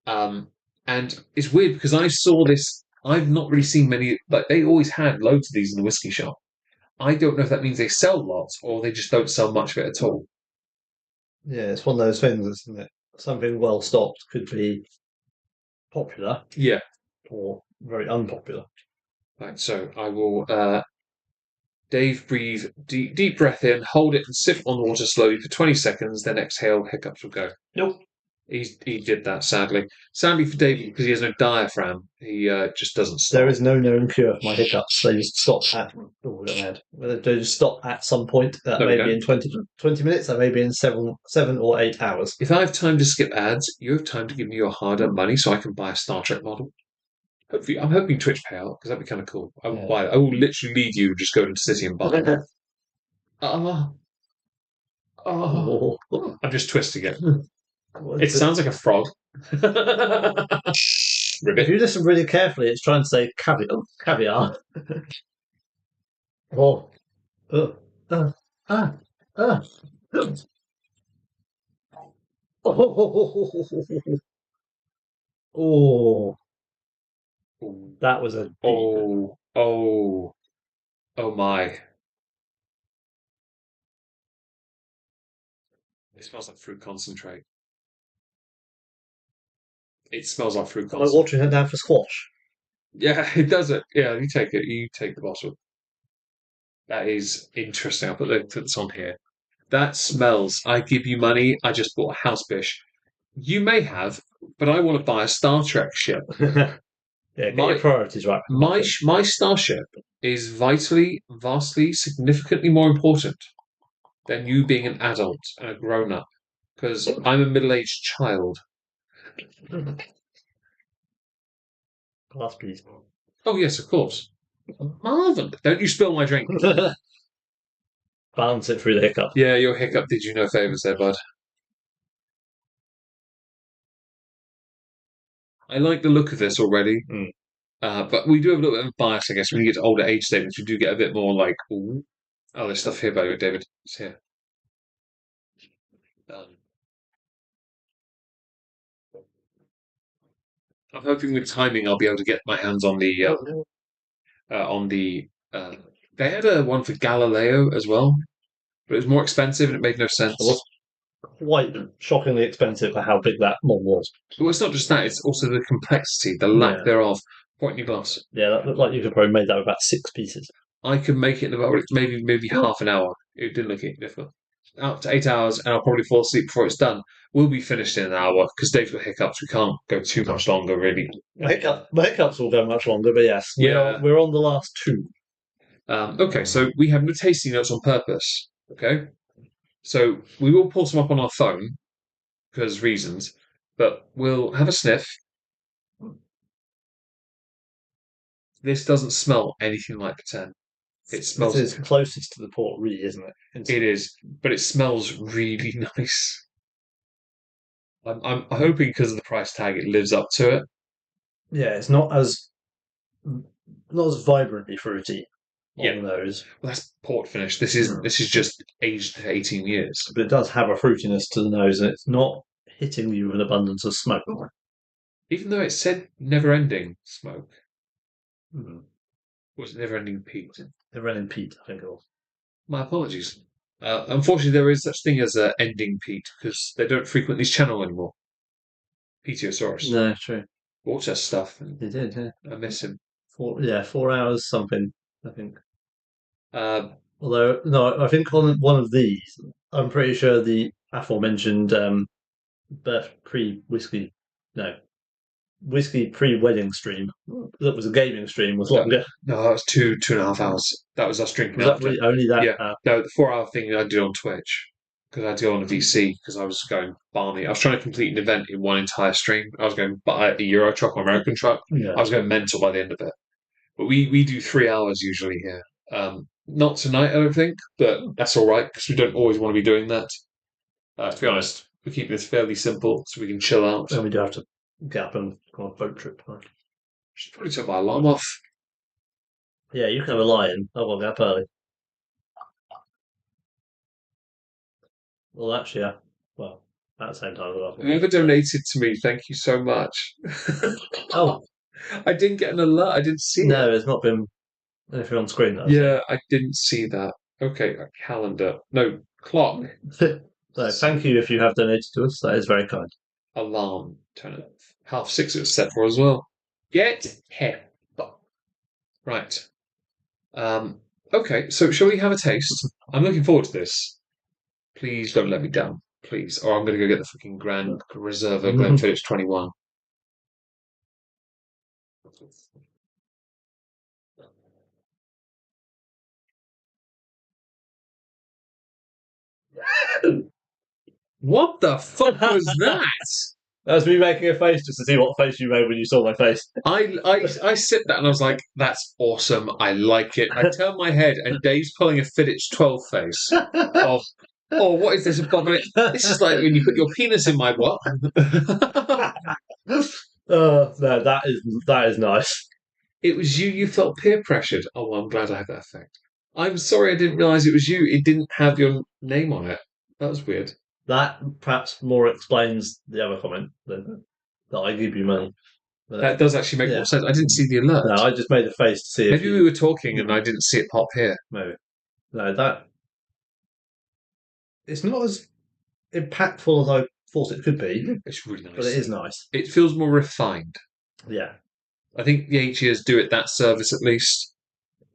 And it's weird because I saw this. I've not really seen many. Like, they always had loads of these in the whiskey shop. I don't know if that means they sell lots or they just don't sell much of it at all. Yeah, it's one of those things, isn't it? Something well stocked could be popular. Yeah. Or very unpopular. Right, so I will. Dave, breathe deep breath in, hold it, and sip on the water slowly for 20 seconds. Then exhale. Hiccups will go. Nope. He did that, sadly. Sadly for David, because he has no diaphragm. He just doesn't stop. There is no known cure for my hiccups. They just stop at. Oh, they just stop at some point. That may be in 20 minutes. That may be in 7 or 8 hours. If I have time to skip ads, you have time to give me your hard-earned money so I can buy a Star Trek model. Hopefully, I'm hoping Twitch pay out because that'd be kind of cool. I will buy it. I will literally lead you just go into the city and buy it. I'm just twisting it. It sounds like a frog. If Ribbit. you listen really carefully, it's trying to say caviar. Caviar. Oh. Ah. Oh. That was a deep. Oh my. It smells like fruit concentrate. It smells like fruit Like concentrate. watering it down for squash. Yeah, it does it. Yeah, you take it. You take the bottle. That is interesting. I'll put this on here. That smells. I give you money. I just bought a house bish. You may have, but I want to buy a Star Trek ship. Yeah, get your priorities right. My starship is vastly, significantly more important than you being an adult and a grown up. Because I'm a middle-aged child. Glass, please. Oh yes, of course. Marvin, don't you spill my drink. Balance it through the hiccup. Yeah, your hiccup did you no favours there, bud. I like the look of this already. Mm. But we do have a little bit of bias, I guess, when you get to older age statements. We do get a bit more like, ooh. Oh, there's stuff here, by the way, David. It's here. I'm hoping with timing I'll be able to get my hands on the. They had one for Galileo as well, but it was more expensive and it made no sense. It was quite shockingly expensive for how big that mod was. Well, it's not just that; it's also the complexity, the lack thereof. Point in your glass. Yeah, that looked like you could probably make that with about 6 pieces. I could make it in about maybe half an hour. It didn't look difficult. Up to 8 hours, and I'll probably fall asleep before it's done. We'll be finished in an hour because Dave's got hiccups. We can't go too much longer, really. My hiccups will go much longer, but yes, we're on the last 2. Okay, so we have no tasting notes on purpose. Okay, so we will pull some up on our phone because reasons, but we'll have a sniff. This doesn't smell anything like 10. It smells. This is closest to the Port Ruighe, isn't it? It is, but it smells really nice. I'm hoping because of the price tag, it lives up to it. Yeah, it's not as vibrantly fruity on the nose. Well, that's port finish. This is just aged to 18 years. But it does have a fruitiness to the nose, and it's not hitting you with an abundance of smoke. Even though it said never-ending smoke. Mm. Was it never-ending peat? Never-ending peat, I think it was. My apologies. Unfortunately, there is such thing as ending peat because they don't frequent these channel anymore. Petiosaurus. No, true. Water stuff. He did, yeah. I miss him. 4 hours something, I think. Although, no, I think on one of these, I'm pretty sure the aforementioned whiskey pre-wedding stream that was a gaming stream was longer. No, that was 2.5 hours. That was us drinking. Was that really only that? Yeah. No, the 4 hour thing I did on Twitch because I had to go on a VC because I was going balmy. I was trying to complete an event in one entire stream. I was going buy a Euro truck or American truck. Yeah. I was going mental by the end of it. But we do 3 hours usually here. Not tonight, I don't think, but that's all right because we don't always want to be doing that. To be honest, we keep this fairly simple so we can chill out. And we do have to get up and go on a boat trip. Should probably turn my alarm off. Yeah, you can have a lie-in. I will get up early. Well, actually, yeah. Well, at the same time, whoever donated to me, thank you so much. Oh, I didn't get an alert. I didn't see it. No, it's not been anything on screen. Yeah, I didn't see that. Okay, a calendar. No, clock. So, thank you if you have donated to us. That is very kind. Alarm. Turn it off. 6:30 it was set for as well. Get here. Right. Okay, so shall we have a taste? I'm looking forward to this. Please don't let me down. Please. Or I'm going to go get the fucking Grand Reserva Glenfiddich 21. What the fuck was that? That was me making a face just to see what face you made when you saw my face. I sipped that and I was like, that's awesome. I like it. I turned my head and Dave's pulling a Fiddich 12 face of Oh, what is this abomination? This is like when you put your penis in my what? No, that is nice. It was you. You felt peer pressured. Oh, well, I'm glad I had that effect. I'm sorry, I didn't realise it was you. It didn't have your name on it. That was weird. That perhaps more explains the other comment than that I give you money. But, That does actually make yeah. more sense. I didn't see the alert. No, I just made a face to see if Maybe we were talking and I didn't see it pop here. maybe. No, that it's not as impactful as I thought it could be, It's really nice. but it is nice. It feels more refined. Yeah. I think the H years do it that service at least.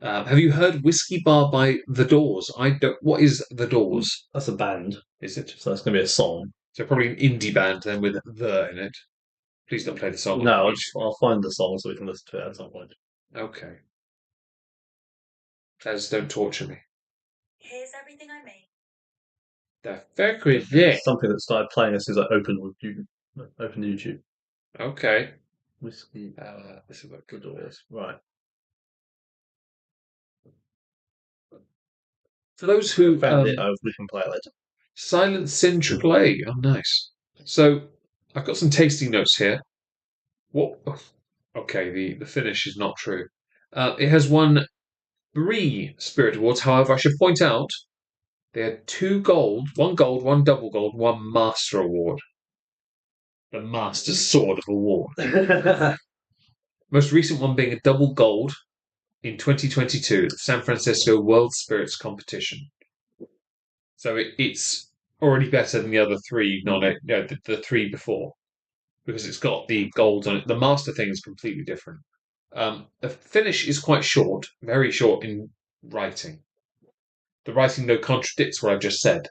Have you heard Whiskey Bar by The Doors? I don't. What is The Doors? That's a band, Is it? so that's going to be a song. So probably an indie band then with the in it. Please don't play the song. No, I'll find the song so we can listen to it at some point. Okay. Please don't torture me. Here's everything I made. Terrifically. Something that started playing as soon as I opened YouTube. Okay. Whiskey This is what the Doors. Right. For those who Found it. We can play it later. Silent Sin Triple A. Oh, nice. So I've got some tasting notes here. What? Okay, the finish is not true. It has won 3 Spirit Awards. However, I should point out they had 2 gold, 1 double gold, 1 Master Award. The Master Sword of Award. Most recent one being a double gold in 2022 at the San Francisco World Spirits Competition. So it's already better than the other 3, the 3 before, because it's got the gold on it. The Master thing is completely different. The finish is quite short, very short in writing. The writing, though, contradicts what I've just said.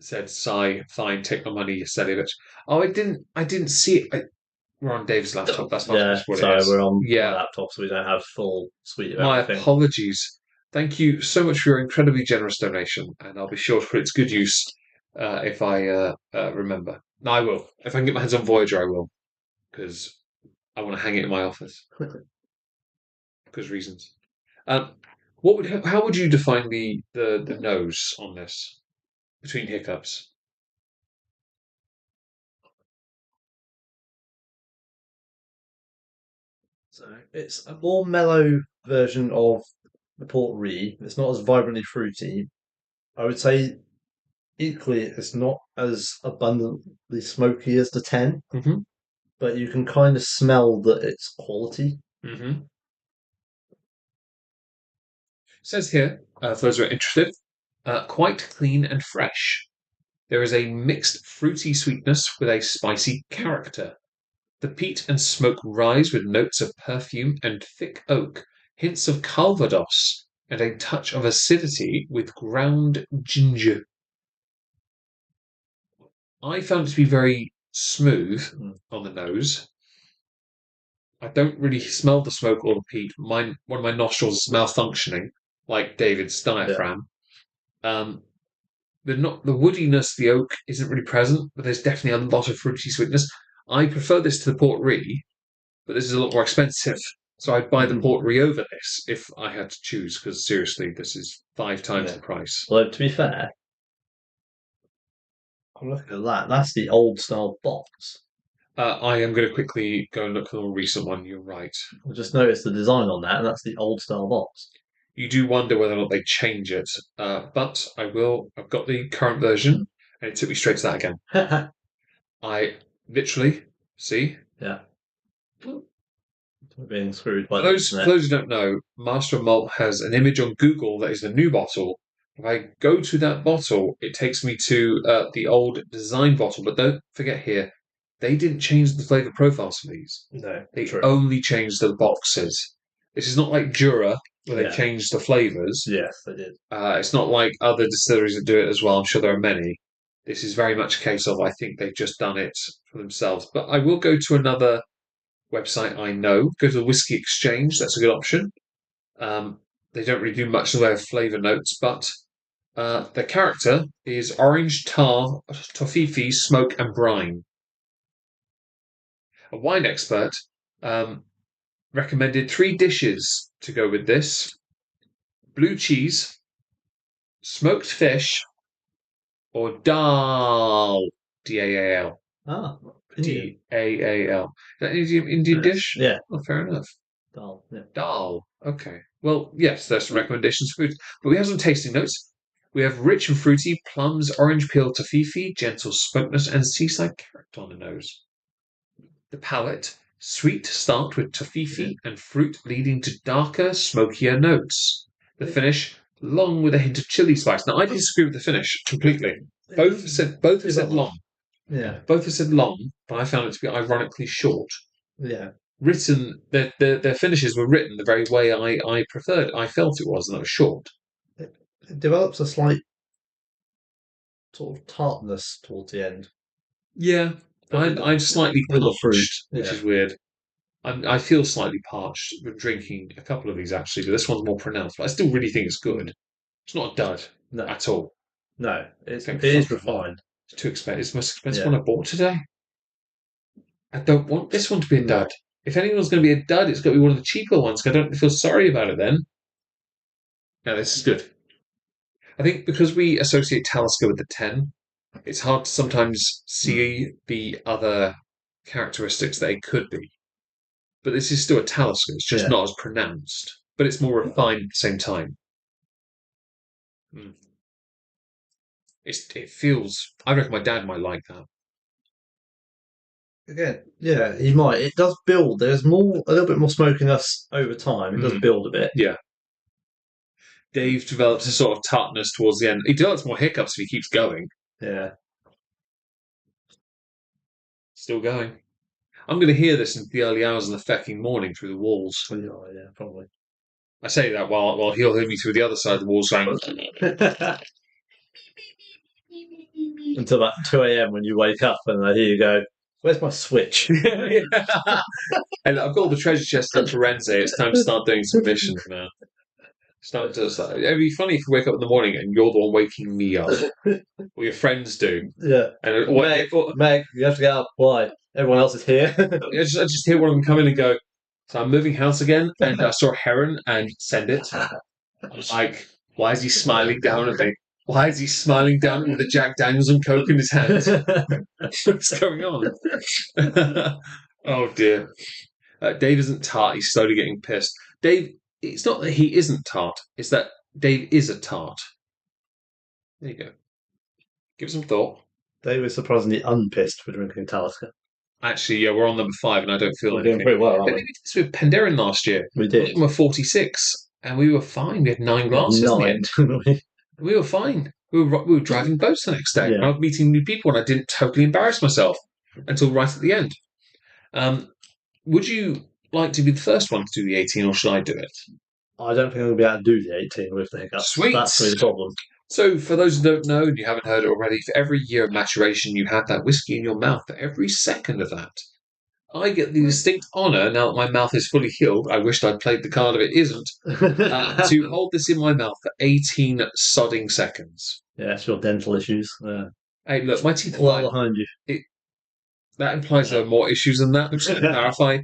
Said, "Sigh, fine, take my money, you silly bitch." Oh, I didn't see it. We're on Dave's laptop. That's not what it is. We're on Yeah. my laptop, so we don't have full suite of My everything. apologies. Thank you so much for your incredibly generous donation, and I'll be sure to put it to good use if I remember. No, I will. If I can get my hands on Voyager, I will, because I want to hang it in my office. Because reasons. How would you define the nose on this between hiccups? So it's a more mellow version of the Port Ruighe. It's not as vibrantly fruity. I would say equally it's not as abundantly smoky as the 10, Mm-hmm. but you can kind of smell that it's quality. Mm-hmm. Says here, for those who are interested, quite clean and fresh. There is a mixed fruity sweetness with a spicy character. The peat and smoke rise with notes of perfume and thick oak, hints of calvados, and a touch of acidity with ground ginger. I found it to be very smooth on the nose. I don't really smell the smoke or the peat. One of my nostrils is malfunctioning, like David's diaphragm. The woodiness, the oak isn't really present, but there's definitely a lot of fruity sweetness. I prefer this to the Port Ruighe, but this is a lot more expensive. So I'd buy the Port Ruighe over this if I had to choose, because seriously, this is 5 times the price. Well, to be fair, I'm looking at that. That's the old style box. I am going to quickly go and look at the more recent one. You're right. I just noticed the design on that, and that's the old style box. You do wonder whether or not they change it, but I will. I've got the current version, and it took me straight to that again. I literally see. Yeah. We're being screwed by For those who don't know, Master of Malt has an image on Google that is the new bottle. If I go to that bottle, it takes me to the old design bottle. But don't forget here, they didn't change the flavour profiles for these. No, they only changed the boxes. This is not like Jura, where they changed the flavours. Yes, they did. It's not like other distilleries that do it as well. I'm sure there are many. This is very much a case of I think they've just done it for themselves. But I will go to another website I know. Go to the Whisky Exchange. That's a good option. They don't really do much in the way of flavour notes, but the character is orange tar, toffee, smoke, and brine. A wine expert recommended 3 dishes to go with this: blue cheese, smoked fish or dal. D-A-A-L. Ah, Indian. D-A-A-L. Is that an Indian dish? Yeah. Oh, fair enough. Dal. Yeah. Dal. Okay. Well, yes, there's some recommendations for food. But we have some tasting notes. We have rich and fruity plums, orange peel tofifi, gentle smokiness, and seaside character on the nose. The palate, sweet to start with tofifi and fruit leading to darker, smokier notes. The finish, long with a hint of chili spice. Now, I disagree with the finish completely. Both have said long. Yeah. Both have said long, but I found it to be ironically short. Yeah. Written, their finishes were written the very way I preferred. I felt it was, and that was short. It develops a slight sort of tartness towards the end. Yeah, I'm slightly With the fruit, parched, which is weird. I feel slightly parched with drinking a couple of these actually, but this one's more pronounced. But I still really think it's good. It's not a dud at all. No, it Okay, is fuck. refined. It's too expensive. It's the most expensive one I bought today. I don't want this one to be a dud. If anyone's going to be a dud, it's got to be one of the cheaper ones. 'Cause I don't feel sorry about it then. No, this is good. I think because we associate Talisker with the 10, it's hard to sometimes see the other characteristics that it could be. But this is still a Talisker. It's just not as pronounced. But it's more refined at the same time. It feels... I reckon my dad might like that. Again, yeah, he might. It does build. There's a little bit more smokiness over time. It does build a bit. Yeah. Dave develops a sort of tartness towards the end. He develops more hiccups if he keeps going. Yeah. Still going. I'm going to hear this in the early hours of the fecking morning through the walls. Oh, yeah, probably. I say that while he'll hear me through the other side of the wall saying... Until about 2 a.m. when you wake up and I hear you go, "Where's my switch?" And I've got all the treasure chests up for Renze. It's time to start doing some missions now. It'd be funny if you wake up in the morning and you're the one waking me up. Or your friends do. Yeah. And Meg, you have to get up. Why? Everyone else is here. I just hear one of them come in and go, "So I'm moving house again, and I saw a heron and send it." I'm like, why is he smiling down at me? Why is he smiling down with a Jack Daniels and Coke in his hand? What's going on? Oh dear. Dave isn't tart. He's slowly getting pissed. Dave, it's not that he isn't tart. It's that Dave is a tart. There you go. Give it some thought. Dave was surprisingly unpissed for drinking Talisker. Actually, yeah, we're on number 5, and I don't feel We're anything. doing pretty well, aren't We we? did this with Penderyn last year. We did. We were 46, and we were fine. We had 9 glasses in the end. 9. We were fine. We were driving boats the next day. Yeah. I was meeting new people, and I didn't totally embarrass myself until right at the end. Would you like to be the first one to do the 18, or should I do it? I don't think I'm going to be able to do the 18 with the hiccups. Sweet. That's really the problem. So, for those who don't know, and you haven't heard it already, for every year of maturation, you have that whiskey in your mouth. For every second of that, I get the distinct honour, now that my mouth is fully healed, I wished I'd played the card if it isn't, to hold this in my mouth for 18 sodding seconds. Yeah, it's your dental issues. Hey, look, my teeth are All fine. behind you. That implies there are more issues than that. I'm just going to clarify.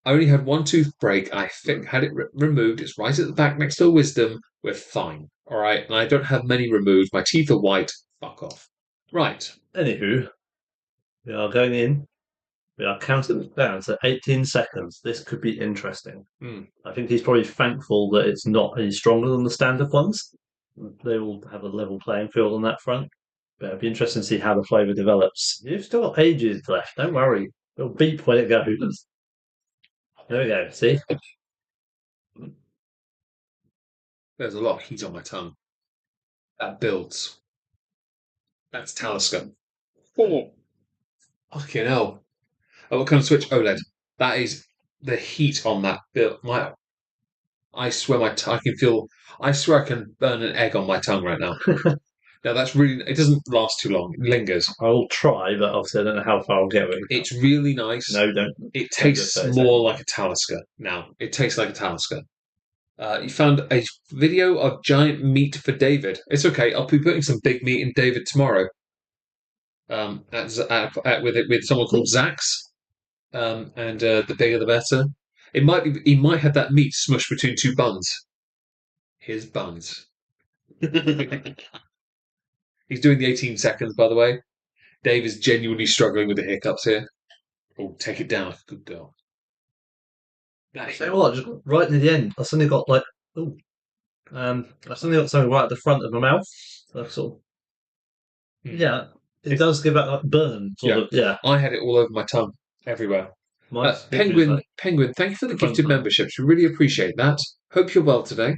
I only had one tooth break. I had it removed. It's right at the back next to a wisdom. We're fine. All right. And I don't have many removed. My teeth are white. Fuck off. Right. Anywho, we are going in. We are counting it down to 18 seconds. This could be interesting. I think he's probably thankful that it's not any stronger than the standard ones. They will have a level playing field on that front. But it'll be interesting to see how the flavour develops. You've still got ages left. Don't worry. It'll beep when it goes. There we go. See? There's a lot of heat on my tongue. That builds. That's Talisker. Oh. Fucking hell. Oh, what kind of switch? OLED. That is the heat on that build. I swear I can feel... I swear I can burn an egg on my tongue right now. Now, that's really... It doesn't last too long. It lingers. I'll try, but obviously I don't know how far I'll get with it. It's really nice. No, don't. It tastes more like a Talisker now. It tastes like a Talisker. You found a video of giant meat for David. It's okay. I'll be putting some big meat in David tomorrow. With someone called Zax. And the bigger the better. He might have that meat smushed between 2 buns. His buns. He's doing the 18 seconds, by the way. Dave is genuinely struggling with the hiccups here. Oh, take it down. Good girl. Say what? Just right near the end, I suddenly got like, I suddenly got something right at the front of my mouth. That's all. Yeah, it does give out like burn, sort of. Yeah, I had it all over my tongue, everywhere. Penguin, thank you for the gifted memberships. We really appreciate that. Hope you're well today.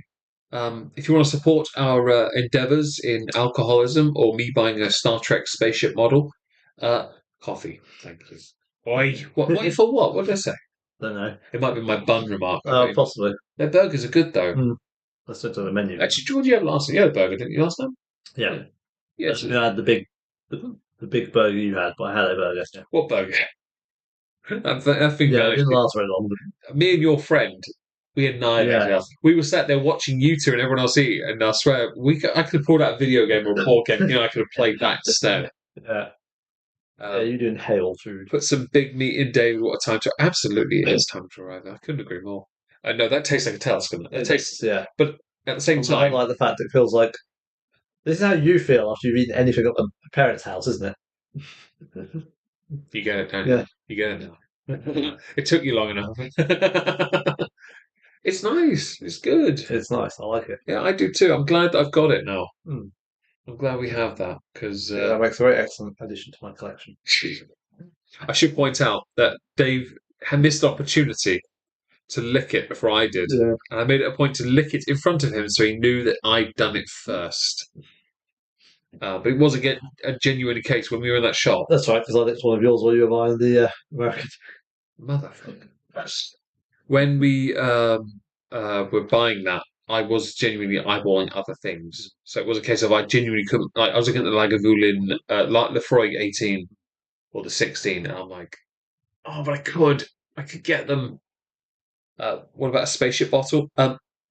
If you want to support our endeavours in alcoholism or me buying a Star Trek spaceship model, coffee, thank you. Oi, what for what? What did I say? Don't know. It might be my bun remark. Possibly. Their burgers are good though. Let's look at the menu. Actually, George, you had a burger, didn't you, last time? Yeah. Yes. I had the big burger you had, but I had a burger. Yeah. What burger? I think Yeah, it didn't last very long. Me and your friend, we annihilated us. We were sat there watching you two and everyone else eat, and I swear, I could have pulled out a video game or a board game. I could have played that instead. Yeah. You didn't hail food. Put some big meat in, David. What a time to... Absolutely, it is time to arrive. I couldn't agree more. No, that tastes like a Talisker. It tastes... Yeah. But at the same time... I like the fact that it feels like... This is how you feel after you've eaten anything at a parent's house, isn't it? You get it, don't you? Yeah. You get it now. It took you long enough. It's nice. It's good. It's nice. I like it. Yeah, I do too. I'm glad that I've got it now. I'm glad we have that because that makes a very excellent addition to my collection. I should point out that Dave had missed the opportunity to lick it before I did, and I made it a point to lick it in front of him so he knew that I'd done it first. But it was a genuine case when we were in that shop. That's right, because I licked one of yours while you were buying the American. Motherfucker. When we were buying that, I was genuinely eyeballing other things. So it was a case of I genuinely couldn't. Like, I was looking at the Lagavulin, the Ruighe 18 or the 16, and I'm like, oh, but I could get them. What about a spaceship bottle?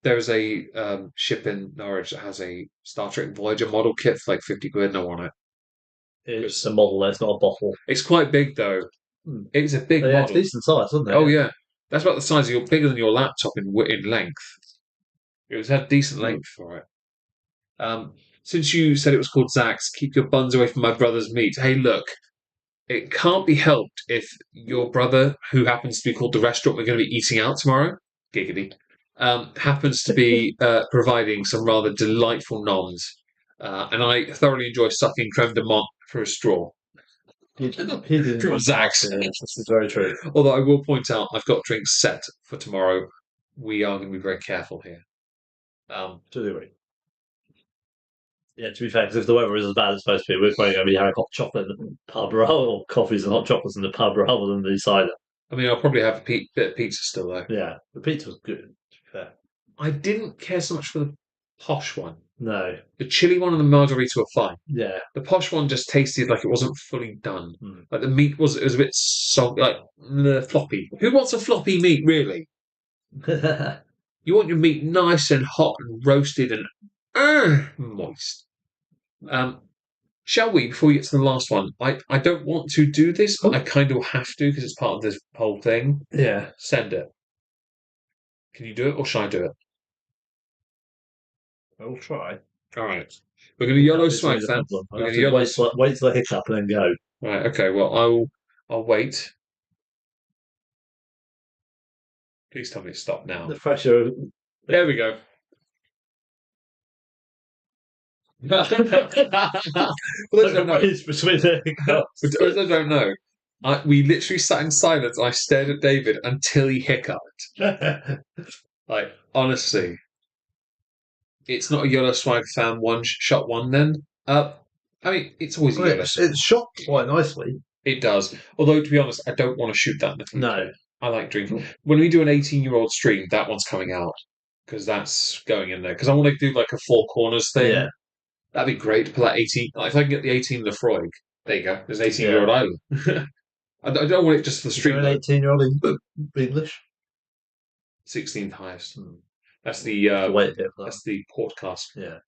There's a ship in Norwich that has a Star Trek Voyager model kit for like 50 quid, and I want it. It's a model, it's not a bottle. It's quite big though. It's a big model. It's decent size, isn't it? Oh yeah, that's about the size of bigger than your laptop in length. It had decent length for it. Since you said it was called Zach's, keep your buns away from my brother's meat. Hey, look, it can't be helped if your brother, who happens to be called the restaurant we're going to be eating out tomorrow, giggity, happens to be providing some rather delightful noms. And I thoroughly enjoy sucking creme de menthe through a straw. He didn't. From Zach's. This is very true. Although I will point out, I've got drinks set for tomorrow. We are going to be very careful here. To a degree. Yeah, to be fair, because if the weather is as bad as it's supposed to be, we're probably going to be having hot chocolate in the pub, or coffees and hot chocolates in the pub rather than the cider. I mean, I'll probably have a bit of pizza still, though. Yeah, the pizza was good, to be fair. I didn't care so much for the posh one. No. The chili one and the margarita were fine. Yeah. The posh one just tasted like it wasn't fully done. Like the meat was a bit soggy, like floppy. Who wants a floppy meat, really? You want your meat nice and hot and roasted and moist. Shall we, before we get to the last one? I don't want to do this, but I kind of have to because it's part of this whole thing. Yeah. Send it. Can you do it, or shall I do it? I will try. All right. We're going to YOLO swag that. We're going to wait till I hiccup and then go. Right. Okay. Well, I'll wait. Please tell me to stop now. The pressure. There we go. For those who don't know, we literally sat in silence. I stared at David until he hiccuped. Like, honestly, it's not a YOLO swag fan shot one then. I mean, it's always a YOLO. It's shot quite nicely. It does. Although, to be honest, I don't want to shoot that in the future. No. I like drinking. When we do an 18-year-old stream, that one's coming out because that's going in there. Because I want to do like a Four Corners thing. Yeah. That'd be great to pull that 18. Like, if I can get the 18 Lefroy, there you go. There's an 18-year-old Island. I don't want it just for the stream. An 18-year-old English? 16th highest. That's the that's the podcast. Yeah.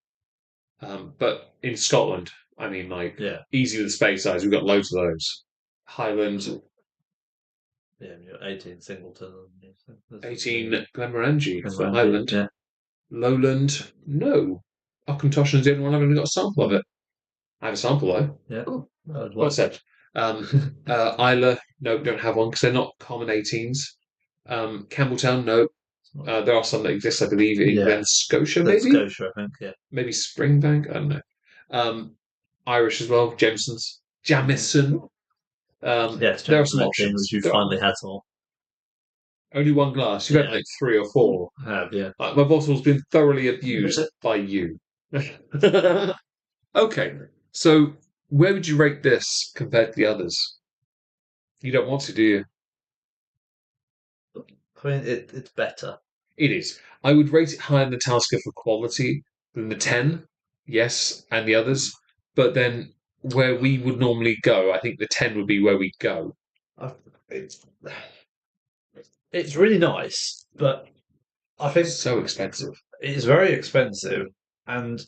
But in Scotland, I mean, like, easy with the space size. We've got loads of those. Highland. Yeah, you've got 18 Singleton. 18 Glenmorangie for Highland. Yeah. Lowland, no. Auchentoshan is the only one I've only got a sample of it. I have a sample though. Yeah. Well said. Isla, no, don't have one because they're not common 18s. Campbelltown, no. There are some that exist, I believe, in Yeah. Glen Scotia, That's maybe? Scotia, I think, yeah. Maybe Springbank, I don't know. Irish as well, Jameson's. Jamison. Yes, there are some Jameson 18, options. which you There are- finally had some. Only one glass. You've had Yeah. like 3 or 4. I have, yeah. My bottle's been thoroughly abused by you. Okay, so where would you rate this compared to the others? You don't want to, do you? I mean, it's better. It is. I would rate it higher than the Talisker for quality than the 10, yes, and the others. But then where we would normally go, I think the 10 would be where we go. It's really nice, but I think It's so expensive. it's very expensive, and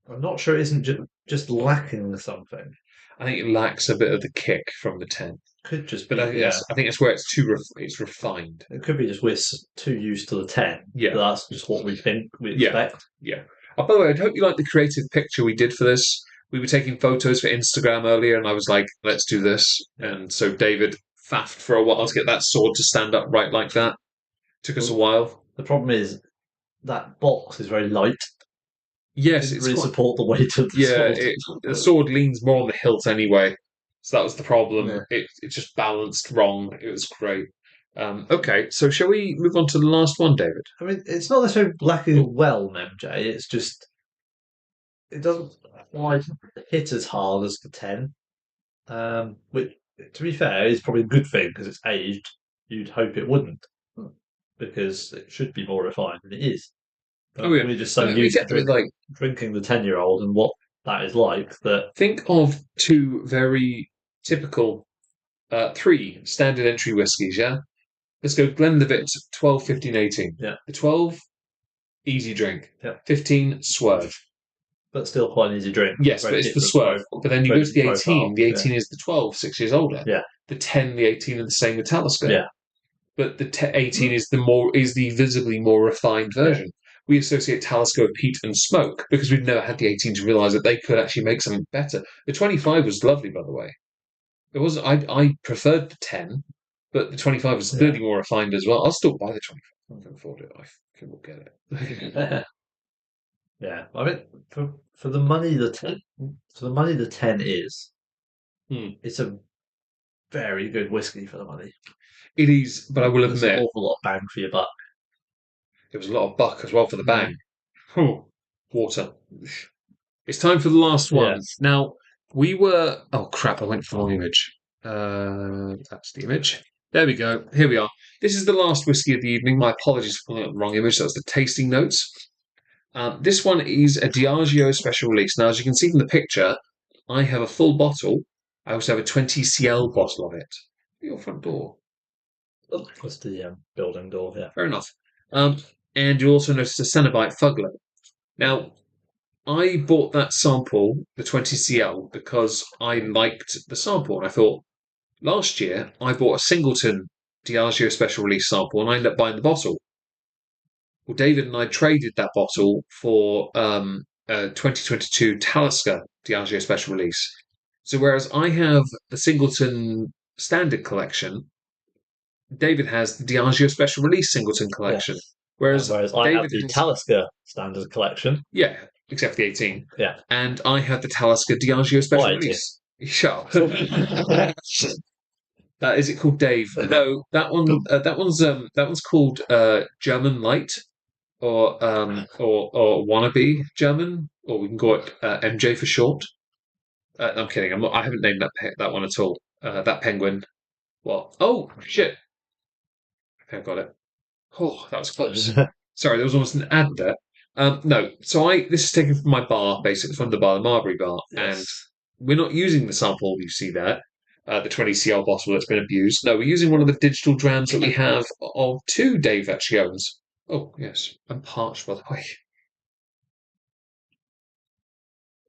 I'm not sure it isn't just lacking something. I think it lacks a bit of the kick from the 10. Could just But be, I think, I think that's where it's it's refined. It could be just we're too used to the 10. Yeah. But that's just what we think we Yeah. expect. Yeah. Oh, by the way, I hope you like the creative picture we did for this. We were taking photos for Instagram earlier, and I was like, let's do this. And so David faffed for a while to get that sword to stand up right like that. Took us a while. The problem is that box is very light. Yes, It it's really quite, support the weight of the sword. the sword leans more on the hilt anyway. So that was the problem. Yeah. It just balanced wrong. It was great. Okay, so shall we move on to the last one, David? I mean, it's not necessarily lacking well, MJ. It's just it doesn't quite hit as hard as the 10. Which, to be fair, is probably a good thing because it's aged. You'd hope it wouldn't, because it should be more refined than it is. But we're just so used to drinking the 10-year-old and what that is like that. Think of 2 very typical 3 standard entry whiskies, yeah? Let's go Glenlivet 12, 15, 18. Yeah. The 12, easy drink. Yeah. 15, swerve. But still quite an easy drink. Yes, but it's the swerve. But then you go to the 18. Profile. The 18 is the 12, 6 years older. Yeah. The 10, the 18 are the same with Talisker. Yeah. But the 18 is the visibly more refined version. We associate Talisker with peat and smoke because we've never had the 18 to realise that they could actually make something better. The 25 was lovely, by the way. It was I preferred the 10, but the 25 was clearly more refined as well. I'll still buy the 25. I can afford it. I will get it. Yeah, I mean, for the money the 10 is, it's a very good whiskey for the money. It is, but I will There's admit, an awful lot of bang for your buck. It was a lot of buck as well for the bang. Water. It's time for the last one. Yes. Now, we were... Oh, crap, I went for the wrong image. That's the image. There we go. Here we are. This is the last whiskey of the evening. My apologies for pulling up the wrong image. That was the tasting notes. This one is a Diageo special release. Now, as you can see from the picture, I have a full bottle. I also have a 20cl bottle of it. Your front door. That's the building door, yeah. Fair enough. And you'll also notice a Cenobite Fugler. Now, I bought that sample, the 20cl, because I liked the sample. And I thought, last year, I bought a Singleton Diageo special release sample, and I ended up buying the bottle. Well, David and I traded that bottle for a 2022 Talisker Diageo special release. So whereas I have the Singleton Standard Collection, David has the Diageo special release Singleton Collection. Yes. Whereas I have the Talisker Standard Collection. Yeah, except for the 18. Yeah. And I have the Talisker Diageo special Why, release. Shut up. Is it called Dave? No, that one's called German Light, or wannabe German, or we can call it MJ for short. I'm kidding. I haven't named that one at all. That penguin. What? Oh shit! I think I got it. Oh, that was close. Sorry, there was almost an ad there. No, so this is taken from my bar, basically from the bar, the Marbury bar, Yes. and we're not using the sample you see there, the 20cl bottle that's been abused. No, we're using one of the digital drams that we have of 2 Dave actually owns. Oh, yes, I'm parched, by the way.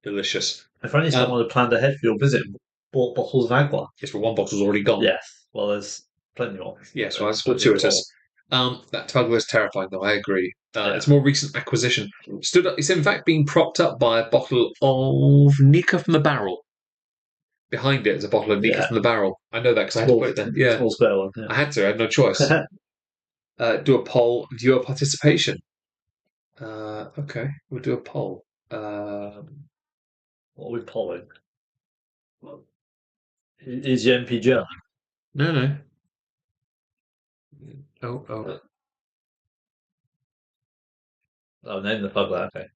Delicious. If only someone had planned ahead for your visit and bought bottles of Agua. Yes, but one bottle's already gone. Yes, well, there's plenty more. Yes, well, that's fortuitous. That Tugler is terrifying, though. I agree. Yeah. It's a more recent acquisition. Stood up. It's in fact being propped up by a bottle of Nika from the barrel. Behind it is a bottle of Nika Yeah. from the barrel. I know that because I had to put it there. Yeah, Small spare one. Yeah. I had to. I had no choice. Do a poll. Viewer participation. Okay, we'll do a poll. What are we polling? Is the MP German? No. Oh. Oh, name the pug. Okay.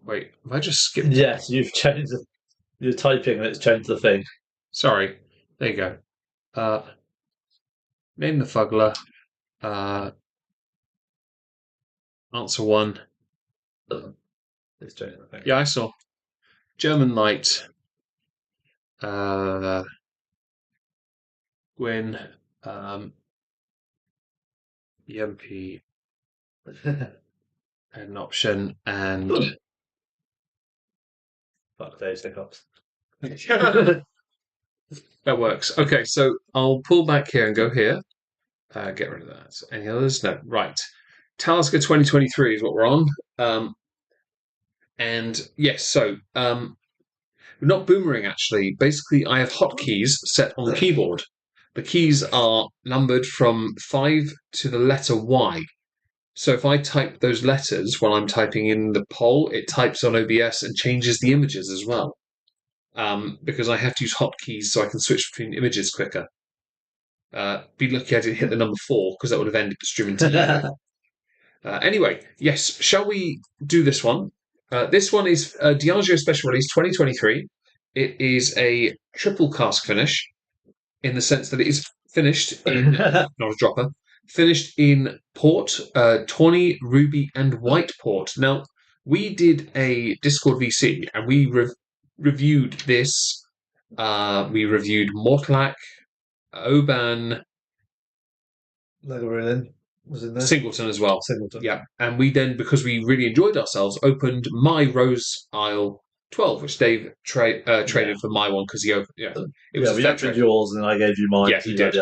Wait, have I just skipped? Yes, you've changed. You're typing and it's changed the thing. Sorry. There you go. Name the fuggler. Answer 1. It's changing the thing. Yeah, I saw. German light. Gwyn. EMP. An option and. Fuck days, hiccups. That works. Okay, so I'll pull back here and go here. Get rid of that. Any others? No. Right. Talisker 2023 is what we're on. And yes, so not boomerang actually. Basically, I have hotkeys set on the keyboard. The keys are numbered from 5 to the letter Y. So if I type those letters while I'm typing in the poll, it types on OBS and changes the images as well. Because I have to use hotkeys so I can switch between images quicker. Be lucky I didn't hit the number 4 because that would have ended the stream entirely. Anyway, yes, shall we do this one? This one is a Diageo Special Release 2023. It is a triple cask finish in the sense that it is finished in, not a dropper, finished in port, tawny, ruby, and white port. Now, we did a Discord VC and we reviewed this. We reviewed Mortlack, Oban, Lagavulin was in there. Singleton as well. Singleton. Yeah, and we then, because we really enjoyed ourselves, opened my Rose Isle 12, which Dave traded for my one because he opened. Yeah, it was a we fair opened trade. yours and I gave you mine. Yeah, he did.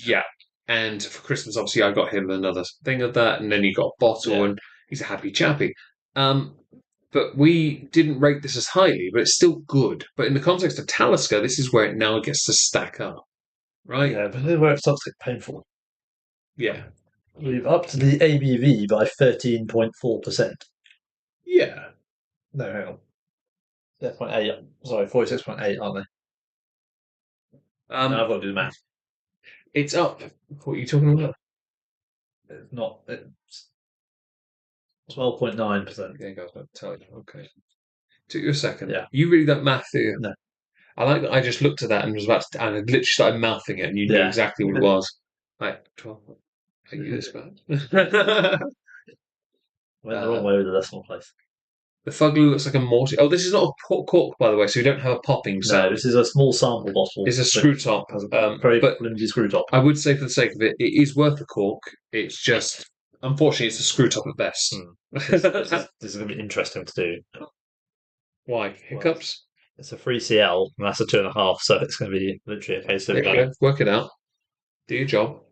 Yeah, and for Christmas, obviously, I got him another thing of that, and then he got a bottle, and he's a happy chappy. But we didn't rate this as highly, but it's still good. But in the context of Talisker, this is where it now gets to stack up, right? Yeah, but this is where it starts to get painful. Yeah. We've upped the ABV by 13.4%. Yeah. No, hang on. 8.8. Sorry, 46.8, aren't they? Now I've got to do the math. It's up. What are you talking about? It's not. It's 12.9%. Okay, guys, I'll tell you. Okay. Took you a second. Yeah. You really don't math, do you? No. I like that I just looked at that and was about to, and I literally started mouthing it, and you knew exactly what it was. Like 12. Are you this bad? Went the wrong way with the decimal place. The Fugly looks like a mortar. Oh, this is not a cork, by the way, so you don't have a popping sound. No, this is a small sample bottle. It's a screw top. Very but flimsy screw top. I would say, for the sake of it, it is worth the cork. It's just, unfortunately, it's a screw top at best. This is going to be interesting to do. Why? Hiccups? It's a 3CL, and that's a 2.5, so it's going to be literally a case of... Work it out. Do your job.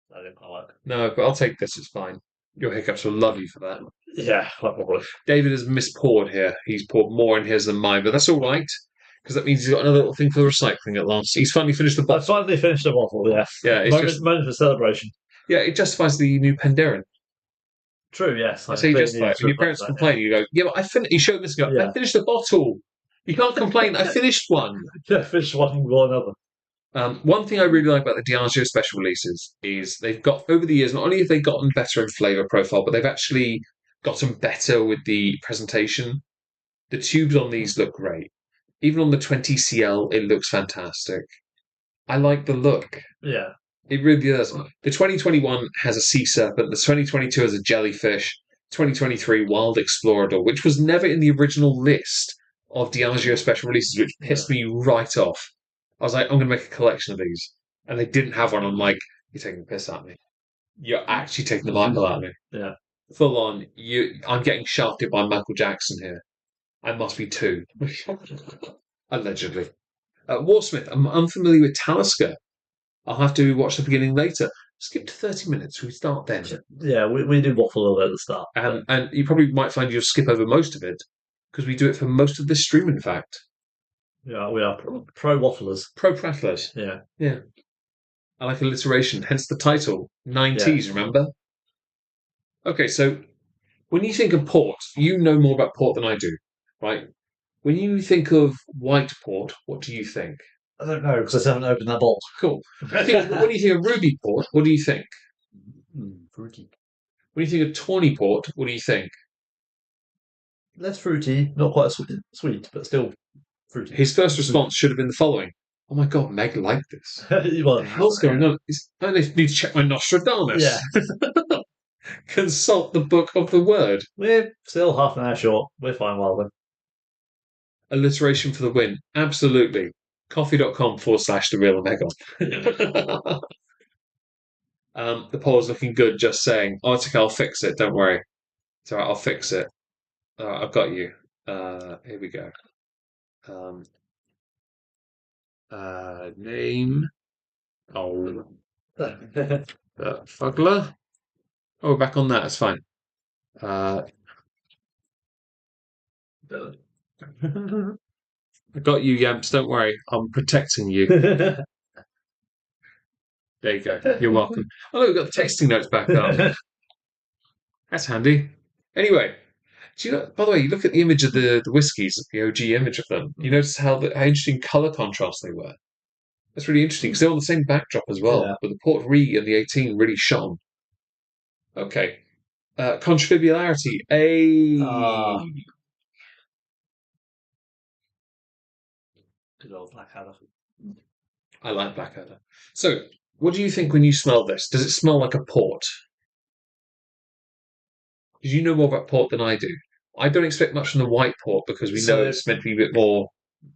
That didn't quite work. No, but I'll take this. It's fine. Your hiccups will love you for that. Yeah, quite probably. David has mispoured here. He's poured more in his than mine, but that's all right, because that means he's got another little thing for the recycling at last. He's finally finished the I bottle. finally finished the bottle, yeah. Yeah, it's moment for celebration. Yeah, it justifies the new Penderin. True, yes. I say you justify it. When your parents complain, you go, yeah, but you show this and go, I finished the bottle. You can't complain, I finished one. Yeah, finished one or another. One thing I really like about the Diageo special releases is they've got, over the years, not only have they gotten better in flavour profile, but they've actually gotten better with the presentation. The tubes on these look great. Even on the 20cl, it looks fantastic. I like the look. Yeah. It really does. The 2021 has a sea serpent, the 2022 has a jellyfish, 2023 Wild Explorador, which was never in the original list of Diageo special releases, which pissed me right off. I was like, I'm going to make a collection of these. And they didn't have one. I'm like, you're taking the piss at me. You're actually taking the Bible at me. Yeah. Full on. I'm getting shafted by Michael Jackson here. I must be 2. Allegedly. Warsmith, I'm unfamiliar with Talisker. I'll have to watch the beginning later. Skip to 30 minutes. We start then. Yeah, we do waffle a little bit at the start. And you probably might find you'll skip over most of it because we do it for most of this stream, in fact. Yeah, we are pro wafflers. Pro prattlers. Yeah. I like alliteration, hence the title. 90s, remember? Okay, so when you think of port, you know more about port than I do, right? When you think of white port, what do you think? I don't know because I haven't opened that bottle. Cool. When you think of ruby port, what do you think? Fruity. When you think of tawny port, what do you think? Less fruity, not quite as sweet, but still fruity. His first response should have been the following. Oh my god, Meg liked this. What the hell's going on? I need to check my Nostradamus. Yeah. Consult the book of the word. We're still half an hour short. We're fine, Wilder. Alliteration for the win. Absolutely. Coffee.com/the real Omegon. The poll's looking good, just saying. Arctic, I'll fix it, don't worry. It's alright, I'll fix it. I've got you. Here we go. Name. Oh. Fuggler. Oh, we're back on that, it's fine. I got you, Yamps, don't worry. I'm protecting you. There you go. You're welcome. Oh, look, we've got the texting notes back up. That's handy. Anyway, do you know, by the way, you look at the image of the whiskies, the OG image of them, you notice how interesting colour contrast they were. That's really interesting because they're on the same backdrop as well, but the Port Ruighe and the 18 really shone. Okay. Contribularity. Good old Blackadder. I like Blackadder. So, what do you think when you smell this? Does it smell like a port? Because you know more about port than I do. I don't expect much from the white port because we know it's meant to be a bit more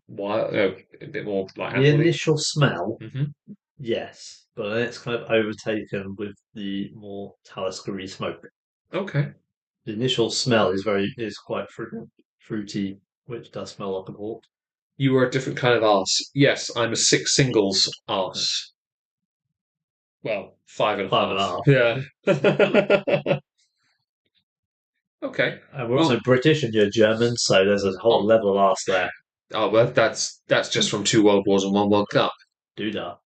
wild, a bit more like the initial smell, mm-hmm. Yes, but then it's kind of overtaken with the more Talisker-y smoke. Okay. The initial smell is quite fruity, which does smell like a port. You are a different kind of arse. Yes, I'm a 6 singles arse. Well, 5.5. Yeah. Okay. And we're also British and you're German, so there's a whole level of arse there. Oh, well, that's just from 2 World Wars and 1 World Cup. Do that.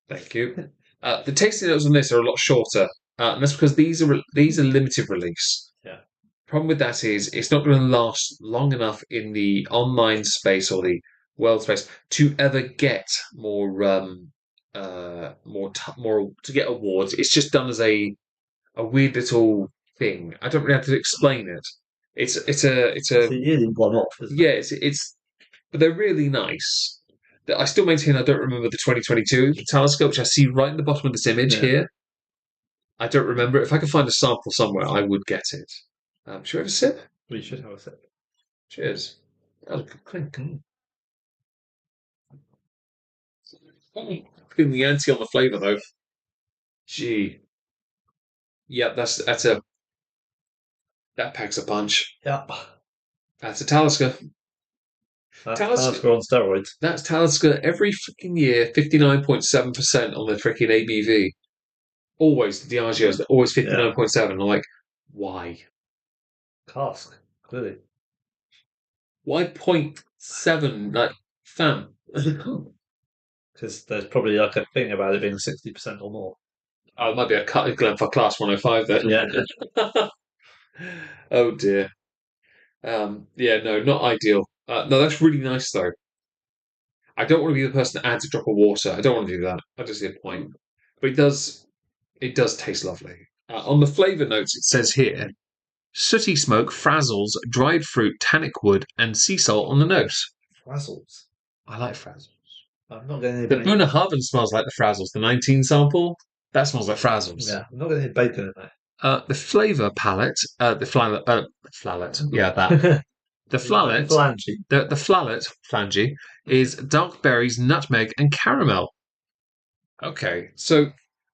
Thank you. The tasting notes on this are a lot shorter, and that's because these are limited release. Yeah. Problem with that is it's not going to last long enough in the online space or the world space to ever get more to get awards. It's just done as a weird little thing. I don't really have to explain it. It's a yearly one-off. Yeah, but they're really nice. I still maintain I don't remember the 2022 Talisker, which I see right in the bottom of this image here. I don't remember. If I could find a sample somewhere, I would get it. Should we have a sip? We should have a sip. Cheers. That was a good clink. Feeling the ante on the flavour though. Gee. Yeah, that packs a punch. Yep. That's a Talisker. Talisker on steroids. That's Talisker every freaking year, 59.7% on the freaking ABV. Always the Diageos, they're always 59.7. I'm like, why? Cask, clearly. Why 0.7? Like, fam. Because there's probably like a thing about it being 60% or more. Oh, it might be a cut for class 105 then. Yeah. Oh dear. Yeah, no, not ideal. No, that's really nice though. I don't want to be the person that adds a drop of water. I don't want to do that. I just see a point. But it does taste lovely. On the flavour notes, it says here, sooty smoke, frazzles, dried fruit, tannic wood, and sea salt on the nose. Frazzles? I like frazzles. I'm not getting the Bunnahabhain smells like the frazzles. The 19 sample, that smells like frazzles. Yeah, I'm not getting any bacon in there. The flavour palette, the flalet, yeah, that. The flalet, the flalet flangy is dark berries, nutmeg, and caramel. Okay, so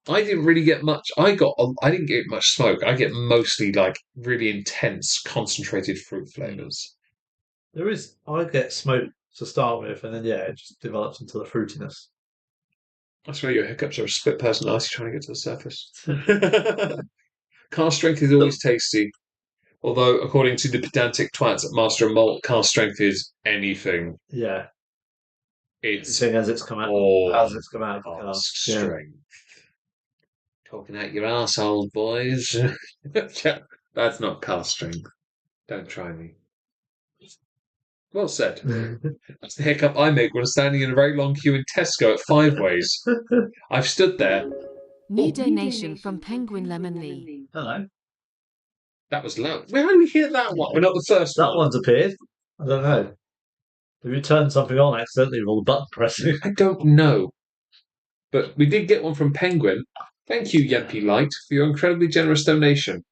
I didn't really get much. I didn't get much smoke. I get mostly like really intense, concentrated fruit flavors. I get smoke to start with, and then it just develops into the fruitiness. That's where your hiccups are a split personality trying to get to the surface. Cask strength is always tasty. Although, according to the pedantic twats at Master and Malt, cask strength is anything. Yeah. It's as it's come out. all As it's come out of the cask cask. strength. Talking out your arsehole, boys. Yeah, that's not cask strength. Don't try me. Well said. That's the hiccup I make when standing in a very long queue in Tesco at Five Ways. I've stood there. New donation from Penguin Lemon Lee. Hello. That was loud. Where did we hear that one? We're not the first That one. one's appeared. I don't know. Have you turned something on accidentally with all the button pressing? I don't know. But we did get one from Penguin. Thank you, Yempy Light, for your incredibly generous donation.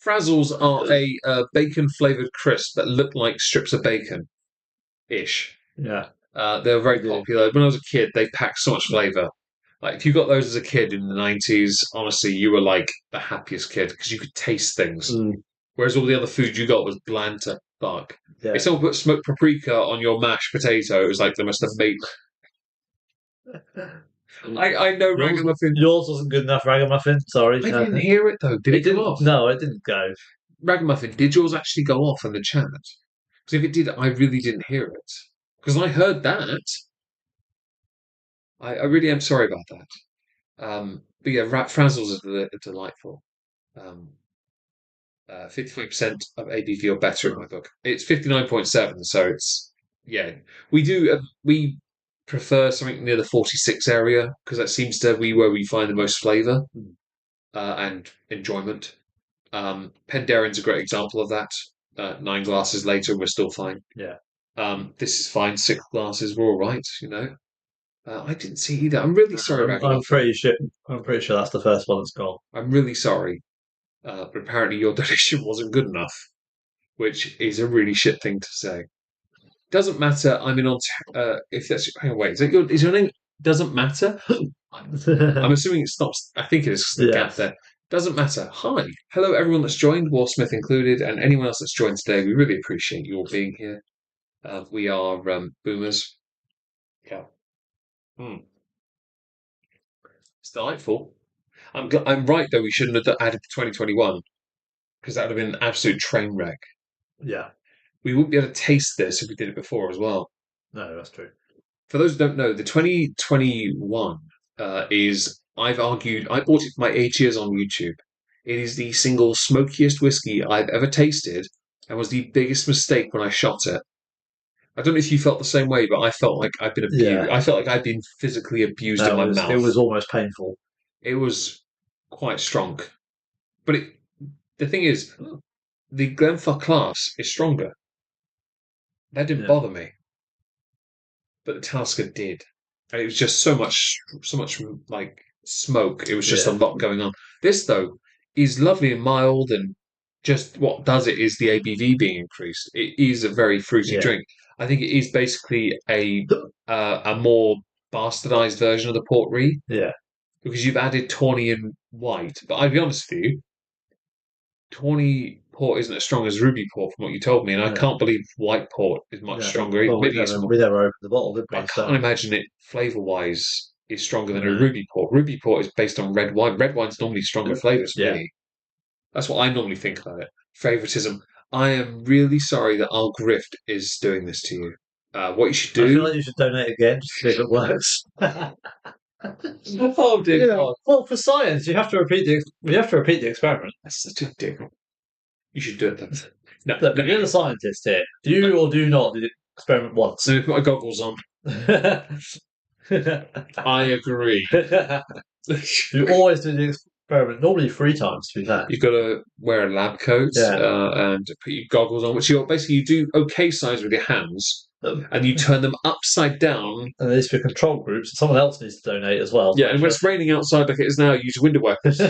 Frazzles are a bacon-flavoured crisp that look like strips of bacon-ish. Yeah. They were very popular. When I was a kid, they packed so much flavour. Like, if you got those as a kid in the 90s, honestly, you were like the happiest kid because you could taste things. Whereas all the other food you got was bland to fuck. Yeah. If someone put smoked paprika on your mashed potato, it was like they must have made... I know Ragamuffin. Yours wasn't good enough, Ragamuffin. Sorry. I didn't hear it, though. Did it go off? No, it didn't go. Ragamuffin, did yours actually go off in the chat? Because if it did, I really didn't hear it. Because I heard that. I really am sorry about that. But yeah, Frazzles is delightful. 55% of ABV or better in my book. It's 59.7, so it's we prefer something near the 46 area because that seems to be where we find the most flavour and enjoyment. Penderin's a great example of that. 9 glasses later, we're still fine. Yeah. This is fine. 6 glasses, we're all right. I didn't see either. I'm really sorry. I'm pretty sure that's the first one that's gone. I'm really sorry. But apparently your donation wasn't good enough, which is a really shit thing to say. Doesn't matter. I'm in on. If that's hang on, wait, is your name? Doesn't matter. I'm assuming it stops. I think it is the gap there. Doesn't matter. Hi, hello, everyone that's joined, Warsmith included, and anyone else that's joined today. We really appreciate you all being here. We are boomers. Yeah. It's delightful. I'm right though. We shouldn't have added 2021 because that would have been an absolute train wreck. Yeah. We wouldn't be able to taste this if we did it before as well. No, that's true. For those who don't know, the 2021 is, I've argued, I bought it for my 8 years on YouTube. It is the single smokiest whiskey I've ever tasted and was the biggest mistake when I shot it. I don't know if you felt the same way, but I felt like I've been abused. Yeah. I felt like I'd been physically abused in my mouth. It was almost painful. It was quite strong. But the thing is, the Glenfarclas is stronger. That didn't bother me. But the Talisker did. And it was just so much like smoke. It was just a lot going on. This, though, is lovely and mild, and just what does it is the ABV being increased. It is a very fruity drink. I think it is basically a more bastardized version of the Port Ruighe. Yeah. Because you've added tawny and white. But I'll be honest with you, tawny port isn't as strong as ruby port from what you told me, and I can't believe white port is much stronger. Well, we never opened the bottle, did we? I can't imagine it flavour-wise is stronger than a ruby port. Ruby port is based on red wine. Red wine's normally stronger flavours for me. That's what I normally think about it. Favouritism. I am really sorry that Al Grift is doing this to you. What you should do... I feel like you should donate again to see if it works. Oh dear God. Well, for science, you have to repeat the experiment. That's such a dick. You should do it then. No, Look, you're the scientist here. Do you or do not do the experiment once? Let me put my goggles on. I agree. You always do the experiment, normally 3 times, to be fair. You've got to wear a lab coat and put your goggles on, which you do okay size with your hands, and you turn them upside down. And this for control groups. Someone else needs to donate as well. Yeah, and when it's raining outside like it is now, use window wipers,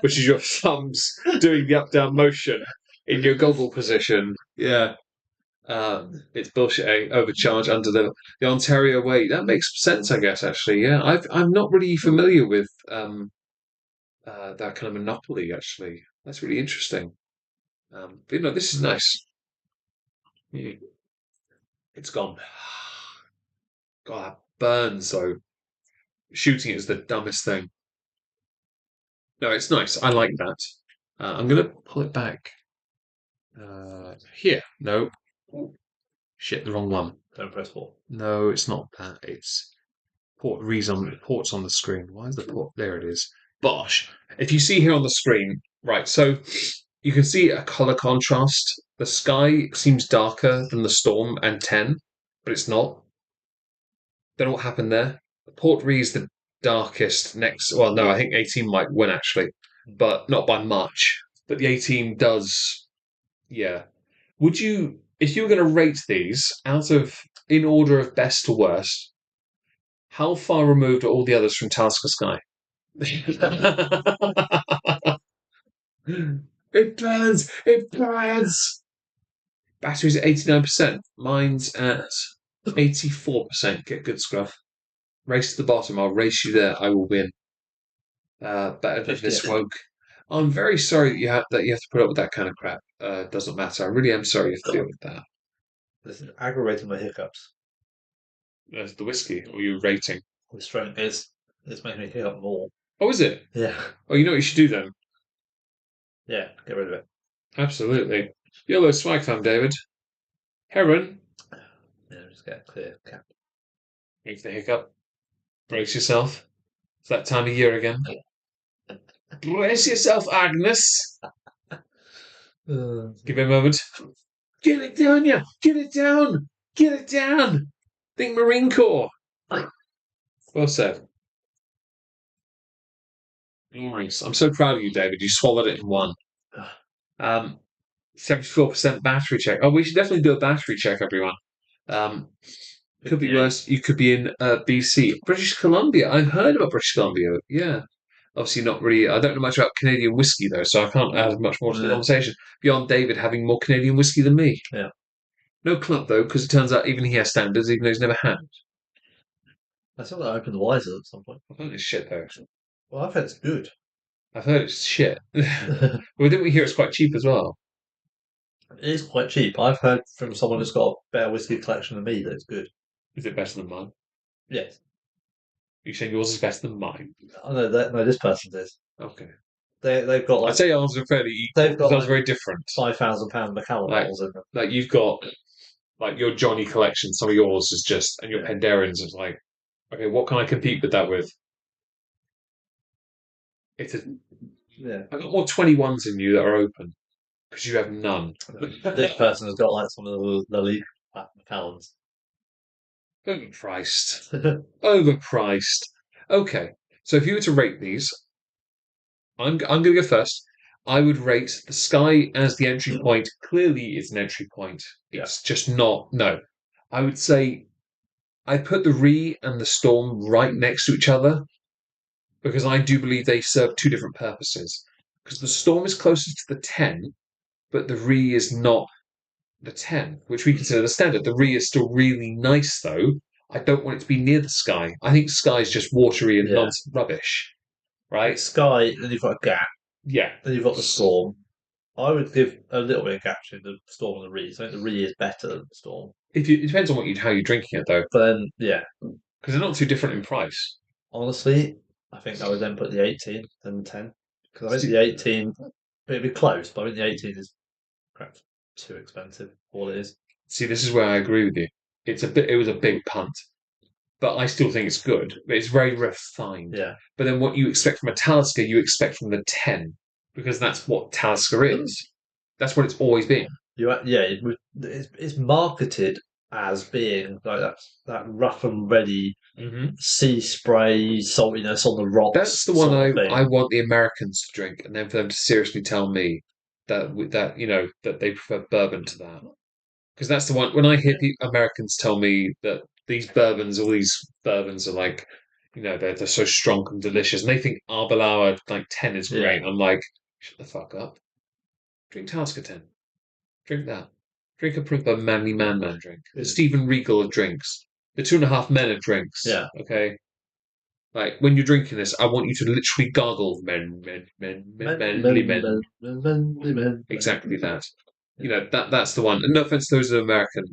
which is your thumbs doing the up-down motion in your goggle position. Yeah. It's bullshit. Overcharge under the Ontario way. That makes sense, I guess. Actually, yeah. I'm not really familiar with that kind of monopoly. Actually, that's really interesting. But, this is nice. It's gone. God, that burns though. Shooting it is the dumbest thing. No, it's nice. I like that. I'm gonna pull it back. Here. No. Shit, the wrong one. Don't press port. No, it's not that. It's port's on the screen. Why is the port? There it is. Bosh. If you see here on the screen, right, so you can see a color contrast. The sky seems darker than the storm and 10, but it's not. Don't know what happened there. Port Re is the darkest next. Well, no, I think 18 might win actually, but not by much. But the 18 does, yeah. Would you, if you were going to rate these in order of best to worst, how far removed are all the others from Talisker Skye? It burns! It burns! Battery's at 89%. Mine's at 84%. Get good, Scruff. Race to the bottom. I'll race you there. I will win. Better than this woke. I'm very sorry that you have to put up with that kind of crap. Doesn't matter. I really am sorry you have to deal with that. This is aggravating my hiccups. That's the whiskey. Or you rating? The strength is it's making me hiccup more. Oh, is it? Yeah. Oh, you know what you should do then? Yeah, get rid of it. Absolutely. Yellow swag fam, David. Heron. Yeah, just get a clear cap. Make the hiccup. Brace yourself. It's that time of year again. Brace yourself, Agnes. Give it a moment. Get it down, yeah. Get it down. Get it down. Think Marine Corps. Well said. Nice. I'm so proud of you, David. You swallowed it in one. 74% battery check. Oh, we should definitely do a battery check, everyone. Could be worse. You could be in BC. British Columbia. I've heard about British Columbia. Yeah. Obviously not really. I don't know much about Canadian whiskey, though, so I can't add much more to the conversation beyond David having more Canadian whiskey than me. Yeah. No club, though, because it turns out even he has standards, even though he's never had. I thought I opened the Wiser at some point. I've heard it's shit, though. Well, I've heard it's good. I've heard it's shit. Well, didn't we hear it's quite cheap as well? It is quite cheap. I've heard from someone who's got a better whiskey collection than me that it's good. Is it better than mine? Yes. You saying yours is better than mine? I know that. No, this person's is. Okay. They've got like I'd say ours are fairly equal. they've got Ours like very different. £5,000 Macallan Like- bottles in them. Like you've got like your Johnny collection, some of yours is just, and your Penderians is like, okay, what can I compete with that with? Yeah. I've got more 21s in you that are open because you have none. This person has got like some of the League Macallans. Overpriced. Overpriced. Okay, so if you were to rate these, I'm going to go first. I would rate the Skye as the entry point. Clearly, it's an entry point. It's just not. No, I would say I put the Ruighe and the Storm right next to each other because I do believe they serve two different purposes. Because the Storm is closest to the 10, but the Ruighe is not the 10, which we consider the standard. The Ruighe is still really nice, though. I don't want it to be near the Skye. I think Skye is just watery and nonsense rubbish, right? Skye, then you've got a gap. Yeah. Then you've got the Storm. I would give a little bit of gap between the Storm and the Ruighe. So I think the Ruighe is better than the Storm. It depends on how you're drinking it, though. But then, yeah. Because they're not too different in price. Honestly, I think I would then put the 18 and the 10. Because I think the 18, it'd be close, but I think the 18 is perhaps too expensive, all it is. See, this is where I agree with you. It was a big punt. But I still think it's good. But it's very refined. Yeah. But then what you expect from a Talisker, you expect from the 10. Because that's what Talisker is. That's what it's always been. It's marketed as being like that rough and ready sea spray saltiness on the rocks. That's the one I want the Americans to drink, and then for them to seriously tell me that they prefer bourbon to that. Because that's the one. When I hear Americans tell me that all these bourbons are like, they're so strong and delicious, and they think Arbalawa like 10 is great. I'm like, shut the fuck up. Drink Talisker 10. Drink that. Drink a proper manly man drink. The Stephen Regal of drinks. The 2.5 Men of drinks. Yeah. Okay. Like when you're drinking this, I want you to literally gargle manly men. Manly men. Exactly that. that's the one. And no offense to those who are American.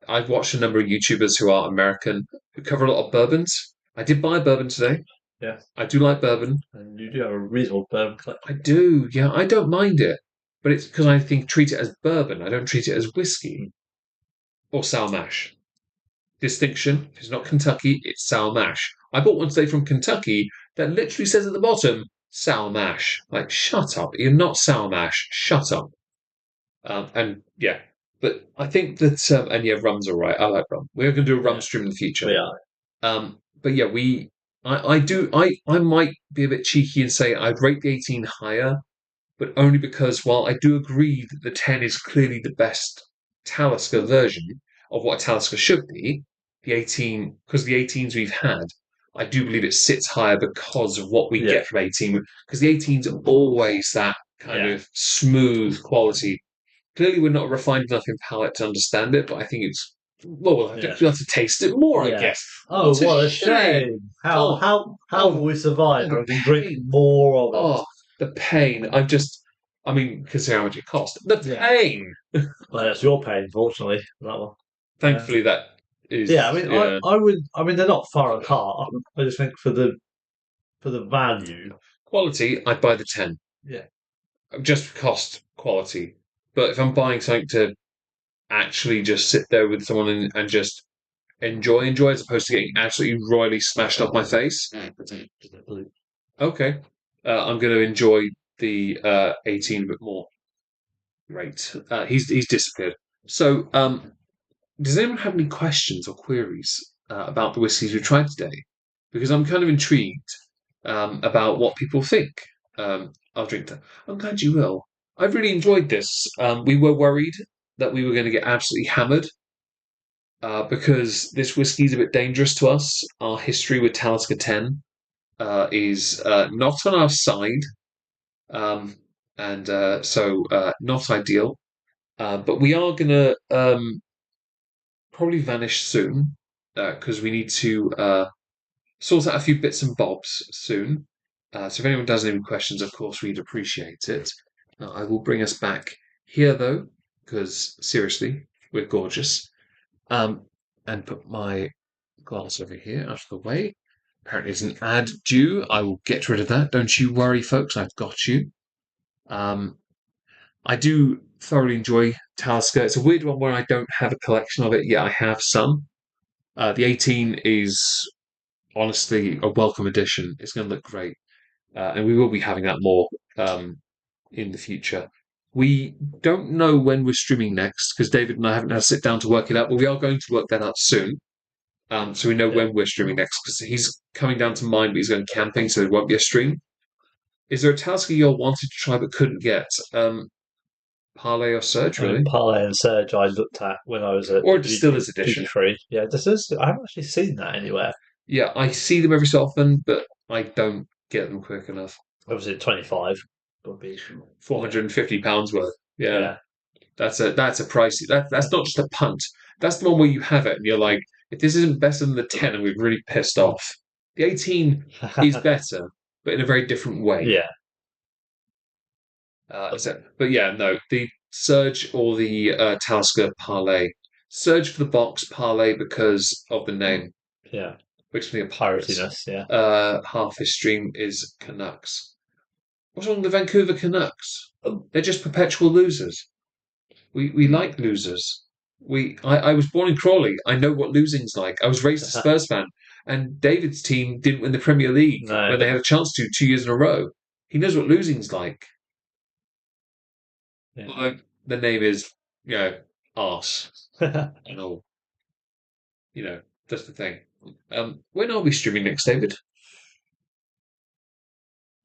I've watched a number of YouTubers who are American who cover a lot of bourbons. I did buy a bourbon today. Yeah. I do like bourbon. And you do have a reasonable bourbon collection. I do. Yeah, I don't mind it, but it's because I treat it as bourbon. I don't treat it as whiskey or sour mash. Distinction: if it's not Kentucky, it's sour mash. I bought one today from Kentucky that literally says at the bottom sour mash. Like, shut up! You're not sour mash. Shut up. And yeah, but I think that and yeah, rum's all right. I like rum. We're going to do a rum stream in the future. We are. But yeah, I might be a bit cheeky and say I'd rate the 18 higher, but only because while I do agree that the 10 is clearly the best Talisker version of what a Talisker should be, the 18, because the 18s we've had, I do believe it sits higher because of what we get from 18. Because the 18s are always that kind of smooth quality. Clearly, we're not refined enough in palate to understand it, but I think it's we'll have to taste it more, I guess. Oh, what a shame! How will we survive? Oh, I can drink more of it. Oh, the pain! Considering how much it cost, the pain. Well, that's your pain, fortunately. That one. Thankfully, that is. Yeah, I would. I mean, they're not far apart. I just think for the value, quality, I'd buy the 10. Yeah. Just cost quality. But if I'm buying something to actually just sit there with someone and just enjoy, as opposed to getting absolutely royally smashed off my face, okay, I'm going to enjoy the 18 a bit more. Great. He's disappeared. So, does anyone have any questions or queries about the whiskies we tried today? Because I'm kind of intrigued about what people think. I'll drink that. I'm glad you will. I've really enjoyed this. We were worried that we were going to get absolutely hammered because this whiskey is a bit dangerous to us. Our history with Talisker 10 is not on our side, so not ideal. But we are going to probably vanish soon because we need to sort out a few bits and bobs soon. So if anyone does have any questions, of course, we'd appreciate it. I will bring us back here, though, because seriously, we're gorgeous. And put my glass over here out of the way. Apparently, there's an ad due. I will get rid of that. Don't you worry, folks. I've got you. I do thoroughly enjoy Talisker. It's a weird one where I don't have a collection of it, yet I have some. The 18 is honestly a welcome addition. It's going to look great. And we will be having that more in the future. We don't know when we're streaming next because David and I haven't had to sit down to work it out, but we are going to work that out soon. So we know when we're streaming next because he's coming down to mine, but he's going camping, so there won't be a stream. Is there a Talisker you all wanted to try but couldn't get? Parlay or Surge, really? Parlay and Surge I looked at when I was at or Distiller's Edition. Free. Yeah, Distiller's. I haven't actually seen that anywhere. Yeah, I see them every so often, but I don't get them quick enough. Obviously, 25 would be £450 worth. Yeah. That's a pricey. That's not just a punt. That's the one where you have it and you're like, if this isn't better than the 10, and we're really pissed off. The 18 is better, but in a very different way. Yeah. But yeah, no, the Surge or the Talisker Parlay. Surge for the box, Parlay because of the name. Yeah. Which for the Pirates. Yeah. Half his stream is Canucks. What's wrong with the Vancouver Canucks? They're just perpetual losers. We like losers. I was born in Crawley. I know what losing's like. I was raised a Spurs fan, and David's team didn't win the Premier League when they had a chance to 2 years in a row. He knows what losing's like. Yeah. Although the name is, arse. And all. That's the thing. When are we streaming next, David?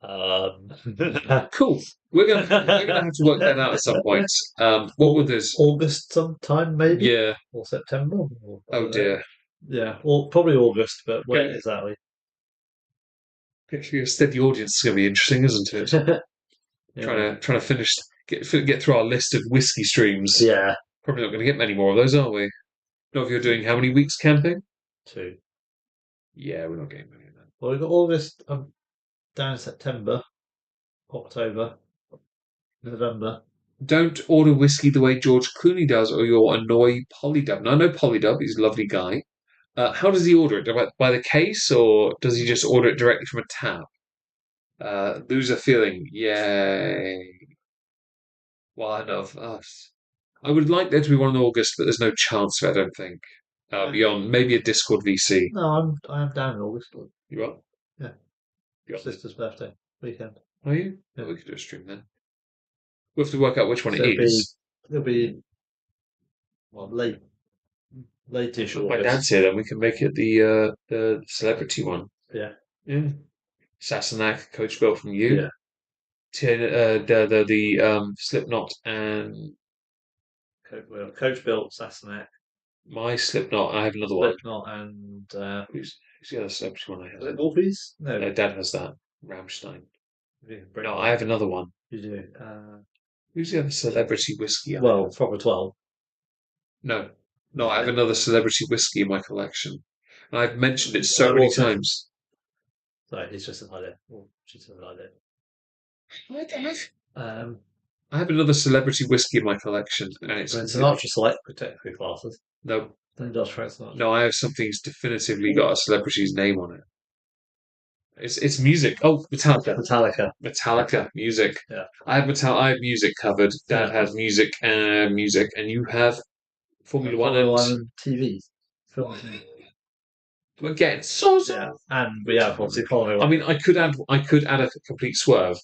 Cool. We're gonna have to work that out at some point. What would this? August sometime, maybe. Yeah. Or September. Oh dear. Yeah. Well, probably August, but when exactly? Actually, a steady audience is going to be interesting, isn't it? Trying to finish get through our list of whiskey streams. Yeah. Probably not going to get many more of those, are we? Not if you're doing how many weeks camping? 2. Yeah, we're not getting many of that. Well, we've got August down in September, October, November, Don't order whiskey the way George Clooney does, or you'll annoy Polydub. Now, I know Polydub, he's a lovely guy. How does he order it? By the case, or does he just order it directly from a tap? Lose a feeling. Yay. One of us. I would like there to be one in August, but there's no chance of it, I don't think. Beyond maybe a Discord VC. No, I'm down in August. You are? Yeah. You are? Sister's birthday weekend. Are you? Yeah. Well, we could do a stream then. We have to work out which one So it is. It'll be late-ish My August. dad's here, then we can make it the celebrity one. Yeah. Yeah. Sassenach, Coach Bill from you. Yeah. The Slipknot and Coach Bill, Sassenach, my Slipknot. I have another one. Slipknot, and Who's the other celebrity one I is it have? Wolfies? No, No, Dad has that. Rammstein. bring No, it I on. have another one. You do. Who's the other celebrity whiskey? I Well, have? proper 12. No, I have another celebrity whiskey in my collection. And I've mentioned it so many Also- times. Sorry, it's just an idea. Well, she's an idea. Hi, Dad. Um, I have another celebrity whiskey in my collection, and it's Frank Sinatra Select with technical classes. no, Then does Frank Sinatra. no. I have something that's definitively got a celebrity's name on it. It's music. Oh, Metallica music. Yeah. I have music covered. Dad Yeah. has music, and you have Formula One and TV. Film. again. So Yeah, and we have obviously Formula I One. mean, I could add a complete swerve.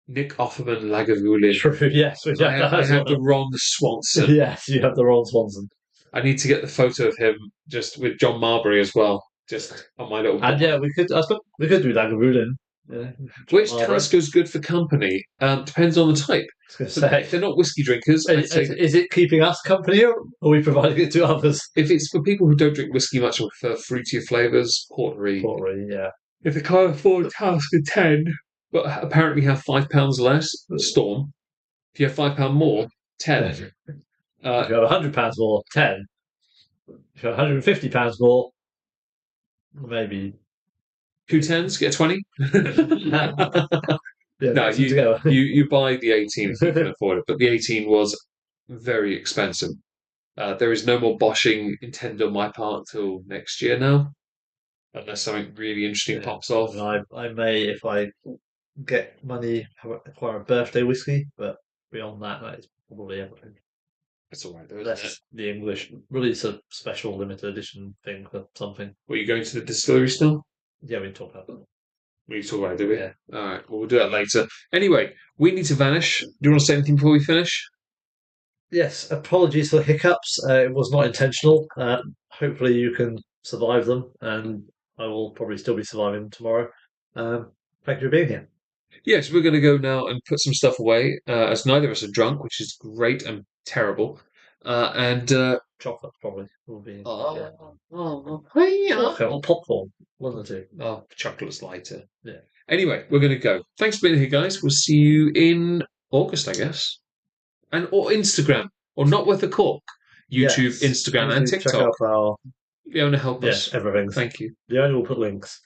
Nick Offerman Lagavulin. True, yes, we I have as well. the Ron Swanson. Yes, you have the Ron Swanson. I need to get the photo of him just with John Marbury as well, just on my little. And yeah, we could do Lagavulin. Yeah. Which Marbury. Talisker is good for company? Depends on the type. I was But gonna if say, they're not whiskey drinkers, I'd say is it keeping us company, or are we providing it to others? if it's for people who don't drink whiskey much and prefer fruitier flavours, portery. Portery, yeah. If they can't afford Talisker 10, but apparently have £5 less, Storm. If you have £5 more, 10. If you have £100 more, 10. If you have £150 more, maybe. 2 10s, get a 20. Yeah, No, put together. you buy the 18 if you can afford it, but the 18 was very expensive. There is no more boshing intended on my part till next year now, unless something really interesting Yeah. pops off. And I may, if I get money, acquire a birthday whiskey, but beyond that is probably everything. It's all right, though, isn't it? Unless the English release a special limited edition thing for something. Were you going to the distillery still? Yeah, we can talk about that. We talk about it, do we? Yeah. All right, well, we'll do that later. Anyway, we need to vanish. Do you want to say anything before we finish? Yes, apologies for the hiccups. It was not intentional. Hopefully you can survive them, and I will probably still be surviving tomorrow. Thank you for being here. Yes, we're going to go now and put some stuff away, as neither of us are drunk, which is great and terrible. Chocolate probably will be. Yeah. Oh, Or popcorn, one or two. chocolate's lighter. Yeah. Anyway, we're going to go. Thanks for being here, guys. We'll see you in August, I guess. Or Instagram, or Not Worth a Cork. YouTube, Yes. Instagram, and Check TikTok. out our Fiona, help us. everything. Thank you. The owner will put links.